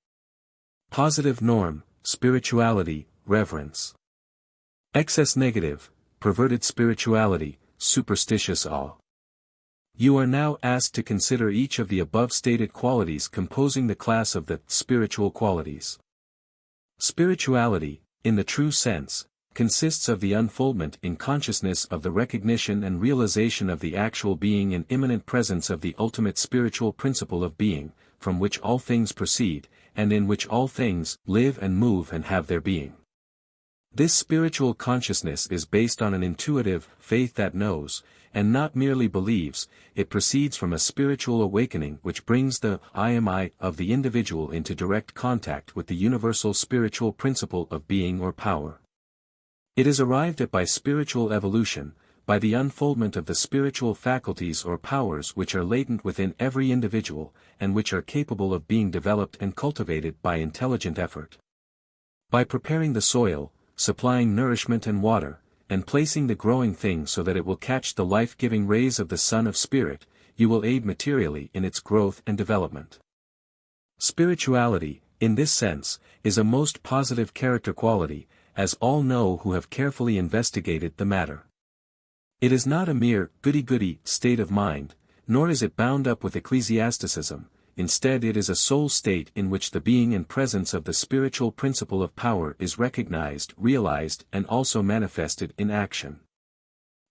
Positive norm, spirituality, reverence. Excess negative, perverted spirituality, superstitious awe. You are now asked to consider each of the above stated qualities composing the class of the spiritual qualities. Spirituality, in the true sense, consists of the unfoldment in consciousness of the recognition and realization of the actual being and immanent presence of the ultimate spiritual principle of being, from which all things proceed, and in which all things live and move and have their being. This spiritual consciousness is based on an intuitive faith that knows, and not merely believes. It proceeds from a spiritual awakening which brings the I am I of the individual into direct contact with the universal spiritual principle of being or power. It is arrived at by spiritual evolution, by the unfoldment of the spiritual faculties or powers which are latent within every individual, and which are capable of being developed and cultivated by intelligent effort. By preparing the soil, supplying nourishment and water, and placing the growing thing so that it will catch the life-giving rays of the Sun of Spirit, you will aid materially in its growth and development. Spirituality, in this sense, is a most positive character quality, as all know who have carefully investigated the matter. It is not a mere goody-goody state of mind, nor is it bound up with ecclesiasticism. Instead it is a soul state in which the being and presence of the spiritual principle of power is recognized, realized, and also manifested in action.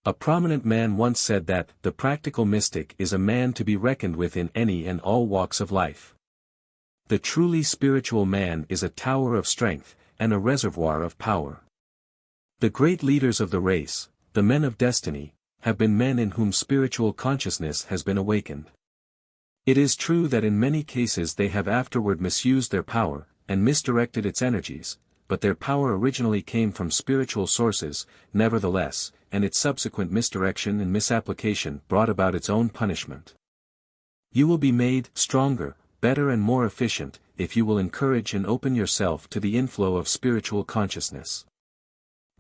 A prominent man once said that, the practical mystic is a man to be reckoned with in any and all walks of life. The truly spiritual man is a tower of strength, and a reservoir of power. The great leaders of the race, the men of destiny, have been men in whom spiritual consciousness has been awakened. It is true that in many cases they have afterward misused their power, and misdirected its energies, but their power originally came from spiritual sources, nevertheless, and its subsequent misdirection and misapplication brought about its own punishment. You will be made stronger, better and more efficient, if you will encourage and open yourself to the inflow of spiritual consciousness.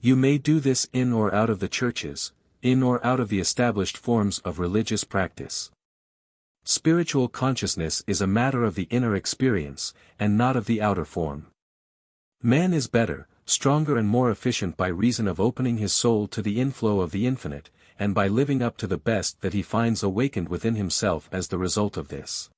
You may do this in or out of the churches, in or out of the established forms of religious practice. Spiritual consciousness is a matter of the inner experience, and not of the outer form. Man is better, stronger and more efficient by reason of opening his soul to the inflow of the infinite, and by living up to the best that he finds awakened within himself as the result of this.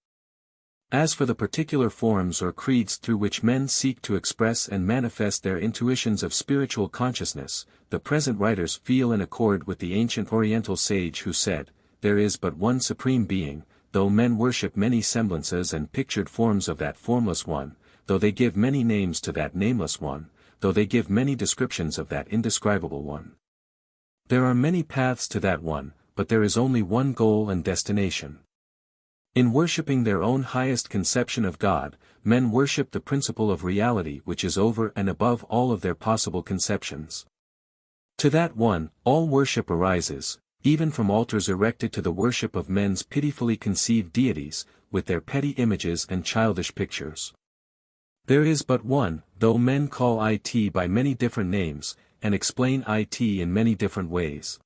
As for the particular forms or creeds through which men seek to express and manifest their intuitions of spiritual consciousness, the present writers feel in accord with the ancient Oriental sage who said, "There is but one supreme being, though men worship many semblances and pictured forms of that formless one, though they give many names to that nameless one, though they give many descriptions of that indescribable one. There are many paths to that one, but there is only one goal and destination." In worshipping their own highest conception of God, men worship the principle of reality which is over and above all of their possible conceptions. To that one, all worship arises, even from altars erected to the worship of men's pitifully conceived deities, with their petty images and childish pictures. There is but one, though men call it by many different names, and explain it in many different ways.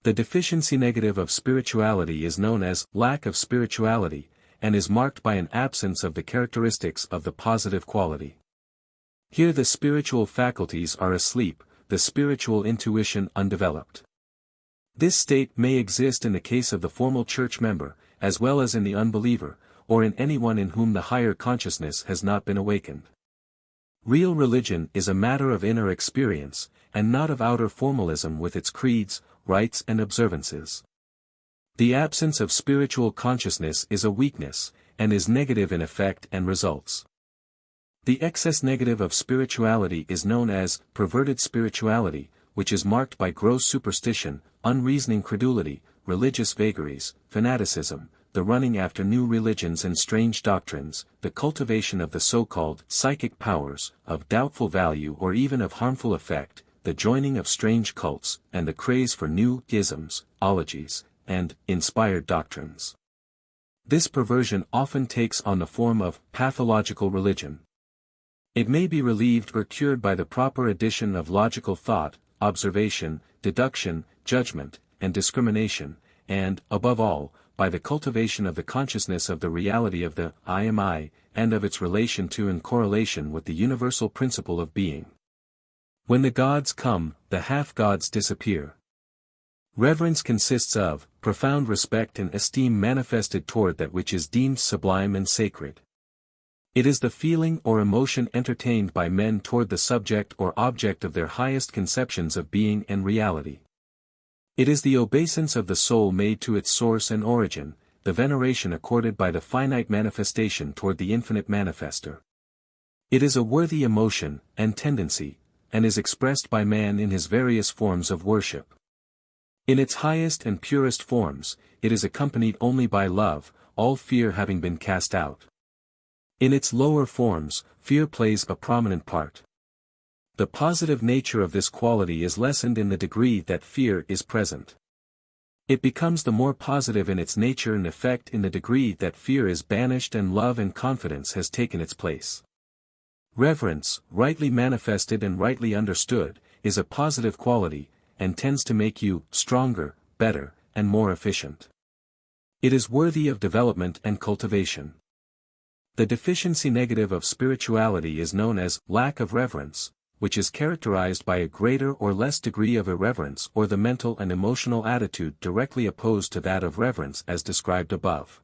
The deficiency negative of spirituality is known as lack of spirituality, and is marked by an absence of the characteristics of the positive quality. Here the spiritual faculties are asleep, the spiritual intuition undeveloped. This state may exist in the case of the formal church member, as well as in the unbeliever, or in anyone in whom the higher consciousness has not been awakened. Real religion is a matter of inner experience, and not of outer formalism with its creeds, rites and observances. The absence of spiritual consciousness is a weakness, and is negative in effect and results. The excess negative of spirituality is known as perverted spirituality, which is marked by gross superstition, unreasoning credulity, religious vagaries, fanaticism, the running after new religions and strange doctrines, the cultivation of the so-called psychic powers, of doubtful value or even of harmful effect, the joining of strange cults, and the craze for new isms, ologies, and inspired doctrines. This perversion often takes on the form of pathological religion. It may be relieved or cured by the proper addition of logical thought, observation, deduction, judgment, and discrimination, and, above all, by the cultivation of the consciousness of the reality of the I am I, and of its relation to and correlation with the universal principle of being. When the gods come, the half-gods disappear. Reverence consists of profound respect and esteem manifested toward that which is deemed sublime and sacred. It is the feeling or emotion entertained by men toward the subject or object of their highest conceptions of being and reality. It is the obeisance of the soul made to its source and origin, the veneration accorded by the finite manifestation toward the infinite manifester. It is a worthy emotion and tendency, and is expressed by man in his various forms of worship. In its highest and purest forms, it is accompanied only by love, all fear having been cast out. In its lower forms, fear plays a prominent part. The positive nature of this quality is lessened in the degree that fear is present. It becomes the more positive in its nature and effect in the degree that fear is banished and love and confidence has taken its place. Reverence, rightly manifested and rightly understood, is a positive quality, and tends to make you stronger, better, and more efficient. It is worthy of development and cultivation. The deficiency negative of spirituality is known as lack of reverence, which is characterized by a greater or less degree of irreverence or the mental and emotional attitude directly opposed to that of reverence as described above.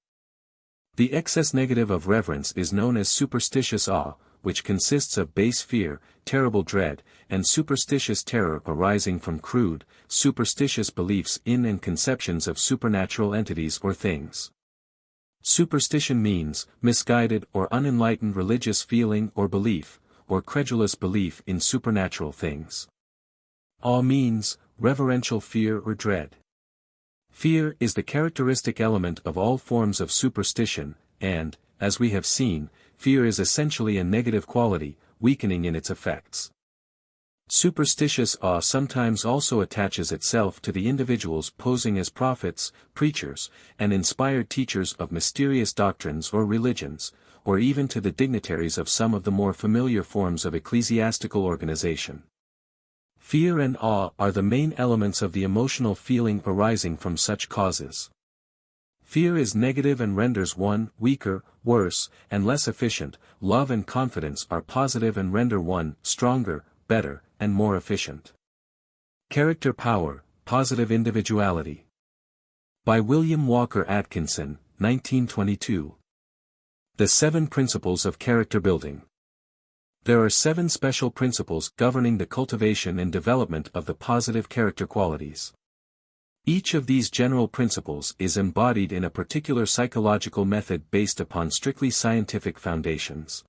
The excess negative of reverence is known as superstitious awe, which consists of base fear, terrible dread, and superstitious terror arising from crude, superstitious beliefs in and conceptions of supernatural entities or things. Superstition means misguided or unenlightened religious feeling or belief, or credulous belief in supernatural things. Awe means reverential fear or dread. Fear is the characteristic element of all forms of superstition, and, as we have seen, fear is essentially a negative quality, weakening in its effects. Superstitious awe sometimes also attaches itself to the individuals posing as prophets, preachers, and inspired teachers of mysterious doctrines or religions, or even to the dignitaries of some of the more familiar forms of ecclesiastical organization. Fear and awe are the main elements of the emotional feeling arising from such causes. Fear is negative and renders one weaker, worse, and less efficient. Love and confidence are positive and render one stronger, better, and more efficient. Character Power, Positive Individuality. By William Walker Atkinson, 1922. The 7 Principles of Character Building. There are 7 special principles governing the cultivation and development of the positive character qualities. Each of these general principles is embodied in a particular psychological method based upon strictly scientific foundations.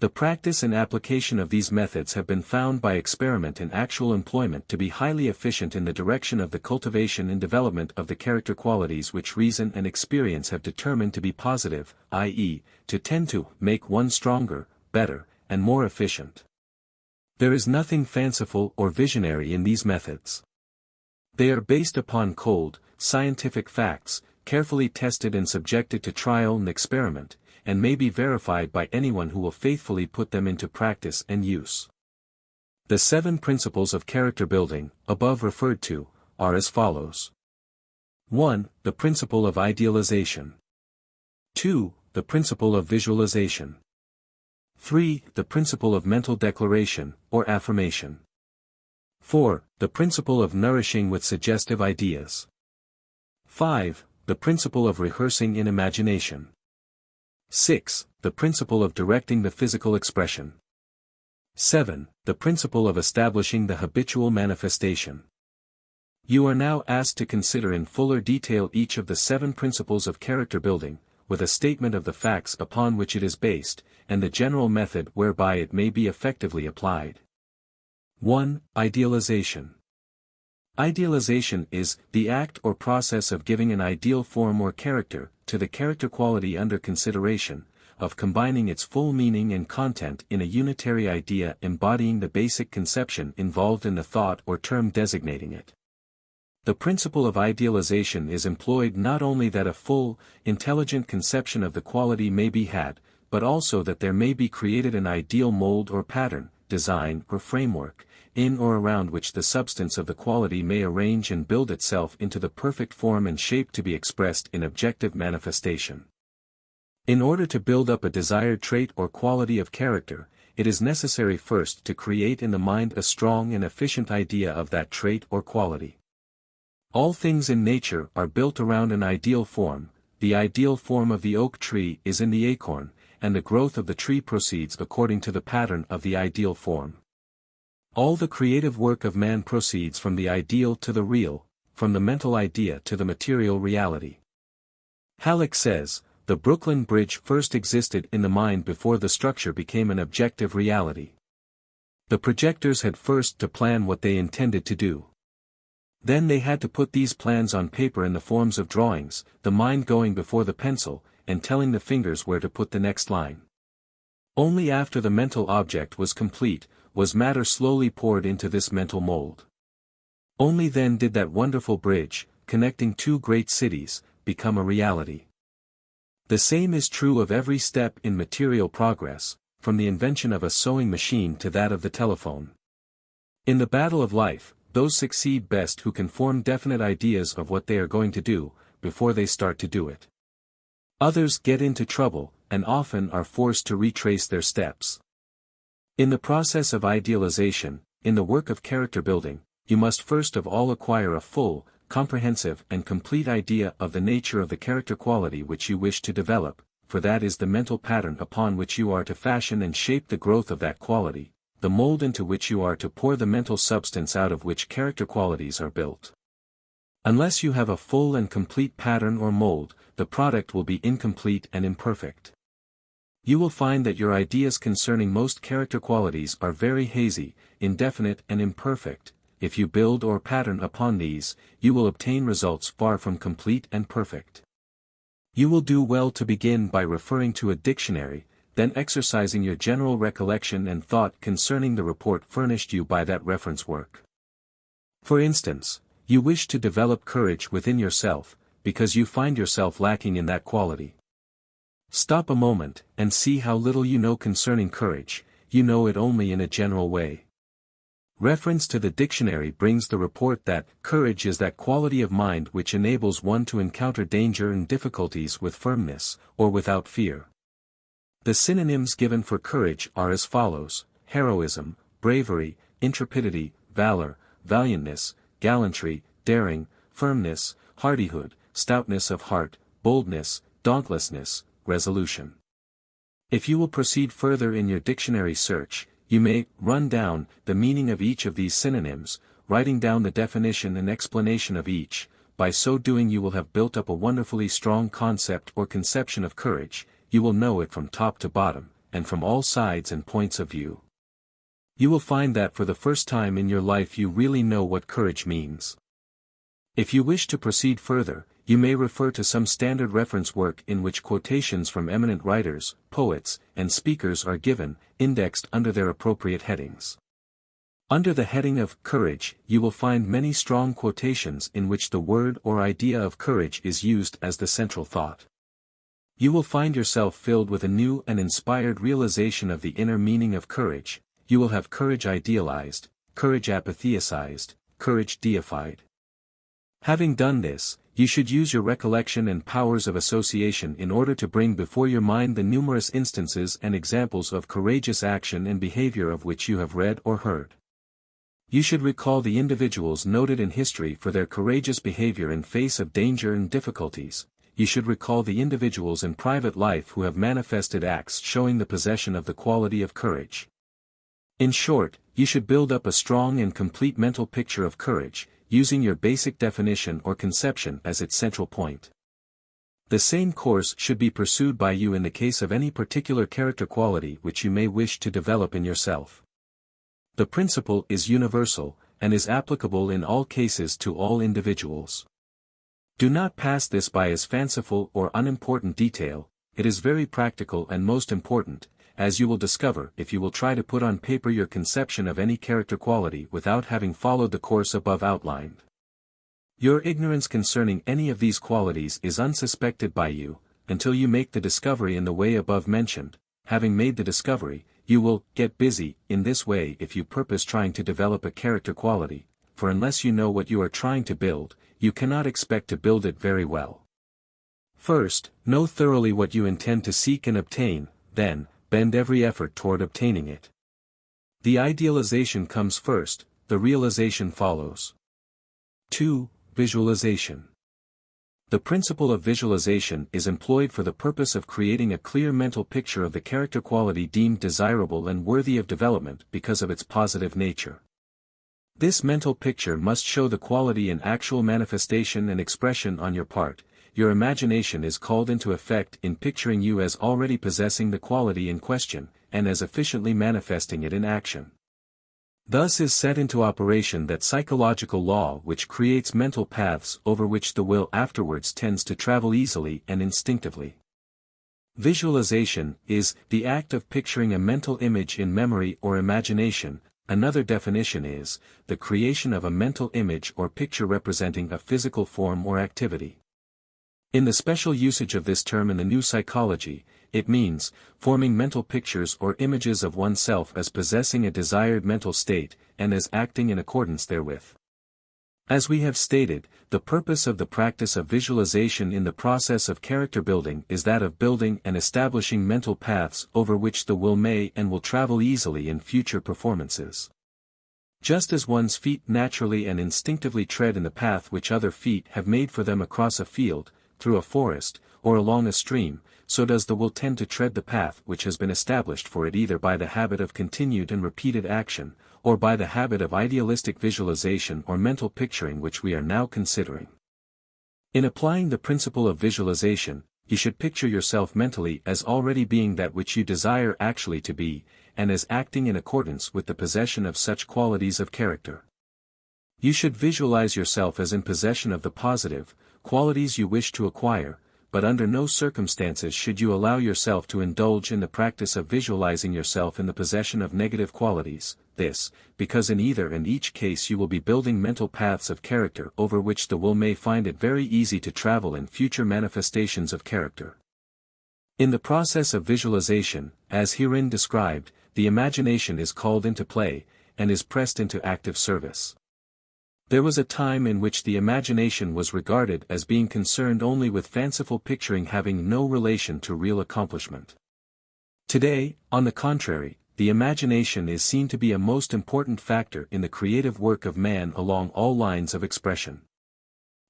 The practice and application of these methods have been found by experiment and actual employment to be highly efficient in the direction of the cultivation and development of the character qualities which reason and experience have determined to be positive, i.e., to tend to make one stronger, better, and more efficient. There is nothing fanciful or visionary in these methods. They are based upon cold, scientific facts, carefully tested and subjected to trial and experiment, and may be verified by anyone who will faithfully put them into practice and use. The 7 principles of character building, above referred to, are as follows. 1. The principle of idealization. 2. The principle of visualization. 3. The principle of mental declaration, or affirmation. 4. The principle of nourishing with suggestive ideas. 5. The principle of rehearsing in imagination. 6. The principle of directing the physical expression. 7. The principle of establishing the habitual manifestation. You are now asked to consider in fuller detail each of the 7 principles of character building, with a statement of the facts upon which it is based, and the general method whereby it may be effectively applied. 1. Idealization. Idealization is the act or process of giving an ideal form or character to the character quality under consideration, of combining its full meaning and content in a unitary idea embodying the basic conception involved in the thought or term designating it. The principle of idealization is employed not only that a full, intelligent conception of the quality may be had, but also that there may be created an ideal mold or pattern, design or framework, in or around which the substance of the quality may arrange and build itself into the perfect form and shape to be expressed in objective manifestation. In order to build up a desired trait or quality of character, it is necessary first to create in the mind a strong and efficient idea of that trait or quality. All things in nature are built around an ideal form. The ideal form of the oak tree is in the acorn, and the growth of the tree proceeds according to the pattern of the ideal form. All the creative work of man proceeds from the ideal to the real, from the mental idea to the material reality. Halleck says, the Brooklyn Bridge first existed in the mind before the structure became an objective reality. The projectors had first to plan what they intended to do. Then they had to put these plans on paper in the forms of drawings, the mind going before the pencil, and telling the fingers where to put the next line. Only after the mental object was complete, was matter slowly poured into this mental mold. Only then did that wonderful bridge, connecting two great cities, become a reality. The same is true of every step in material progress, from the invention of a sewing machine to that of the telephone. In the battle of life, those succeed best who can form definite ideas of what they are going to do, before they start to do it. Others get into trouble, and often are forced to retrace their steps. In the process of idealization, in the work of character building, you must first of all acquire a full, comprehensive and complete idea of the nature of the character quality which you wish to develop, for that is the mental pattern upon which you are to fashion and shape the growth of that quality, the mold into which you are to pour the mental substance out of which character qualities are built. Unless you have a full and complete pattern or mold, the product will be incomplete and imperfect. You will find that your ideas concerning most character qualities are very hazy, indefinite and imperfect. If you build or pattern upon these, you will obtain results far from complete and perfect. You will do well to begin by referring to a dictionary, then exercising your general recollection and thought concerning the report furnished you by that reference work. For instance, you wish to develop courage within yourself, because you find yourself lacking in that quality. Stop a moment, and see how little you know concerning courage. You know it only in a general way. Reference to the dictionary brings the report that courage is that quality of mind which enables one to encounter danger and difficulties with firmness, or without fear. The synonyms given for courage are as follows: heroism, bravery, intrepidity, valor, valiantness, gallantry, daring, firmness, hardihood, stoutness of heart, boldness, dauntlessness, resolution. If you will proceed further in your dictionary search, you may run down the meaning of each of these synonyms, writing down the definition and explanation of each. By so doing you will have built up a wonderfully strong concept or conception of courage. You will know it from top to bottom, and from all sides and points of view. You will find that for the first time in your life you really know what courage means. If you wish to proceed further, you may refer to some standard reference work in which quotations from eminent writers, poets, and speakers are given, indexed under their appropriate headings. Under the heading of courage, you will find many strong quotations in which the word or idea of courage is used as the central thought. You will find yourself filled with a new and inspired realization of the inner meaning of courage. You will have courage idealized, courage apatheicized, courage deified. Having done this, you should use your recollection and powers of association in order to bring before your mind the numerous instances and examples of courageous action and behavior of which you have read or heard. You should recall the individuals noted in history for their courageous behavior in face of danger and difficulties. You should recall the individuals in private life who have manifested acts showing the possession of the quality of courage. In short, you should build up a strong and complete mental picture of courage, using your basic definition or conception as its central point. The same course should be pursued by you in the case of any particular character quality which you may wish to develop in yourself. The principle is universal, and is applicable in all cases to all individuals. Do not pass this by as fanciful or unimportant detail. It is very practical and most important, as you will discover if you will try to put on paper your conception of any character quality without having followed the course above outlined. Your ignorance concerning any of these qualities is unsuspected by you, until you make the discovery in the way above mentioned. Having made the discovery, you will get busy in this way if you purpose trying to develop a character quality, for unless you know what you are trying to build, you cannot expect to build it very well. First, know thoroughly what you intend to seek and obtain, then, bend every effort toward obtaining it. The idealization comes first, the realization follows. 2. Visualization. The principle of visualization is employed for the purpose of creating a clear mental picture of the character quality deemed desirable and worthy of development because of its positive nature. This mental picture must show the quality in actual manifestation and expression on your part. Your imagination is called into effect in picturing you as already possessing the quality in question, and as efficiently manifesting it in action. Thus is set into operation that psychological law which creates mental paths over which the will afterwards tends to travel easily and instinctively. Visualization is the act of picturing a mental image in memory or imagination. Another definition is the creation of a mental image or picture representing a physical form or activity. In the special usage of this term in the New Psychology, it means forming mental pictures or images of oneself as possessing a desired mental state, and as acting in accordance therewith. As we have stated, the purpose of the practice of visualization in the process of character building is that of building and establishing mental paths over which the will may and will travel easily in future performances. Just as one's feet naturally and instinctively tread in the path which other feet have made for them across a field, through a forest, or along a stream, so does the will tend to tread the path which has been established for it either by the habit of continued and repeated action, or by the habit of idealistic visualization or mental picturing which we are now considering. In applying the principle of visualization, you should picture yourself mentally as already being that which you desire actually to be, and as acting in accordance with the possession of such qualities of character. You should visualize yourself as in possession of the positive qualities you wish to acquire, but under no circumstances should you allow yourself to indulge in the practice of visualizing yourself in the possession of negative qualities, because in either and each case you will be building mental paths of character over which the will may find it very easy to travel in future manifestations of character. In the process of visualization, as herein described, the imagination is called into play, and is pressed into active service. There was a time in which the imagination was regarded as being concerned only with fanciful picturing having no relation to real accomplishment. Today, on the contrary, the imagination is seen to be a most important factor in the creative work of man along all lines of expression.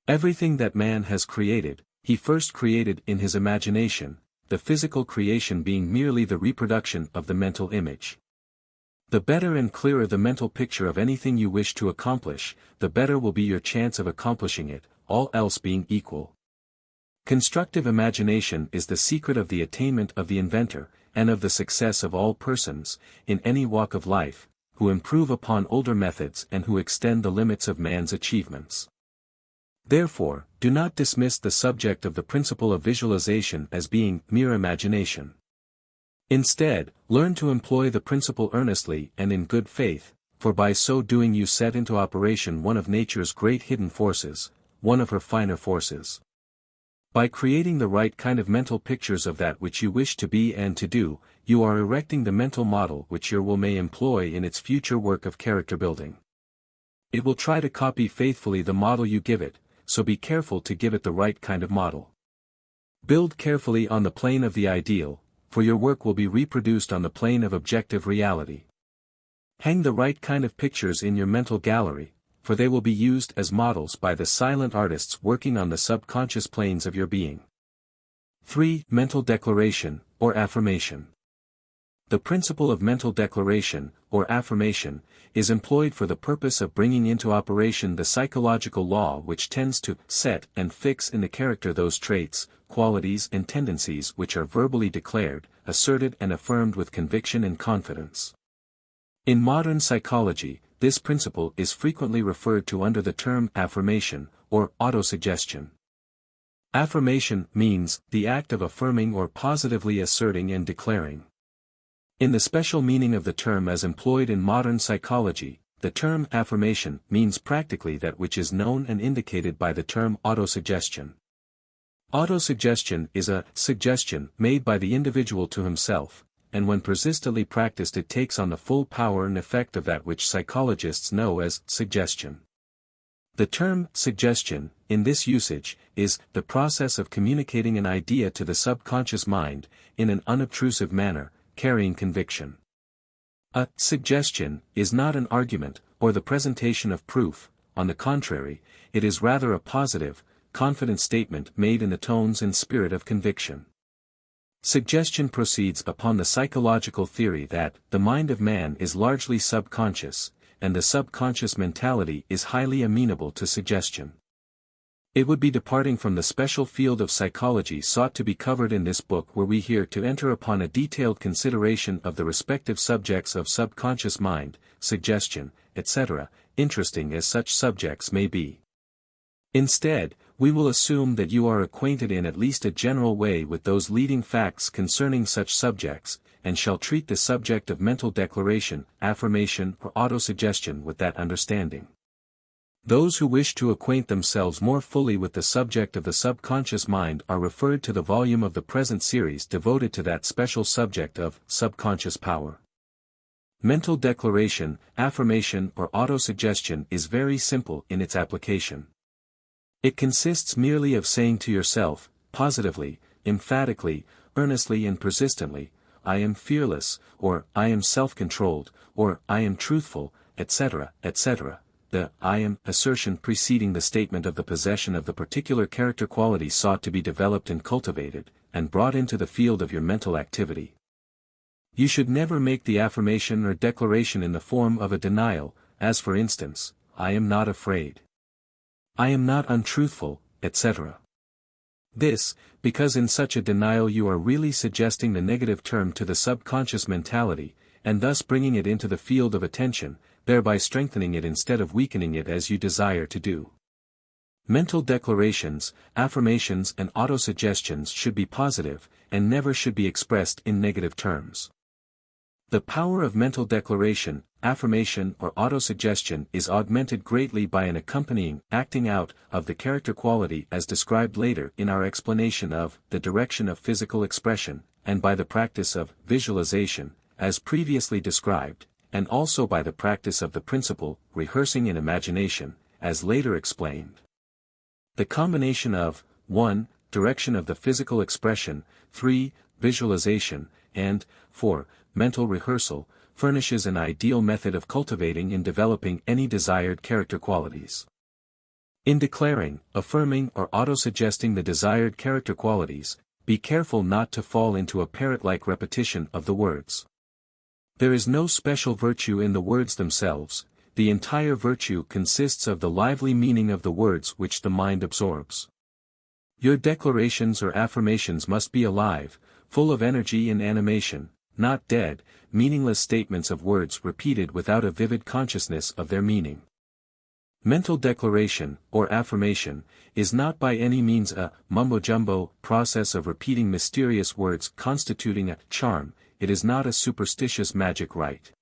Everything that man has created, he first created in his imagination, the physical creation being merely the reproduction of the mental image. The better and clearer the mental picture of anything you wish to accomplish, the better will be your chance of accomplishing it, all else being equal. Constructive imagination is the secret of the attainment of the inventor, and of the success of all persons, in any walk of life, who improve upon older methods and who extend the limits of man's achievements. Therefore, do not dismiss the subject of the principle of visualization as being mere imagination. Instead, learn to employ the principle earnestly and in good faith, for by so doing you set into operation one of nature's great hidden forces, one of her finer forces. By creating the right kind of mental pictures of that which you wish to be and to do, you are erecting the mental model which your will may employ in its future work of character building. It will try to copy faithfully the model you give it, so be careful to give it the right kind of model. Build carefully on the plane of the ideal, for your work will be reproduced on the plane of objective reality. Hang the right kind of pictures in your mental gallery, for they will be used as models by the silent artists working on the subconscious planes of your being. 3. Mental declaration, or affirmation. The principle of mental declaration, or affirmation, is employed for the purpose of bringing into operation the psychological law which tends to set and fix in the character those traits, qualities and tendencies which are verbally declared, asserted and affirmed with conviction and confidence. In modern psychology, this principle is frequently referred to under the term affirmation, or autosuggestion. Affirmation means the act of affirming or positively asserting and declaring. In the special meaning of the term as employed in modern psychology, the term affirmation means practically that which is known and indicated by the term autosuggestion. Autosuggestion is a suggestion made by the individual to himself, and when persistently practiced it takes on the full power and effect of that which psychologists know as suggestion. The term suggestion, in this usage, is the process of communicating an idea to the subconscious mind, in an unobtrusive manner, carrying conviction. A suggestion is not an argument, or the presentation of proof, on the contrary, it is rather a positive, confident statement made in the tones and spirit of conviction. Suggestion proceeds upon the psychological theory that the mind of man is largely subconscious, and the subconscious mentality is highly amenable to suggestion. It would be departing from the special field of psychology sought to be covered in this book were we here to enter upon a detailed consideration of the respective subjects of subconscious mind, suggestion, etc., interesting as such subjects may be. Instead, we will assume that you are acquainted in at least a general way with those leading facts concerning such subjects, and shall treat the subject of mental declaration, affirmation or autosuggestion with that understanding. Those who wish to acquaint themselves more fully with the subject of the subconscious mind are referred to the volume of the present series devoted to that special subject of subconscious power. Mental declaration, affirmation or autosuggestion is very simple in its application. It consists merely of saying to yourself, positively, emphatically, earnestly and persistently, I am fearless, or I am self-controlled, or I am truthful, etc., etc., the I am assertion preceding the statement of the possession of the particular character quality sought to be developed and cultivated, and brought into the field of your mental activity. You should never make the affirmation or declaration in the form of a denial, as for instance, I am not afraid. I am not untruthful, etc. This, because in such a denial you are really suggesting the negative term to the subconscious mentality, and thus bringing it into the field of attention, thereby strengthening it instead of weakening it as you desire to do. Mental declarations, affirmations and autosuggestions should be positive, and never should be expressed in negative terms. The power of mental declaration, affirmation or autosuggestion is augmented greatly by an accompanying acting out of the character quality as described later in our explanation of the direction of physical expression, and by the practice of visualization, as previously described, and also by the practice of the principle rehearsing in imagination, as later explained. The combination of 1. Direction of the physical expression, 3. Visualization, and 4. Mental rehearsal, furnishes an ideal method of cultivating and developing any desired character qualities. In declaring, affirming or autosuggesting the desired character qualities, be careful not to fall into a parrot-like repetition of the words. There is no special virtue in the words themselves, the entire virtue consists of the lively meaning of the words which the mind absorbs. Your declarations or affirmations must be alive, full of energy and animation, not dead, meaningless statements of words repeated without a vivid consciousness of their meaning. Mental declaration, or affirmation, is not by any means a mumbo-jumbo process of repeating mysterious words constituting a charm, it is not a superstitious magic rite.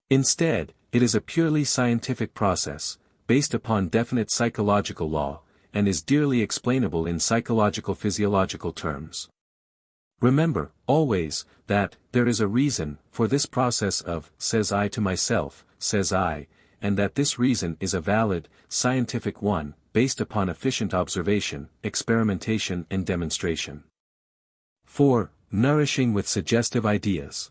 Instead, it is a purely scientific process, based upon definite psychological law, and is dearly explainable in psychological-physiological terms. Remember, always, that there is a reason for this process of says I to myself, says I, and that this reason is a valid, scientific one, based upon efficient observation, experimentation and demonstration. 4. Nourishing with suggestive ideas.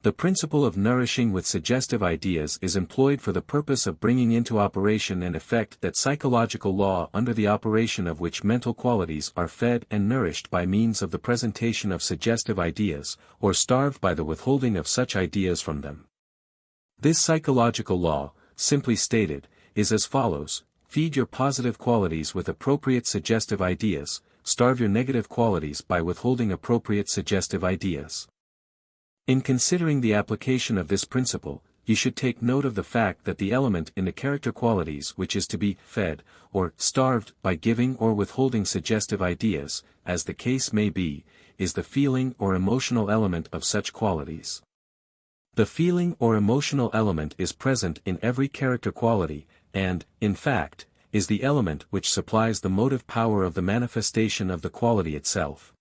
The principle of nourishing with suggestive ideas is employed for the purpose of bringing into operation and effect that psychological law under the operation of which mental qualities are fed and nourished by means of the presentation of suggestive ideas, or starved by the withholding of such ideas from them. This psychological law, simply stated, is as follows: feed your positive qualities with appropriate suggestive ideas, starve your negative qualities by withholding appropriate suggestive ideas. In considering the application of this principle, you should take note of the fact that the element in the character qualities which is to be fed, or starved by giving or withholding suggestive ideas, as the case may be, is the feeling or emotional element of such qualities. The feeling or emotional element is present in every character quality, and, in fact, is the element which supplies the motive power of the manifestation of the quality itself.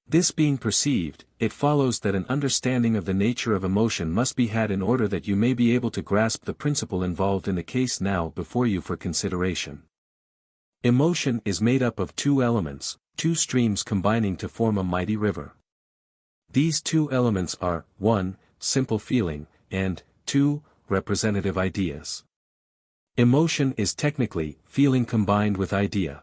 This being perceived, it follows that an understanding of the nature of emotion must be had in order that you may be able to grasp the principle involved in the case now before you for consideration. Emotion is made up of two elements, two streams combining to form a mighty river. These two elements are, 1. Simple feeling, and, 2. Representative ideas. Emotion is technically feeling combined with idea.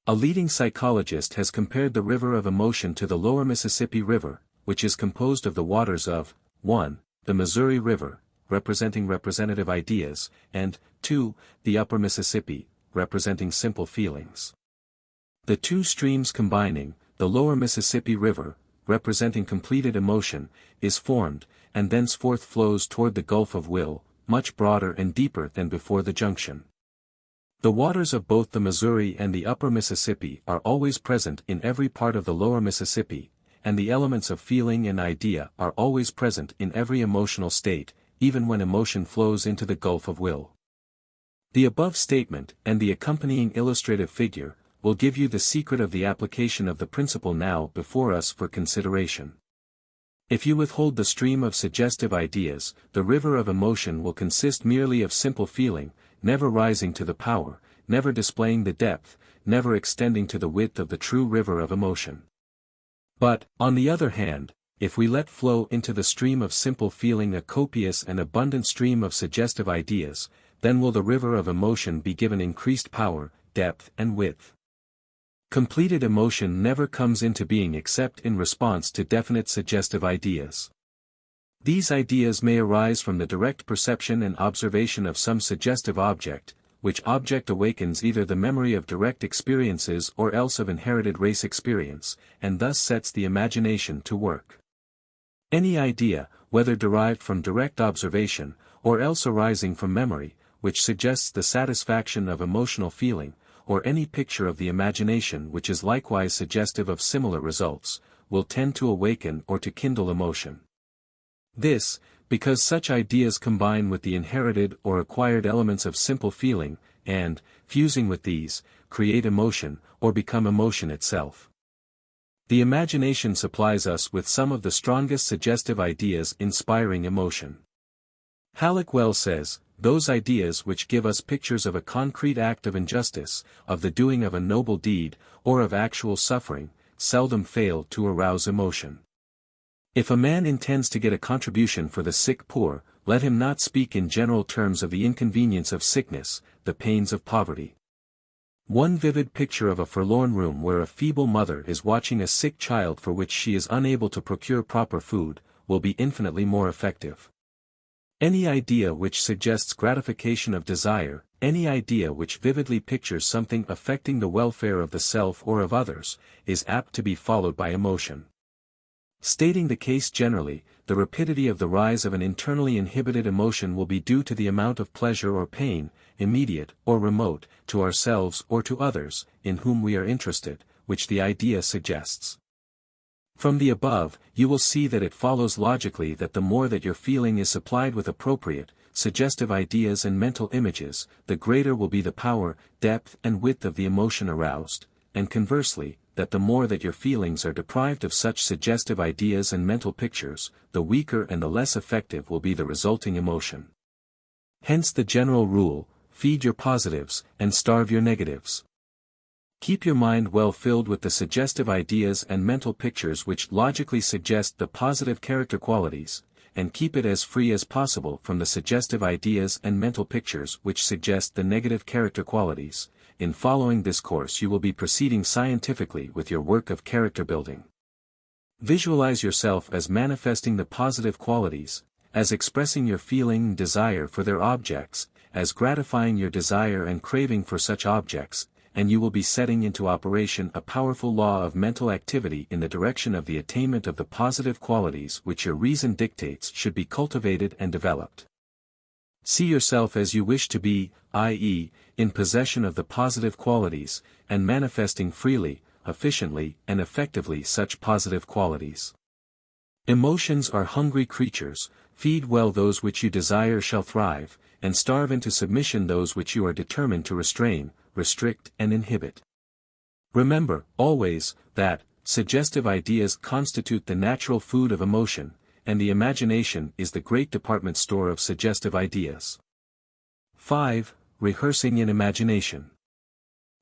A leading psychologist has compared the river of emotion to the lower Mississippi River, which is composed of the waters of, 1. The Missouri River, representing representative ideas, and, 2. The upper Mississippi, representing simple feelings. The two streams combining, the lower Mississippi River, representing completed emotion, is formed, and thenceforth flows toward the Gulf of Will, much broader and deeper than before the junction. The waters of both the Missouri and the upper Mississippi are always present in every part of the lower Mississippi, and the elements of feeling and idea are always present in every emotional state, even when emotion flows into the Gulf of Will. The above statement and the accompanying illustrative figure will give you the secret of the application of the principle now before us for consideration. If you withhold the stream of suggestive ideas, the river of emotion will consist merely of simple feeling, never rising to the power, never displaying the depth, never extending to the width of the true river of emotion. But, on the other hand, if we let flow into the stream of simple feeling a copious and abundant stream of suggestive ideas, then will the river of emotion be given increased power, depth and width. Completed emotion never comes into being except in response to definite suggestive ideas. These ideas may arise from the direct perception and observation of some suggestive object, which object awakens either the memory of direct experiences or else of inherited race experience, and thus sets the imagination to work. Any idea, whether derived from direct observation, or else arising from memory, which suggests the satisfaction of emotional feeling, or any picture of the imagination which is likewise suggestive of similar results, will tend to awaken or to kindle emotion. This, because such ideas combine with the inherited or acquired elements of simple feeling, and, fusing with these, create emotion, or become emotion itself. The imagination supplies us with some of the strongest suggestive ideas inspiring emotion. Halleck well says, "Those ideas which give us pictures of a concrete act of injustice, of the doing of a noble deed, or of actual suffering, seldom fail to arouse emotion." If a man intends to get a contribution for the sick poor, let him not speak in general terms of the inconvenience of sickness, the pains of poverty. One vivid picture of a forlorn room where a feeble mother is watching a sick child for which she is unable to procure proper food, will be infinitely more effective. Any idea which suggests gratification of desire, any idea which vividly pictures something affecting the welfare of the self or of others, is apt to be followed by emotion. Stating the case generally, the rapidity of the rise of an internally inhibited emotion will be due to the amount of pleasure or pain, immediate or remote, to ourselves or to others, in whom we are interested, which the idea suggests. From the above, you will see that it follows logically that the more that your feeling is supplied with appropriate, suggestive ideas and mental images, the greater will be the power, depth and width of the emotion aroused, and conversely, that the more that your feelings are deprived of such suggestive ideas and mental pictures, the weaker and the less effective will be the resulting emotion. Hence the general rule, feed your positives, and starve your negatives. Keep your mind well filled with the suggestive ideas and mental pictures which logically suggest the positive character qualities, and keep it as free as possible from the suggestive ideas and mental pictures which suggest the negative character qualities. In following this course you will be proceeding scientifically with your work of character building. Visualize yourself as manifesting the positive qualities, as expressing your feeling and desire for their objects, as gratifying your desire and craving for such objects, and you will be setting into operation a powerful law of mental activity in the direction of the attainment of the positive qualities which your reason dictates should be cultivated and developed. See yourself as you wish to be, i.e., in possession of the positive qualities, and manifesting freely, efficiently and effectively such positive qualities. Emotions are hungry creatures, feed well those which you desire shall thrive, and starve into submission those which you are determined to restrain, restrict and inhibit. Remember, always, that, suggestive ideas constitute the natural food of emotion, and the imagination is the great department store of suggestive ideas. 5. Rehearsing in imagination.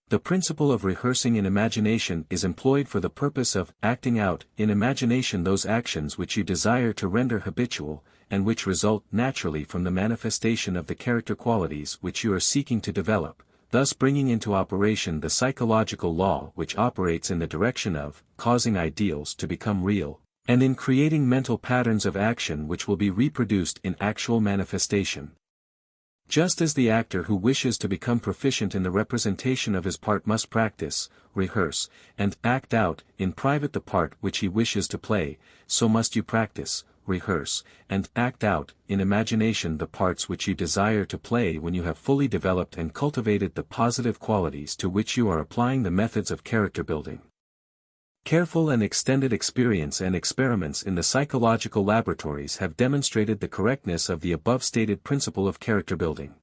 The principle of rehearsing in imagination is employed for the purpose of acting out in imagination those actions which you desire to render habitual, and which result naturally from the manifestation of the character qualities which you are seeking to develop, thus bringing into operation the psychological law which operates in the direction of causing ideals to become real, and in creating mental patterns of action which will be reproduced in actual manifestation. Just as the actor who wishes to become proficient in the representation of his part must practice, rehearse, and act out in private the part which he wishes to play, so must you practice, rehearse, and act out in imagination the parts which you desire to play when you have fully developed and cultivated the positive qualities to which you are applying the methods of character building. Careful and extended experience and experiments in the psychological laboratories have demonstrated the correctness of the above-stated principle of character building.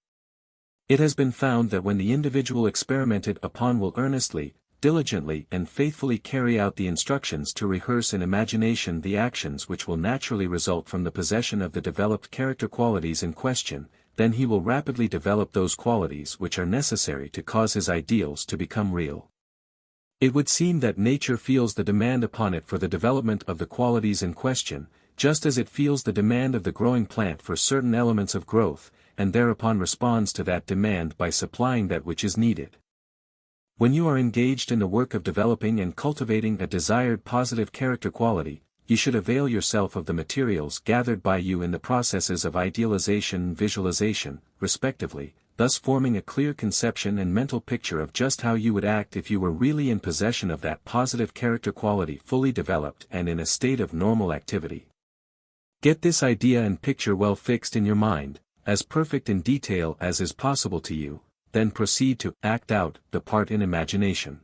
It has been found that when the individual experimented upon will earnestly, diligently and faithfully carry out the instructions to rehearse in imagination the actions which will naturally result from the possession of the developed character qualities in question, then he will rapidly develop those qualities which are necessary to cause his ideals to become real. It would seem that nature feels the demand upon it for the development of the qualities in question, just as it feels the demand of the growing plant for certain elements of growth, and thereupon responds to that demand by supplying that which is needed. When you are engaged in the work of developing and cultivating a desired positive character quality, you should avail yourself of the materials gathered by you in the processes of idealization and visualization, respectively, thus forming a clear conception and mental picture of just how you would act if you were really in possession of that positive character quality fully developed and in a state of normal activity. Get this idea and picture well fixed in your mind, as perfect in detail as is possible to you, then proceed to act out the part in imagination.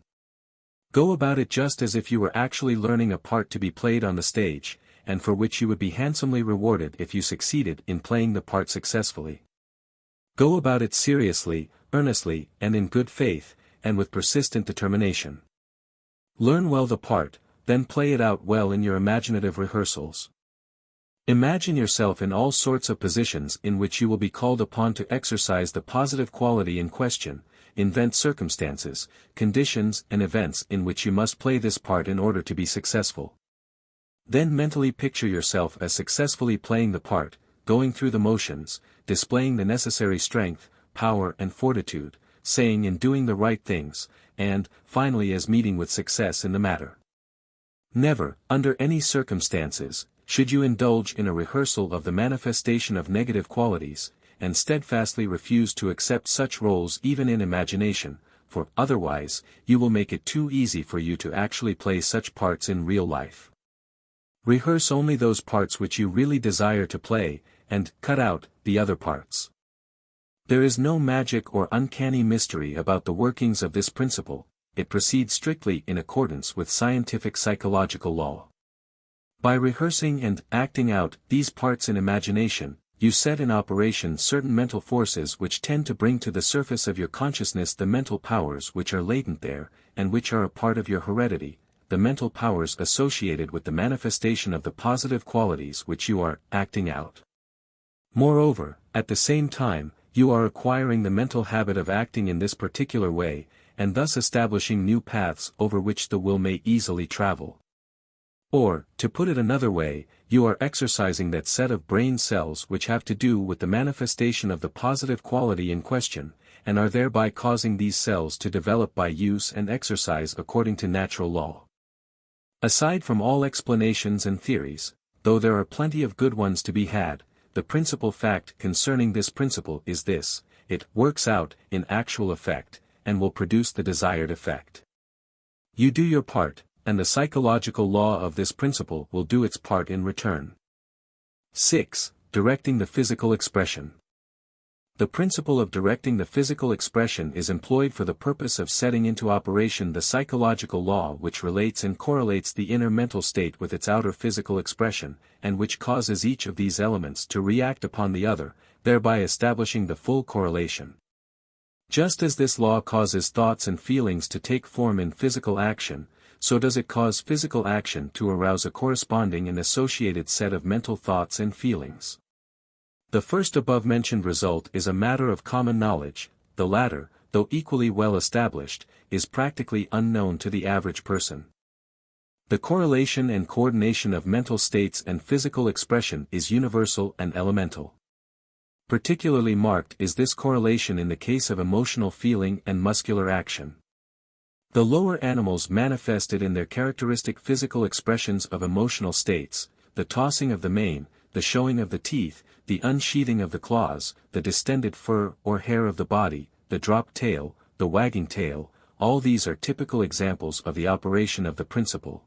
Go about it just as if you were actually learning a part to be played on the stage, and for which you would be handsomely rewarded if you succeeded in playing the part successfully. Go about it seriously, earnestly, and in good faith, and with persistent determination. Learn well the part, then play it out well in your imaginative rehearsals. Imagine yourself in all sorts of positions in which you will be called upon to exercise the positive quality in question, invent circumstances, conditions and events in which you must play this part in order to be successful. Then mentally picture yourself as successfully playing the part, going through the motions, displaying the necessary strength, power and fortitude, saying and doing the right things, and, finally as meeting with success in the matter. Never, under any circumstances, should you indulge in a rehearsal of the manifestation of negative qualities, and steadfastly refuse to accept such roles even in imagination, for otherwise, you will make it too easy for you to actually play such parts in real life. Rehearse only those parts which you really desire to play, and cut out the other parts. There is no magic or uncanny mystery about the workings of this principle, it proceeds strictly in accordance with scientific psychological law. By rehearsing and acting out these parts in imagination, you set in operation certain mental forces which tend to bring to the surface of your consciousness the mental powers which are latent there, and which are a part of your heredity, the mental powers associated with the manifestation of the positive qualities which you are acting out. Moreover, at the same time, you are acquiring the mental habit of acting in this particular way, and thus establishing new paths over which the will may easily travel. Or, to put it another way, you are exercising that set of brain cells which have to do with the manifestation of the positive quality in question, and are thereby causing these cells to develop by use and exercise according to natural law. Aside from all explanations and theories, though there are plenty of good ones to be had, the principal fact concerning this principle is this: it works out in actual effect, and will produce the desired effect. You do your part, and the psychological law of this principle will do its part in return. 6. Directing the physical expression. The principle of directing the physical expression is employed for the purpose of setting into operation the psychological law which relates and correlates the inner mental state with its outer physical expression, and which causes each of these elements to react upon the other, thereby establishing the full correlation. Just as this law causes thoughts and feelings to take form in physical action, so does it cause physical action to arouse a corresponding and associated set of mental thoughts and feelings. The first above-mentioned result is a matter of common knowledge, the latter, though equally well established, is practically unknown to the average person. The correlation and coordination of mental states and physical expression is universal and elemental. Particularly marked is this correlation in the case of emotional feeling and muscular action. The lower animals manifest it in their characteristic physical expressions of emotional states, the tossing of the mane, the showing of the teeth, the unsheathing of the claws, the distended fur or hair of the body, the dropped tail, the wagging tail, all these are typical examples of the operation of the principle.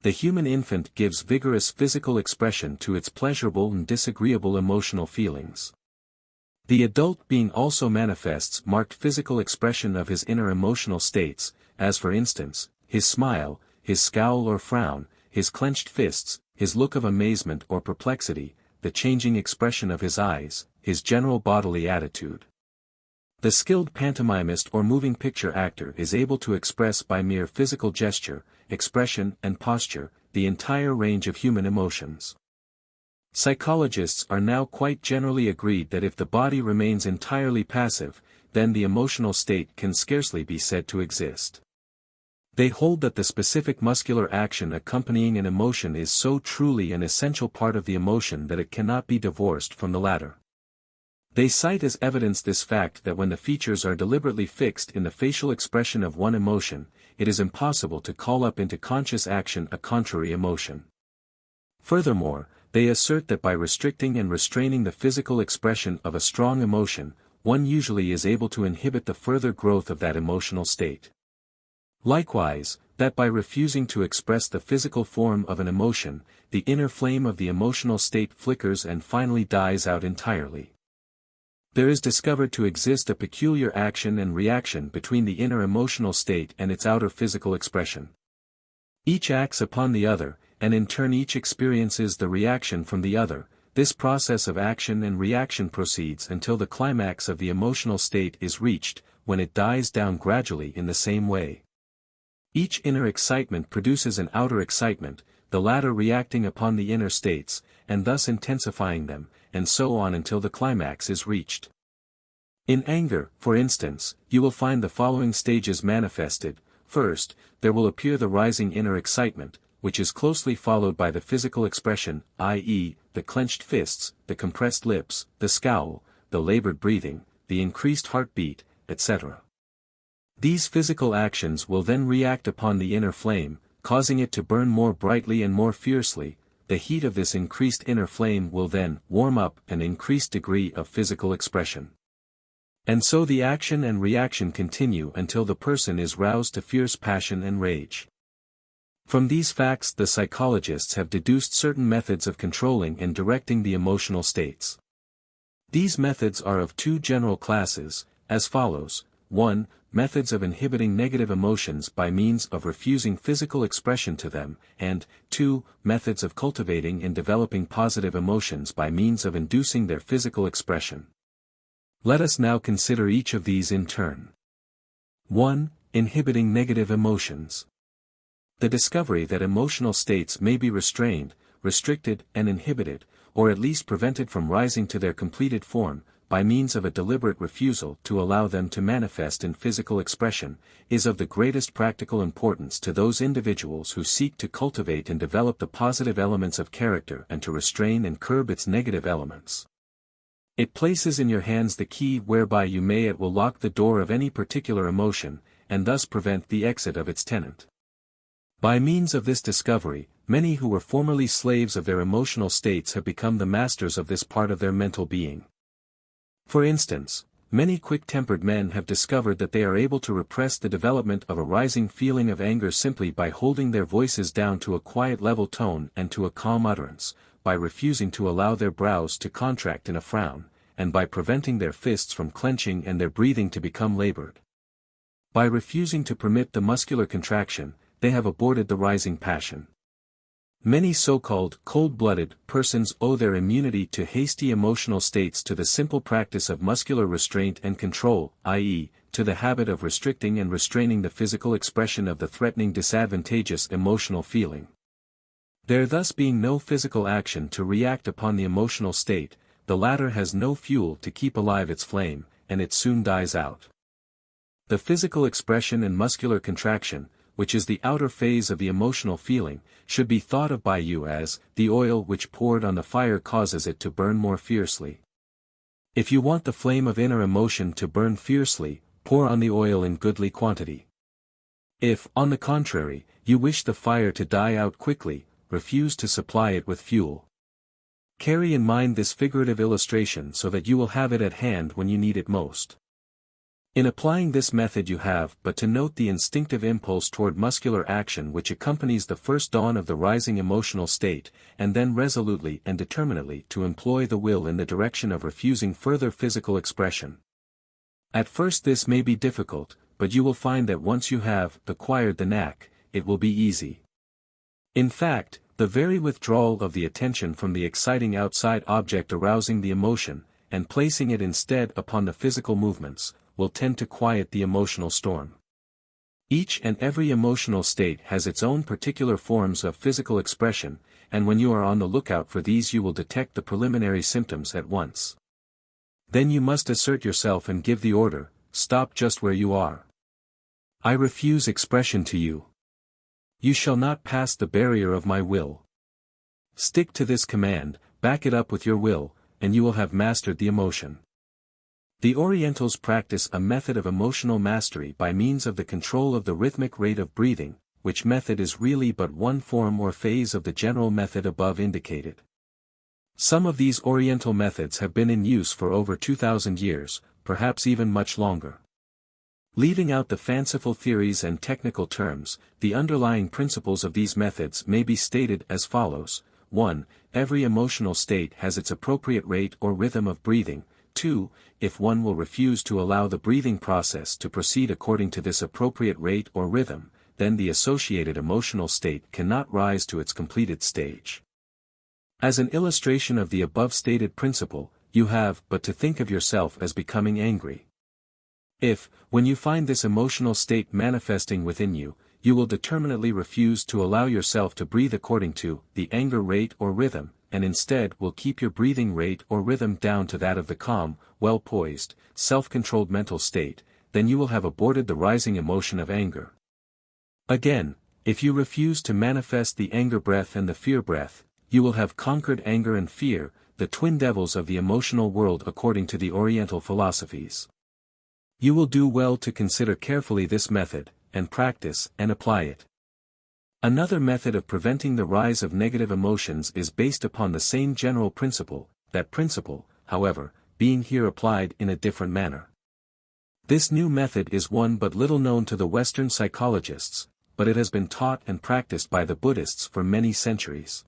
The human infant gives vigorous physical expression to its pleasurable and disagreeable emotional feelings. The adult being also manifests marked physical expression of his inner emotional states, as for instance, his smile, his scowl or frown, his clenched fists, his look of amazement or perplexity, the changing expression of his eyes, his general bodily attitude. The skilled pantomimist or moving picture actor is able to express by mere physical gesture, expression and posture, the entire range of human emotions. Psychologists are now quite generally agreed that if the body remains entirely passive, then the emotional state can scarcely be said to exist. They hold that the specific muscular action accompanying an emotion is so truly an essential part of the emotion that it cannot be divorced from the latter. They cite as evidence this fact that when the features are deliberately fixed in the facial expression of one emotion, it is impossible to call up into conscious action a contrary emotion. Furthermore, they assert that by restricting and restraining the physical expression of a strong emotion, one usually is able to inhibit the further growth of that emotional state. Likewise, that by refusing to express the physical form of an emotion, the inner flame of the emotional state flickers and finally dies out entirely. There is discovered to exist a peculiar action and reaction between the inner emotional state and its outer physical expression. Each acts upon the other, and in turn each experiences the reaction from the other. This process of action and reaction proceeds until the climax of the emotional state is reached, when it dies down gradually in the same way. Each inner excitement produces an outer excitement, the latter reacting upon the inner states, and thus intensifying them, and so on until the climax is reached. In anger, for instance, you will find the following stages manifested. First, there will appear the rising inner excitement, which is closely followed by the physical expression, i.e., the clenched fists, the compressed lips, the scowl, the labored breathing, the increased heartbeat, etc. These physical actions will then react upon the inner flame, causing it to burn more brightly and more fiercely. The heat of this increased inner flame will then warm up an increased degree of physical expression. And so the action and reaction continue until the person is roused to fierce passion and rage. From these facts the psychologists have deduced certain methods of controlling and directing the emotional states. These methods are of two general classes, as follows. 1. Methods of inhibiting negative emotions by means of refusing physical expression to them, and 2. Methods of cultivating and developing positive emotions by means of inducing their physical expression. Let us now consider each of these in turn. 1. Inhibiting negative emotions. The discovery that emotional states may be restrained, restricted and inhibited, or at least prevented from rising to their completed form, by means of a deliberate refusal to allow them to manifest in physical expression, is of the greatest practical importance to those individuals who seek to cultivate and develop the positive elements of character and to restrain and curb its negative elements. It places in your hands the key whereby you may at will lock the door of any particular emotion, and thus prevent the exit of its tenant. By means of this discovery, many who were formerly slaves of their emotional states have become the masters of this part of their mental being. For instance, Many quick-tempered men have discovered that they are able to repress the development of a rising feeling of anger simply by holding their voices down to a quiet level tone and to a calm utterance, by refusing to allow their brows to contract in a frown, and by preventing their fists from clenching and their breathing to become labored. By refusing to permit the muscular contraction, they have aborted the rising passion. Many so-called cold-blooded persons owe their immunity to hasty emotional states to the simple practice of muscular restraint and control, i.e., to the habit of restricting and restraining the physical expression of the threatening disadvantageous emotional feeling. There thus being no physical action to react upon the emotional state, the latter has no fuel to keep alive its flame, and it soon dies out. The physical expression and muscular contraction, which is the outer phase of the emotional feeling, should be thought of by you as the oil which poured on the fire causes it to burn more fiercely. If you want the flame of inner emotion to burn fiercely, pour on the oil in goodly quantity. If, on the contrary, you wish the fire to die out quickly, refuse to supply it with fuel. Carry in mind this figurative illustration so that you will have it at hand when you need it most. In applying this method you have but to note the instinctive impulse toward muscular action which accompanies the first dawn of the rising emotional state, and then resolutely and determinately to employ the will in the direction of refusing further physical expression. At first this may be difficult, but you will find that once you have acquired the knack, it will be easy. In fact, the very withdrawal of the attention from the exciting outside object arousing the emotion, and placing it instead upon the physical movements, will tend to quiet the emotional storm. Each and every emotional state has its own particular forms of physical expression, and when you are on the lookout for these you will detect the preliminary symptoms at once. Then you must assert yourself and give the order, stop just where you are. I refuse expression to you. You shall not pass the barrier of my will. Stick to this command, back it up with your will, and you will have mastered the emotion. The Orientals practice a method of emotional mastery by means of the control of the rhythmic rate of breathing, which method is really but one form or phase of the general method above indicated. Some of these Oriental methods have been in use for over 2,000 years, perhaps even much longer. Leaving out the fanciful theories and technical terms, the underlying principles of these methods may be stated as follows. 1. Every emotional state has its appropriate rate or rhythm of breathing. 2. If one will refuse to allow the breathing process to proceed according to this appropriate rate or rhythm, then the associated emotional state cannot rise to its completed stage. As an illustration of the above-stated principle, you have but to think of yourself as becoming angry. If, when you find this emotional state manifesting within you, you will determinately refuse to allow yourself to breathe according to the anger rate or rhythm, and instead will keep your breathing rate or rhythm down to that of the calm, well-poised, self-controlled mental state, then you will have aborted the rising emotion of anger. Again, if you refuse to manifest the anger breath and the fear breath, you will have conquered anger and fear, the twin devils of the emotional world according to the Oriental philosophies. You will do well to consider carefully this method, and practice and apply it. Another method of preventing the rise of negative emotions is based upon the same general principle, that principle, however, being here applied in a different manner. This new method is one but little known to the Western psychologists, but it has been taught and practiced by the Buddhists for many centuries.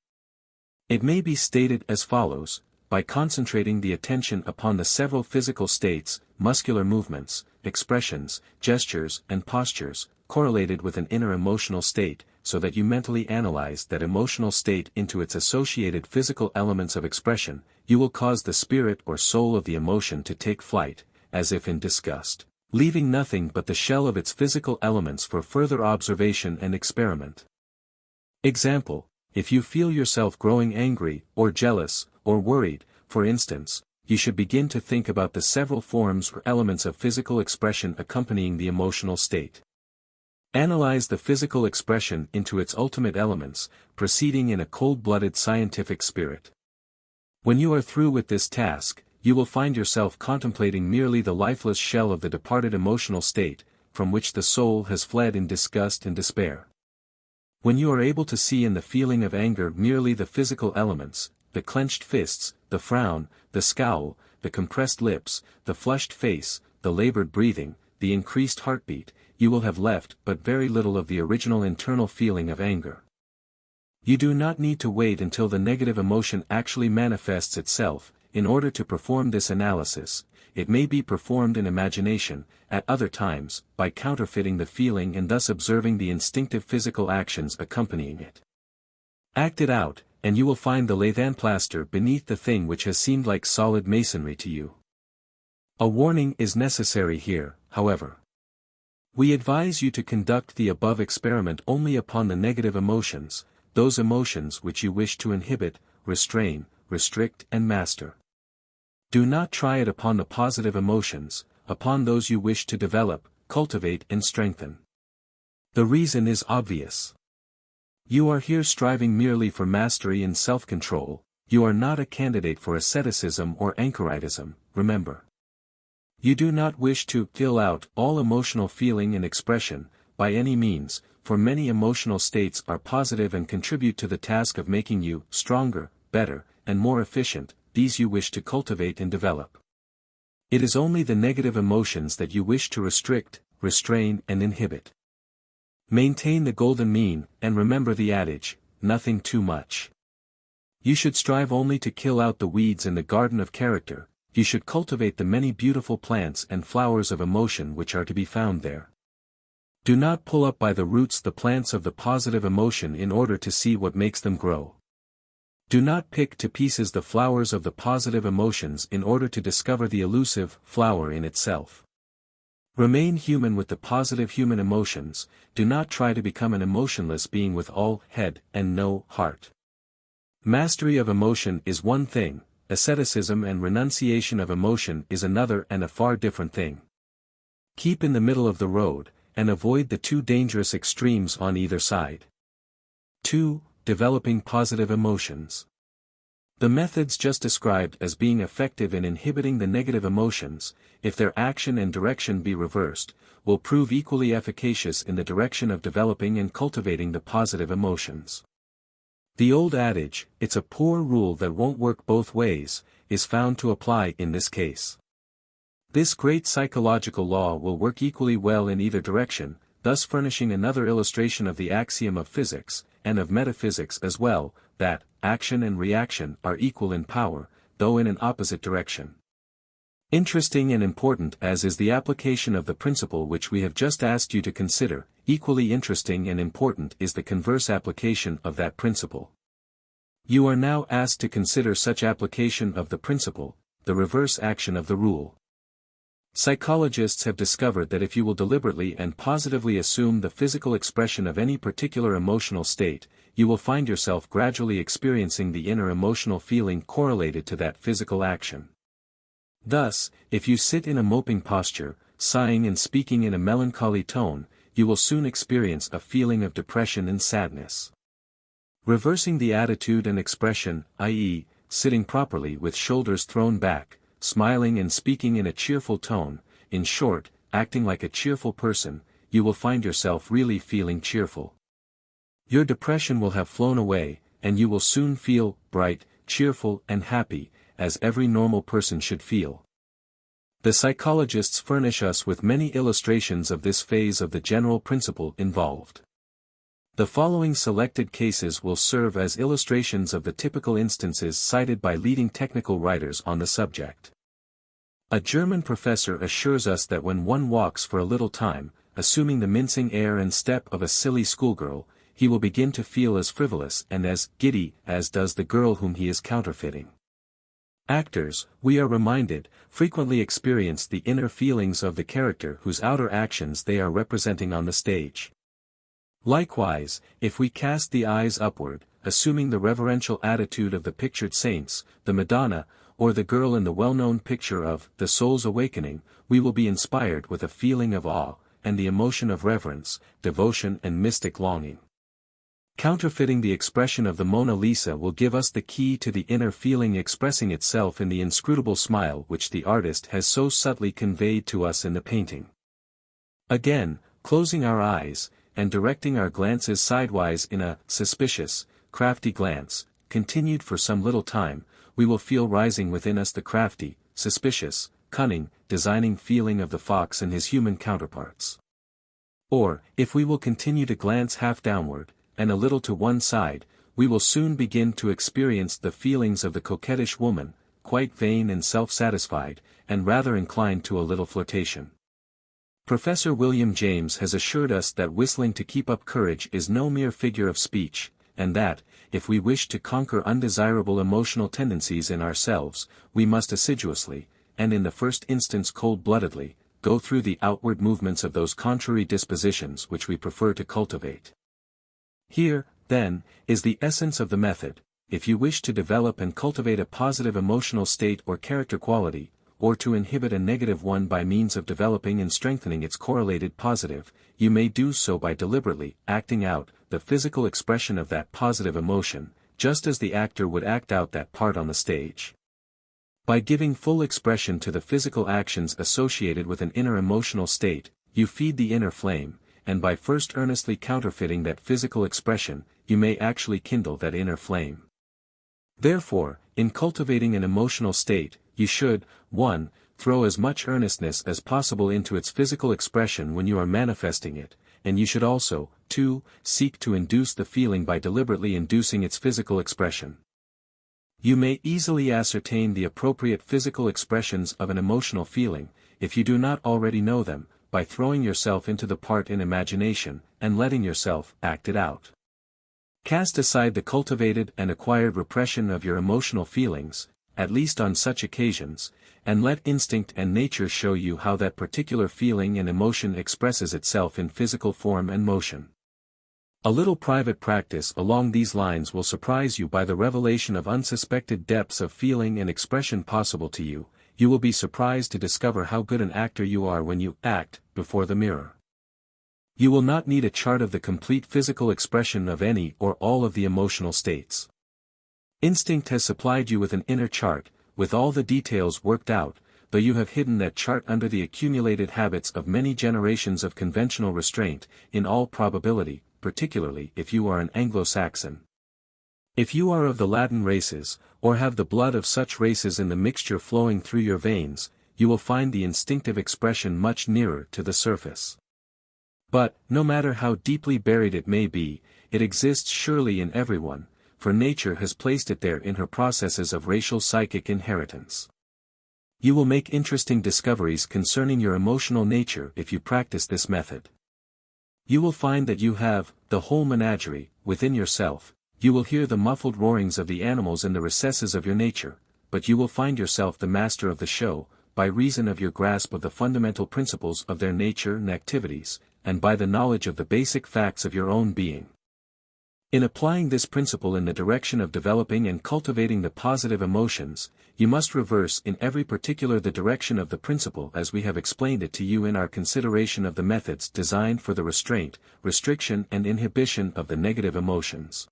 It may be stated as follows: by concentrating the attention upon the several physical states, muscular movements, expressions, gestures and postures, correlated with an inner emotional state, so that you mentally analyze that emotional state into its associated physical elements of expression, you will cause the spirit or soul of the emotion to take flight, as if in disgust, leaving nothing but the shell of its physical elements for further observation and experiment. Example: if you feel yourself growing angry, or jealous, or worried, for instance, you should begin to think about the several forms or elements of physical expression accompanying the emotional state. Analyze the physical expression into its ultimate elements, proceeding in a cold-blooded scientific spirit. When you are through with this task, you will find yourself contemplating merely the lifeless shell of the departed emotional state, from which the soul has fled in disgust and despair. When you are able to see in the feeling of anger merely the physical elements, the clenched fists, the frown, the scowl, the compressed lips, the flushed face, the labored breathing, the increased heartbeat, you will have left but very little of the original internal feeling of anger. You do not need to wait until the negative emotion actually manifests itself, in order to perform this analysis. It may be performed in imagination, at other times, by counterfeiting the feeling and thus observing the instinctive physical actions accompanying it. Act it out, and you will find the lathan plaster beneath the thing which has seemed like solid masonry to you. A warning is necessary here, however. We advise you to conduct the above experiment only upon the negative emotions, those emotions which you wish to inhibit, restrain, restrict and master. Do not try it upon the positive emotions, upon those you wish to develop, cultivate and strengthen. The reason is obvious. You are here striving merely for mastery and self-control, you are not a candidate for asceticism or anchoritism, remember. You do not wish to kill out all emotional feeling and expression, by any means, for many emotional states are positive and contribute to the task of making you stronger, better, and more efficient. These you wish to cultivate and develop. It is only the negative emotions that you wish to restrict, restrain and inhibit. Maintain the golden mean, and remember the adage, nothing too much. You should strive only to kill out the weeds in the garden of character, you should cultivate the many beautiful plants and flowers of emotion which are to be found there. Do not pull up by the roots the plants of the positive emotion in order to see what makes them grow. Do not pick to pieces the flowers of the positive emotions in order to discover the elusive flower in itself. Remain human with the positive human emotions, do not try to become an emotionless being with all head and no heart. Mastery of emotion is one thing, asceticism and renunciation of emotion is another and a far different thing. Keep in the middle of the road, and avoid the two dangerous extremes on either side. 2. Developing positive emotions. The methods just described as being effective in inhibiting the negative emotions, if their action and direction be reversed, will prove equally efficacious in the direction of developing and cultivating the positive emotions. The old adage, "It's a poor rule that won't work both ways," is found to apply in this case. This great psychological law will work equally well in either direction, thus furnishing another illustration of the axiom of physics, and of metaphysics as well, that action and reaction are equal in power, though in an opposite direction. Interesting and important as is the application of the principle which we have just asked you to consider, equally interesting and important is the converse application of that principle. You are now asked to consider such application of the principle, the reverse action of the rule. Psychologists have discovered that if you will deliberately and positively assume the physical expression of any particular emotional state, you will find yourself gradually experiencing the inner emotional feeling correlated to that physical action. Thus, if you sit in a moping posture, sighing and speaking in a melancholy tone, you will soon experience a feeling of depression and sadness. Reversing the attitude and expression, i.e., sitting properly with shoulders thrown back, smiling and speaking in a cheerful tone, in short, acting like a cheerful person, you will find yourself really feeling cheerful. Your depression will have flown away, and you will soon feel bright, cheerful and happy, as every normal person should feel. The psychologists furnish us with many illustrations of this phase of the general principle involved. The following selected cases will serve as illustrations of the typical instances cited by leading technical writers on the subject. A German professor assures us that when one walks for a little time, assuming the mincing air and step of a silly schoolgirl, he will begin to feel as frivolous and as giddy as does the girl whom he is counterfeiting. Actors, we are reminded, frequently experience the inner feelings of the character whose outer actions they are representing on the stage. Likewise, if we cast the eyes upward, assuming the reverential attitude of the pictured saints, the Madonna, or the girl in the well-known picture of The Soul's Awakening, we will be inspired with a feeling of awe, and the emotion of reverence, devotion and mystic longing. Counterfeiting the expression of the Mona Lisa will give us the key to the inner feeling expressing itself in the inscrutable smile which the artist has so subtly conveyed to us in the painting. Again, closing our eyes, and directing our glances sidewise in a suspicious, crafty glance, continued for some little time, we will feel rising within us the crafty, suspicious, cunning, designing feeling of the fox and his human counterparts. Or, if we will continue to glance half downward, and a little to one side, we will soon begin to experience the feelings of the coquettish woman, quite vain and self-satisfied, and rather inclined to a little flirtation. Professor William James has assured us that whistling to keep up courage is no mere figure of speech, and that, if we wish to conquer undesirable emotional tendencies in ourselves, we must assiduously, and in the first instance cold-bloodedly, go through the outward movements of those contrary dispositions which we prefer to cultivate. Here, then, is the essence of the method. If you wish to develop and cultivate a positive emotional state or character quality, or to inhibit a negative one by means of developing and strengthening its correlated positive, you may do so by deliberately acting out the physical expression of that positive emotion, just as the actor would act out that part on the stage. By giving full expression to the physical actions associated with an inner emotional state, you feed the inner flame, and by first earnestly counterfeiting that physical expression, you may actually kindle that inner flame. Therefore, in cultivating an emotional state, you should, 1. Throw as much earnestness as possible into its physical expression when you are manifesting it, and you should also, 2. Seek to induce the feeling by deliberately inducing its physical expression. You may easily ascertain the appropriate physical expressions of an emotional feeling, if you do not already know them, by throwing yourself into the part in imagination, and letting yourself act it out. Cast aside the cultivated and acquired repression of your emotional feelings, at least on such occasions, and let instinct and nature show you how that particular feeling and emotion expresses itself in physical form and motion. A little private practice along these lines will surprise you by the revelation of unsuspected depths of feeling and expression possible to you. You will be surprised to discover how good an actor you are when you act before the mirror. You will not need a chart of the complete physical expression of any or all of the emotional states. Instinct has supplied you with an inner chart, with all the details worked out, though you have hidden that chart under the accumulated habits of many generations of conventional restraint, in all probability, particularly if you are an Anglo-Saxon. If you are of the Latin races, or have the blood of such races in the mixture flowing through your veins, you will find the instinctive expression much nearer to the surface. But, no matter how deeply buried it may be, it exists surely in everyone, for nature has placed it there in her processes of racial psychic inheritance. You will make interesting discoveries concerning your emotional nature if you practice this method. You will find that you have the whole menagerie within yourself. You will hear the muffled roarings of the animals in the recesses of your nature, but you will find yourself the master of the show, by reason of your grasp of the fundamental principles of their nature and activities, and by the knowledge of the basic facts of your own being. In applying this principle in the direction of developing and cultivating the positive emotions, you must reverse in every particular the direction of the principle as we have explained it to you in our consideration of the methods designed for the restraint, restriction and inhibition of the negative emotions.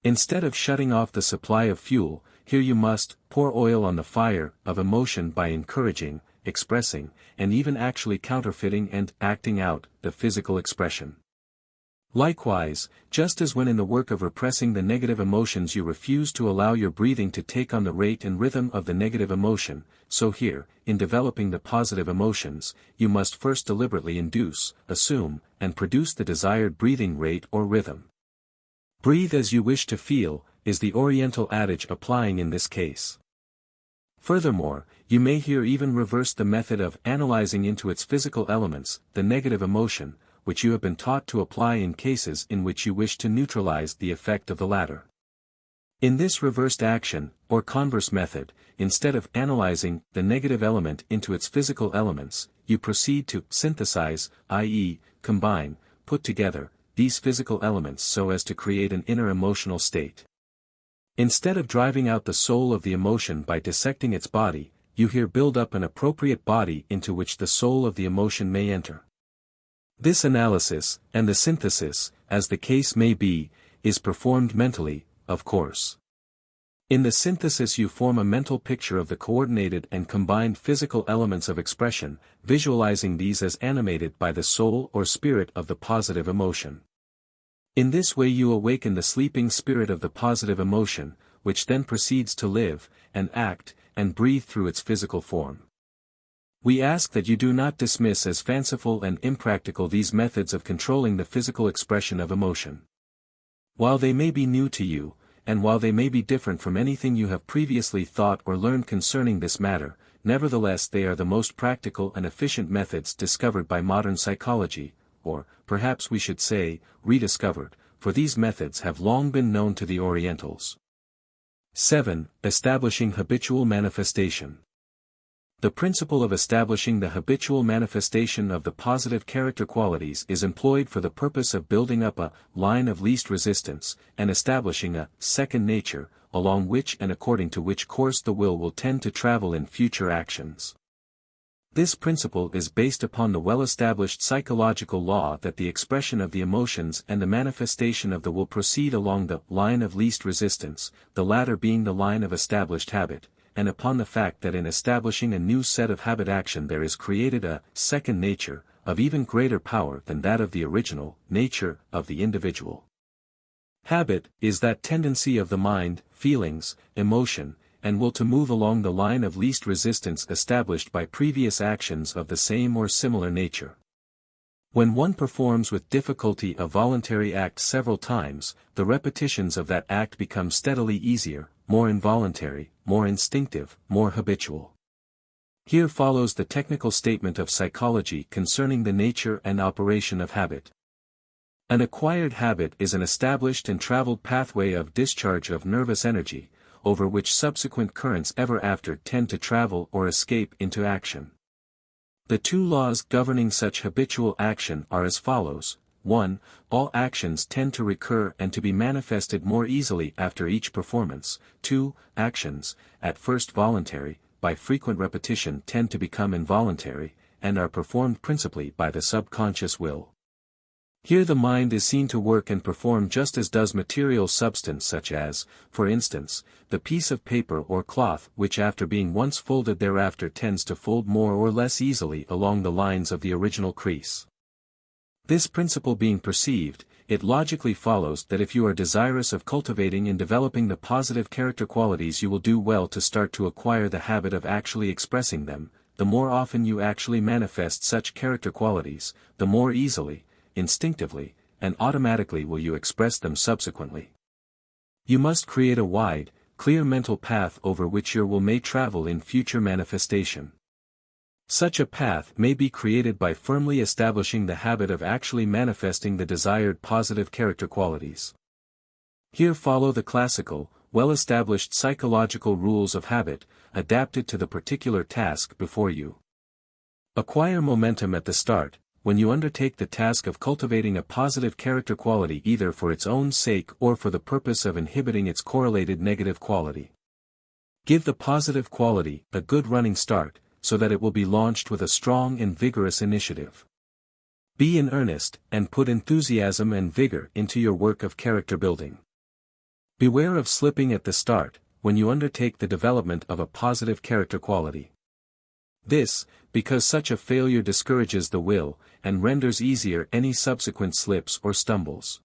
Instead of shutting off the supply of fuel, here you must pour oil on the fire of emotion by encouraging, expressing, and even actually counterfeiting and acting out the physical expression. Likewise, just as when in the work of repressing the negative emotions you refuse to allow your breathing to take on the rate and rhythm of the negative emotion, so here, in developing the positive emotions, you must first deliberately induce, assume, and produce the desired breathing rate or rhythm. Breathe as you wish to feel, is the Oriental adage applying in this case. Furthermore, you may here even reverse the method of analyzing into its physical elements, the negative emotion, which you have been taught to apply in cases in which you wish to neutralize the effect of the latter. In this reversed action, or converse method, instead of analyzing the negative element into its physical elements, you proceed to synthesize, i.e., combine, put together, these physical elements so as to create an inner emotional state. Instead of driving out the soul of the emotion by dissecting its body, you here build up an appropriate body into which the soul of the emotion may enter. This analysis, and the synthesis, as the case may be, is performed mentally, of course. In the synthesis you form a mental picture of the coordinated and combined physical elements of expression, visualizing these as animated by the soul or spirit of the positive emotion. In this way you awaken the sleeping spirit of the positive emotion, which then proceeds to live, and act, and breathe through its physical form. We ask that you do not dismiss as fanciful and impractical these methods of controlling the physical expression of emotion. While they may be new to you, and while they may be different from anything you have previously thought or learned concerning this matter, nevertheless they are the most practical and efficient methods discovered by modern psychology, or, perhaps we should say, rediscovered, for these methods have long been known to the Orientals. 7. Establishing habitual manifestation. The principle of establishing the habitual manifestation of the positive character qualities is employed for the purpose of building up a line of least resistance, and establishing a second nature, along which and according to which course the will tend to travel in future actions. This principle is based upon the well-established psychological law that the expression of the emotions and the manifestation of the will proceed along the line of least resistance, the latter being the line of established habit, and upon the fact that in establishing a new set of habit action there is created a second nature, of even greater power than that of the original nature of the individual. Habit is that tendency of the mind, feelings, emotion, and will to move along the line of least resistance established by previous actions of the same or similar nature. When one performs with difficulty a voluntary act several times, the repetitions of that act become steadily easier, more involuntary, more instinctive, more habitual. Here follows the technical statement of psychology concerning the nature and operation of habit. An acquired habit is an established and traveled pathway of discharge of nervous energy, over which subsequent currents ever after tend to travel or escape into action. The two laws governing such habitual action are as follows. 1. All actions tend to recur and to be manifested more easily after each performance. 2. Actions, at first voluntary, by frequent repetition tend to become involuntary, and are performed principally by the subconscious will. Here the mind is seen to work and perform just as does material substance such as, for instance, the piece of paper or cloth which after being once folded thereafter tends to fold more or less easily along the lines of the original crease. This principle being perceived, it logically follows that if you are desirous of cultivating and developing the positive character qualities you will do well to start to acquire the habit of actually expressing them. The more often you actually manifest such character qualities, the more easily, instinctively, and automatically will you express them subsequently. You must create a wide, clear mental path over which your will may travel in future manifestation. Such a path may be created by firmly establishing the habit of actually manifesting the desired positive character qualities. Here follow the classical, well-established psychological rules of habit, adapted to the particular task before you. Acquire momentum at the start, when you undertake the task of cultivating a positive character quality either for its own sake or for the purpose of inhibiting its correlated negative quality. Give the positive quality a good running start, so that it will be launched with a strong and vigorous initiative. Be in earnest, and put enthusiasm and vigor into your work of character building. Beware of slipping at the start, when you undertake the development of a positive character quality. This, because such a failure discourages the will, and renders easier any subsequent slips or stumbles.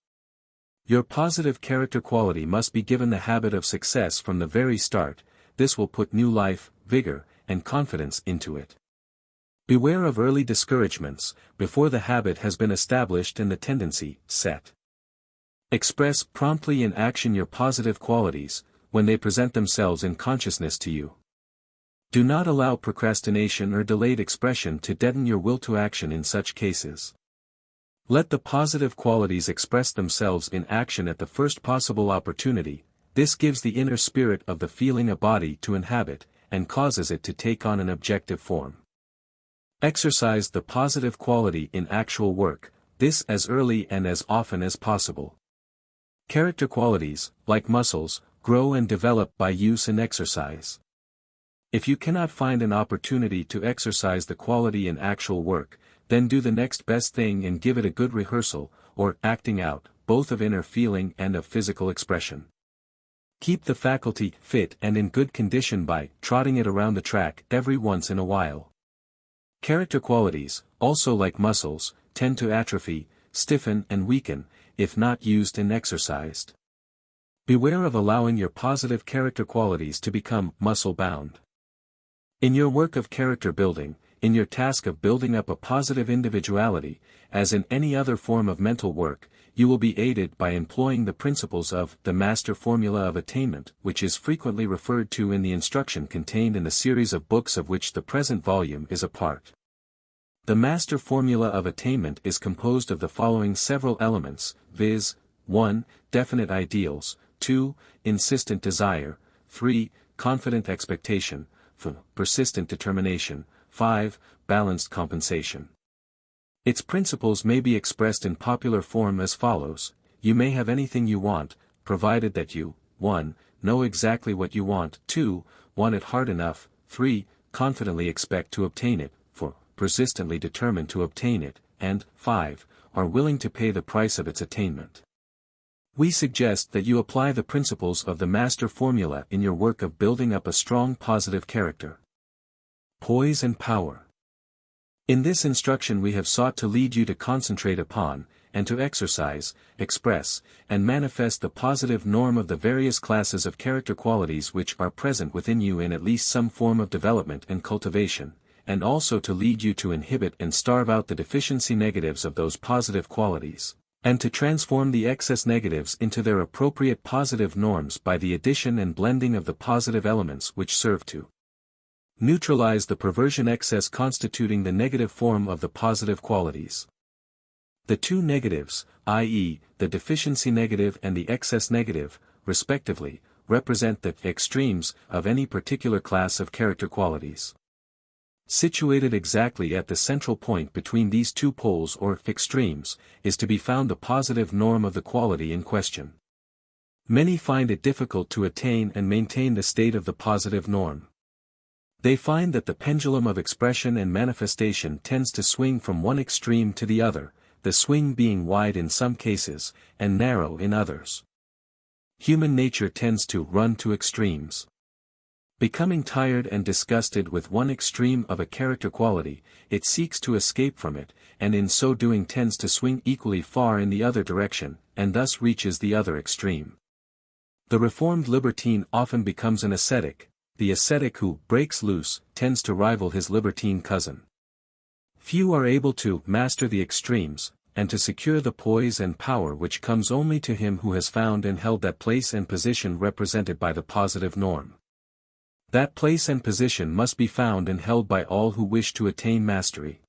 Your positive character quality must be given the habit of success from the very start. This will put new life, vigor, and confidence into it. Beware of early discouragements, before the habit has been established and the tendency set. Express promptly in action your positive qualities, when they present themselves in consciousness to you. Do not allow procrastination or delayed expression to deaden your will to action in such cases. Let the positive qualities express themselves in action at the first possible opportunity. This gives the inner spirit of the feeling a body to inhabit, and causes it to take on an objective form. Exercise the positive quality in actual work, this as early and as often as possible. Character qualities, like muscles, grow and develop by use and exercise. If you cannot find an opportunity to exercise the quality in actual work, then do the next best thing and give it a good rehearsal, or acting out, both of inner feeling and of physical expression. Keep the faculty fit and in good condition by trotting it around the track every once in a while. Character qualities, also like muscles, tend to atrophy, stiffen and weaken, if not used and exercised. Beware of allowing your positive character qualities to become muscle-bound. In your work of character building, in your task of building up a positive individuality, as in any other form of mental work, you will be aided by employing the principles of the master formula of attainment, which is frequently referred to in the instruction contained in the series of books of which the present volume is a part. The master formula of attainment is composed of the following several elements, viz. 1. Definite ideals, 2. Insistent desire, 3. Confident expectation, 4. Persistent determination, 5. Balanced compensation. Its principles may be expressed in popular form as follows: you may have anything you want, provided that you, 1. Know exactly what you want, 2. Want it hard enough, 3. Confidently expect to obtain it, 4. Persistently determined to obtain it, and 5. Are willing to pay the price of its attainment. We suggest that you apply the principles of the master formula in your work of building up a strong positive character. Poise and power. In this instruction we have sought to lead you to concentrate upon, and to exercise, express, and manifest the positive norm of the various classes of character qualities which are present within you in at least some form of development and cultivation, and also to lead you to inhibit and starve out the deficiency negatives of those positive qualities, and to transform the excess negatives into their appropriate positive norms by the addition and blending of the positive elements which serve to neutralize the perversion excess constituting the negative form of the positive qualities. The two negatives, i.e., the deficiency negative and the excess negative, respectively, represent the extremes of any particular class of character qualities. Situated exactly at the central point between these two poles or extremes, is to be found the positive norm of the quality in question. Many find it difficult to attain and maintain the state of the positive norm. They find that the pendulum of expression and manifestation tends to swing from one extreme to the other, the swing being wide in some cases, and narrow in others. Human nature tends to run to extremes. Becoming tired and disgusted with one extreme of a character quality, it seeks to escape from it, and in so doing tends to swing equally far in the other direction, and thus reaches the other extreme. The reformed libertine often becomes an ascetic. The ascetic who breaks loose tends to rival his libertine cousin. Few are able to master the extremes, and to secure the poise and power which comes only to him who has found and held that place and position represented by the positive norm. That place and position must be found and held by all who wish to attain mastery.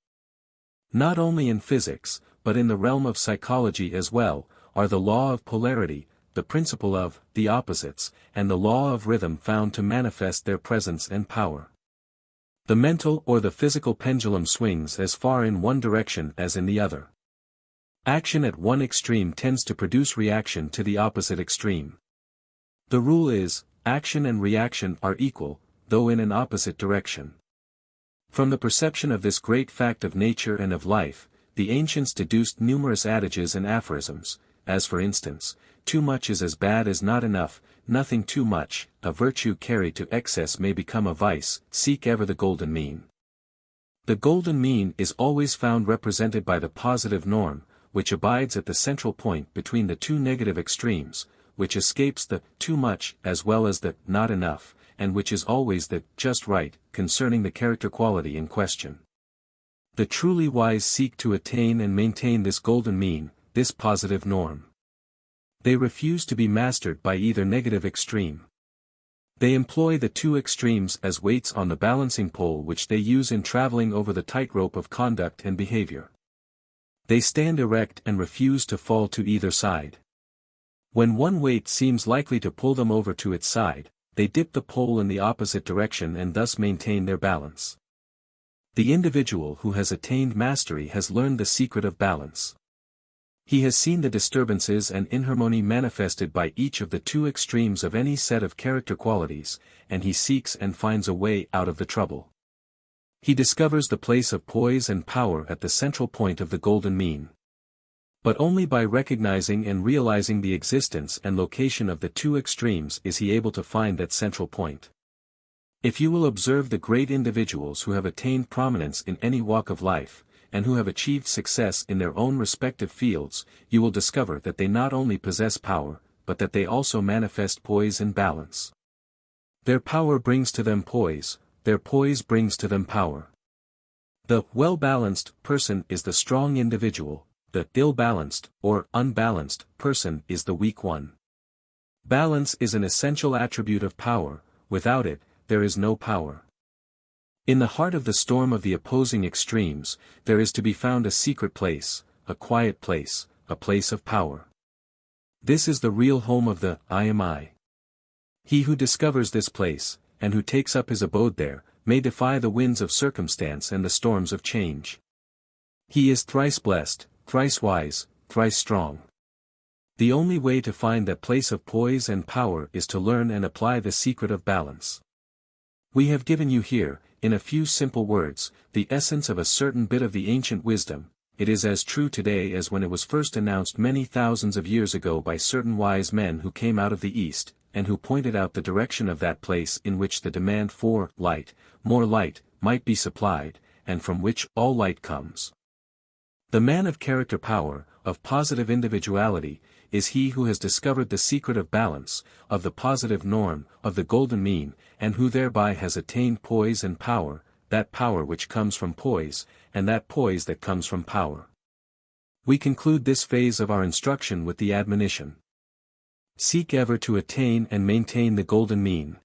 Not only in physics, but in the realm of psychology as well, are the law of polarity, the principle of the opposites, and the law of rhythm found to manifest their presence and power. The mental or the physical pendulum swings as far in one direction as in the other. Action at one extreme tends to produce reaction to the opposite extreme. The rule is, action and reaction are equal, though in an opposite direction. From the perception of this great fact of nature and of life, the ancients deduced numerous adages and aphorisms, as for instance, too much is as bad as not enough, nothing too much, a virtue carried to excess may become a vice, seek ever the golden mean. The golden mean is always found represented by the positive norm, which abides at the central point between the two negative extremes, which escapes the too much as well as the not enough, and which is always the just right, concerning the character quality in question. The truly wise seek to attain and maintain this golden mean, this positive norm. They refuse to be mastered by either negative extreme. They employ the two extremes as weights on the balancing pole which they use in traveling over the tightrope of conduct and behavior. They stand erect and refuse to fall to either side. When one weight seems likely to pull them over to its side, they dip the pole in the opposite direction and thus maintain their balance. The individual who has attained mastery has learned the secret of balance. He has seen the disturbances and inharmony manifested by each of the two extremes of any set of character qualities, and he seeks and finds a way out of the trouble. He discovers the place of poise and power at the central point of the golden mean. But only by recognizing and realizing the existence and location of the two extremes is he able to find that central point. If you will observe the great individuals who have attained prominence in any walk of life, and who have achieved success in their own respective fields, you will discover that they not only possess power, but that they also manifest poise and balance. Their power brings to them poise, their poise brings to them power. The well-balanced person is the strong individual, the ill-balanced, or unbalanced, person is the weak one. Balance is an essential attribute of power, without it, there is no power. In the heart of the storm of the opposing extremes, there is to be found a secret place, a quiet place, a place of power. This is the real home of the I am I. He who discovers this place, and who takes up his abode there, may defy the winds of circumstance and the storms of change. He is thrice blessed, thrice wise, thrice strong. The only way to find that place of poise and power is to learn and apply the secret of balance. We have given you here, in a few simple words, the essence of a certain bit of the ancient wisdom. It is as true today as when it was first announced many thousands of years ago by certain wise men who came out of the East, and who pointed out the direction of that place in which the demand for light, more light, might be supplied, and from which all light comes. The man of character power, of positive individuality, is he who has discovered the secret of balance, of the positive norm, of the golden mean, and who thereby has attained poise and power, that power which comes from poise, and that poise that comes from power. We conclude this phase of our instruction with the admonition: seek ever to attain and maintain the golden mean.